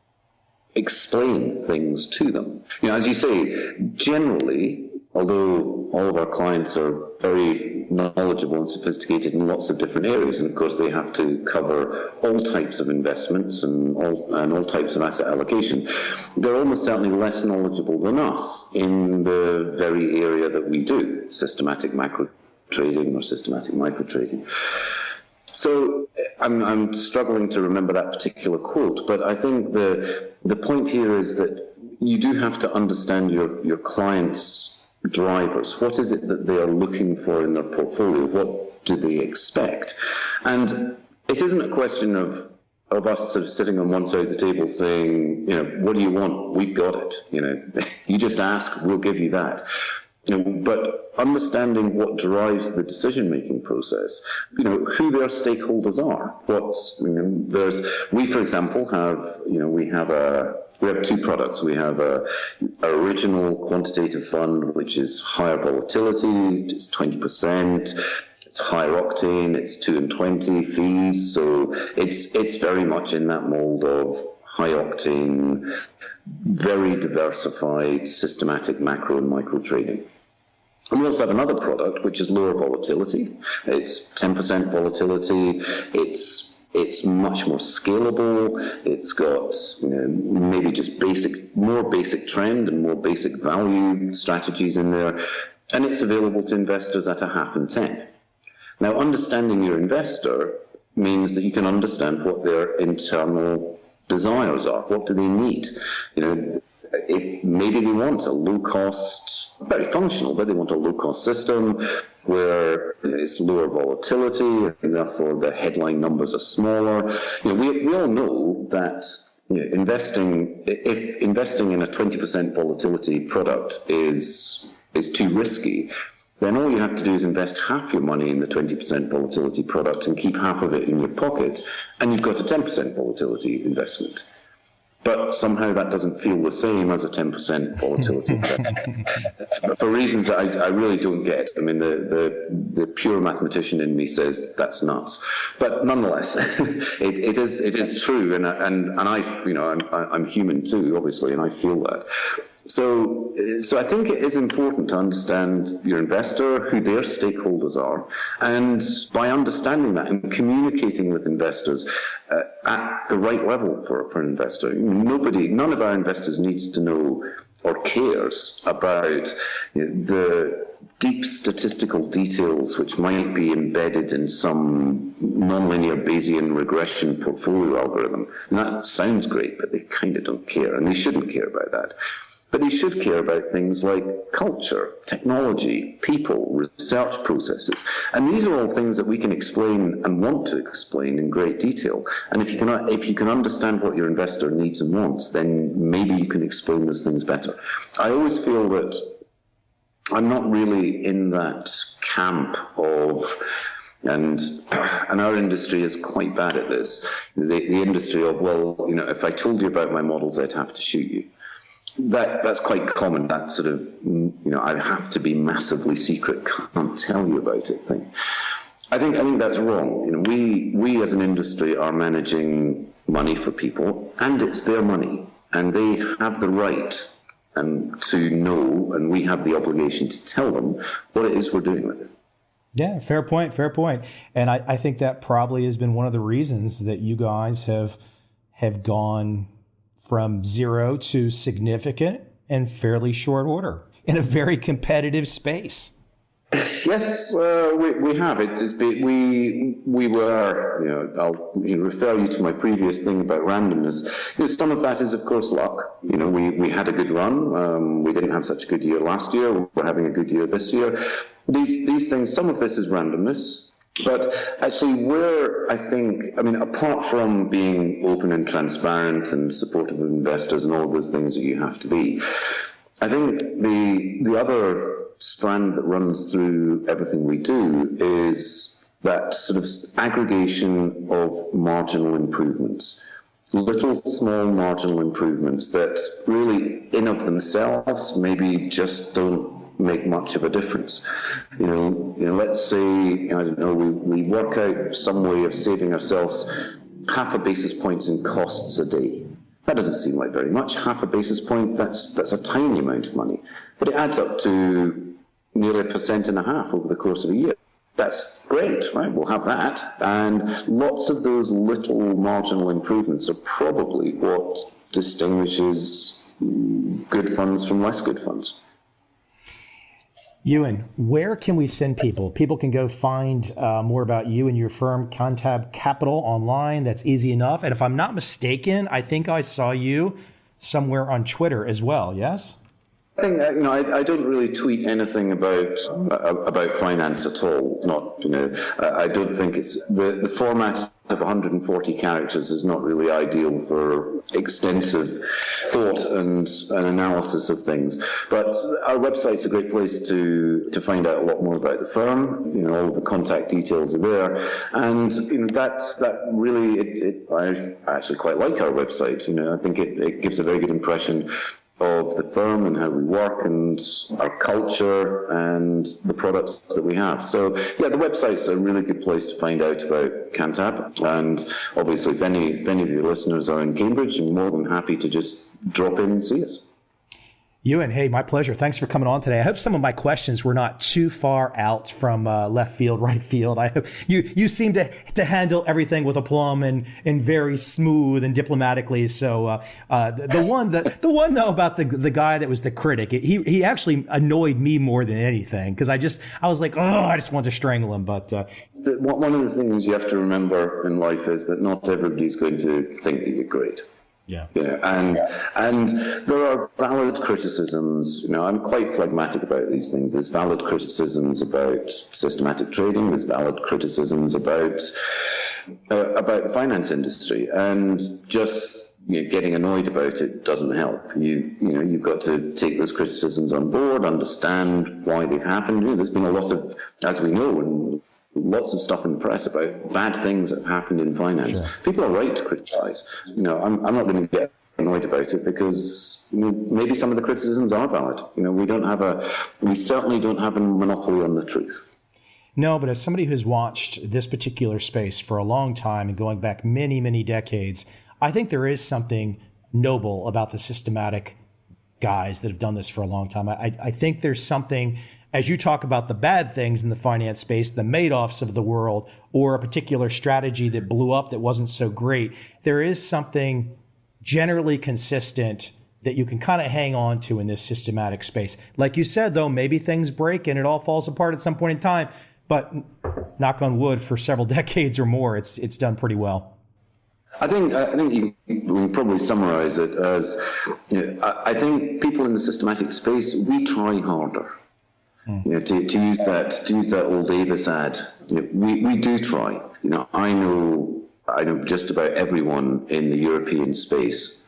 explain things to them. As you say, generally, although all of our clients are very knowledgeable and sophisticated in lots of different areas, and of course they have to cover all types of investments and all types of asset allocation, they're almost certainly less knowledgeable than us in the very area that we do, systematic macro trading or systematic micro trading. So I'm struggling to remember that particular quote, but I think the point here is that you do have to understand your clients' drivers. What is it that they are looking for in their portfolio? What do they expect? And it isn't a question of us sort of sitting on one side of the table saying, what do you want? We've got it. You just ask, we'll give you that. But understanding what drives the decision-making process, who their stakeholders are. We, for example, we have 2 products. We have a original quantitative fund, which is higher volatility. It's 20%. It's higher octane. It's 2 and 20 fees. So it's very much in that mold of high octane, very diversified, systematic macro and micro trading. And we also have another product, which is lower volatility. It's 10% volatility. It's much more scalable. It's got maybe just more basic trend and more basic value strategies in there. And it's available to investors at 1/2 and 10. Now, understanding your investor means that you can understand what their internal desires are. What do they need? If maybe they want a low-cost, very functional, but they want a low-cost system where it's lower volatility and therefore the headline numbers are smaller. We all know that if investing in a 20% volatility product is too risky, then all you have to do is invest half your money in the 20% volatility product and keep half of it in your pocket, and you've got a 10% volatility investment. But somehow that doesn't feel the same as a 10% volatility investment for reasons that I really don't get. I mean, the pure mathematician in me says that's nuts. But nonetheless, it is true, and I'm human too, obviously, and I feel that. So I think it is important to understand your investor, who their stakeholders are, and by understanding that and communicating with investors at the right level for an investor. None of our investors needs to know or cares about the deep statistical details which might be embedded in some nonlinear Bayesian regression portfolio algorithm. And that sounds great, but they kind of don't care, and they shouldn't care about that. But they should care about things like culture, technology, people, research processes. And these are all things that we can explain and want to explain in great detail. And if you can understand what your investor needs and wants, then maybe you can explain those things better. I always feel that I'm not really in that camp of, and our industry is quite bad at this, the industry of, well, if I told you about my models, I'd have to shoot you. That's quite common, that sort of, I have to be massively secret, can't tell you about it thing. I think that's wrong. We as an industry are managing money for people, and it's their money, and they have the right to know, and we have the obligation to tell them what it is we're doing with it. Yeah, fair point. And I think that probably has been one of the reasons that you guys have gone from zero to significant in fairly short order in a very competitive space. Yes, we have. We were, I'll refer you to my previous thing about randomness. Some of that is, of course, luck. We had a good run. We didn't have such a good year last year. We're having a good year this year. These things, some of this is randomness. But actually, apart from being open and transparent and supportive of investors and all of those things that you have to be, I think the other strand that runs through everything we do is that sort of aggregation of marginal improvements. Little small marginal improvements that really in of themselves maybe just don't make much of a difference. Let's say, we work out some way of saving ourselves 0.5 basis points in costs a day. That doesn't seem like very much. 0.5 basis point, that's a tiny amount of money. But it adds up to nearly 1.5% over the course of a year. That's great, right? We'll have that. And lots of those little marginal improvements are probably what distinguishes good funds from less good funds. Ewan, where can we send people? People can go find more about you and your firm, Contab Capital, online. That's easy enough. And if I'm not mistaken, I think I saw you somewhere on Twitter as well, yes? I think I don't really tweet anything about finance at all. It's not, I don't think it's the format of 140 characters is not really ideal for extensive thought and analysis of things. But our website's a great place to find out a lot more about the firm. All of the contact details are there, and that really I actually quite like our website. I think it gives a very good impression of the firm and how we work and our culture and the products that we have. So yeah, the website's a really good place to find out about Cantab. And obviously if any of your listeners are in Cambridge, I'm more than happy to just drop in and see us. Ewan, hey, my pleasure. Thanks for coming on today. I hope some of my questions were not too far out from left field, right field. I hope you seem to handle everything with aplomb and very smooth and diplomatically. So the one though about the guy that was the critic, he actually annoyed me more than anything because I was like, I just want to strangle him. But one of the things you have to remember in life is that not everybody's going to think that you're great. Yeah. And there are valid criticisms. I'm quite phlegmatic about these things. There's valid criticisms about systematic trading. There's valid criticisms about the finance industry, and just getting annoyed about it doesn't help. You've got to take those criticisms on board, understand why they've happened. There's been a lot of, as we know, lots of stuff in the press about bad things that have happened in finance. Sure. People are right to criticize. I'm not going to get annoyed about it because maybe some of the criticisms are valid. We certainly don't have a monopoly on the truth. No, but as somebody who's watched this particular space for a long time and going back many, many decades, I think there is something noble about the systematic guys that have done this for a long time. I think there's something, as you talk about the bad things in the finance space, the Madoffs of the world, or a particular strategy that blew up that wasn't so great, there is something generally consistent that you can kind of hang on to in this systematic space. Like you said, though, maybe things break and it all falls apart at some point in time, but knock on wood, for several decades or more, it's done pretty well. I think you can probably summarize it as, I think people in the systematic space, we try harder. To use that old Davis ad, we do try. I know just about everyone in the European space.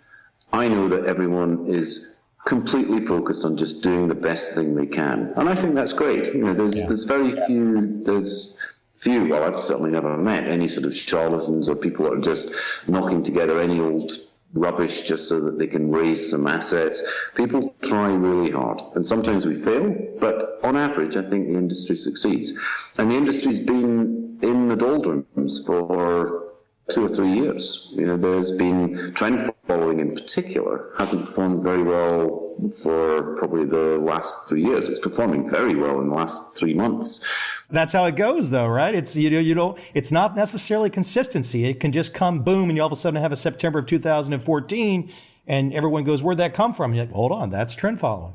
I know that everyone is completely focused on just doing the best thing they can, and I think that's great. There's very few, well, I've certainly never met any sort of charlatans or people that are just knocking together any old rubbish just so that they can raise some assets. People try really hard, and sometimes we fail, but on average, I think the industry succeeds. And the industry's been in the doldrums for 2 or 3 years. There's been trend following in particular, hasn't performed very well for probably the last 3 years. It's performing very well in the last 3 months. That's how it goes, though, right? It's it's not necessarily consistency. It can just come boom, and you all of a sudden have a September of 2014, and everyone goes, "Where'd that come from?" And you're like, "Hold on, that's trend following."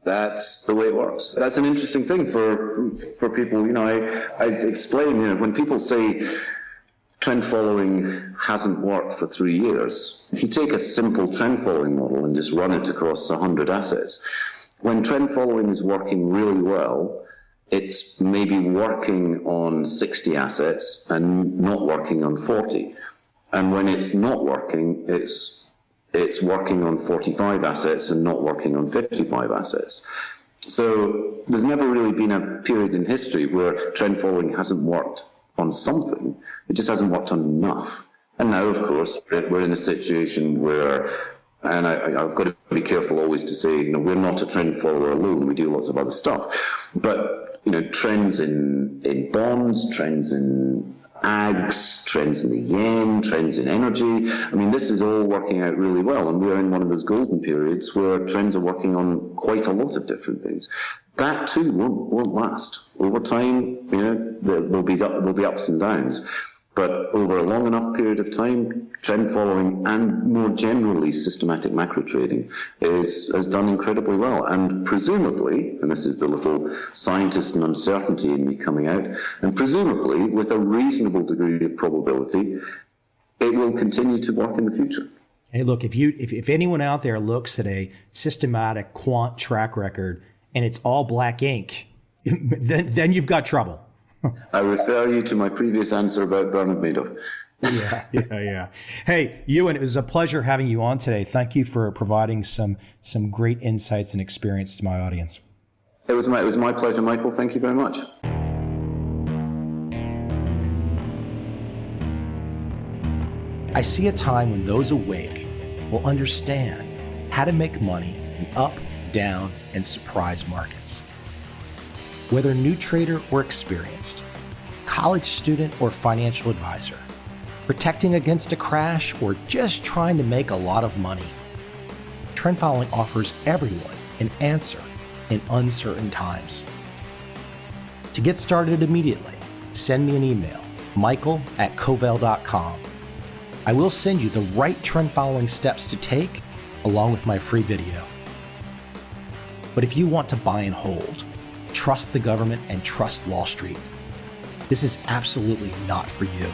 That's the way it works. That's an interesting thing for people. I explain. When people say trend following hasn't worked for 3 years, if you take a simple trend following model and just run it across 100 assets, when trend following is working really well, it's maybe working on 60 assets and not working on 40. And when it's not working, it's working on 45 assets and not working on 55 assets. So there's never really been a period in history where trend following hasn't worked on something. It just hasn't worked on enough. And now, of course, we're in a situation where, and I've got to be careful always to say, we're not a trend follower alone. We do lots of other stuff. But trends in bonds, trends in ags, trends in the yen, trends in energy. This is all working out really well, and we're in one of those golden periods where trends are working on quite a lot of different things. That too won't last. Over time, there'll be ups and downs. But over a long enough period of time, trend following and more generally systematic macro trading has done incredibly well. And presumably, and this is the little scientist and uncertainty in me coming out, and presumably with a reasonable degree of probability, it will continue to work in the future. Hey, look, if anyone out there looks at a systematic quant track record and it's all black ink, then you've got trouble. I refer you to my previous answer about Bernard Madoff. Yeah. Hey, Ewan, it was a pleasure having you on today. Thank you for providing some great insights and experience to my audience. It was my pleasure, Michael. Thank you very much. I see a time when those awake will understand how to make money in up, down, and surprise markets. Whether new trader or experienced, college student or financial advisor, protecting against a crash or just trying to make a lot of money, trend following offers everyone an answer in uncertain times. To get started immediately, send me an email, michael@covel.com. I will send you the right trend following steps to take along with my free video. But if you want to buy and hold, trust the government and trust Wall Street, this is absolutely not for you.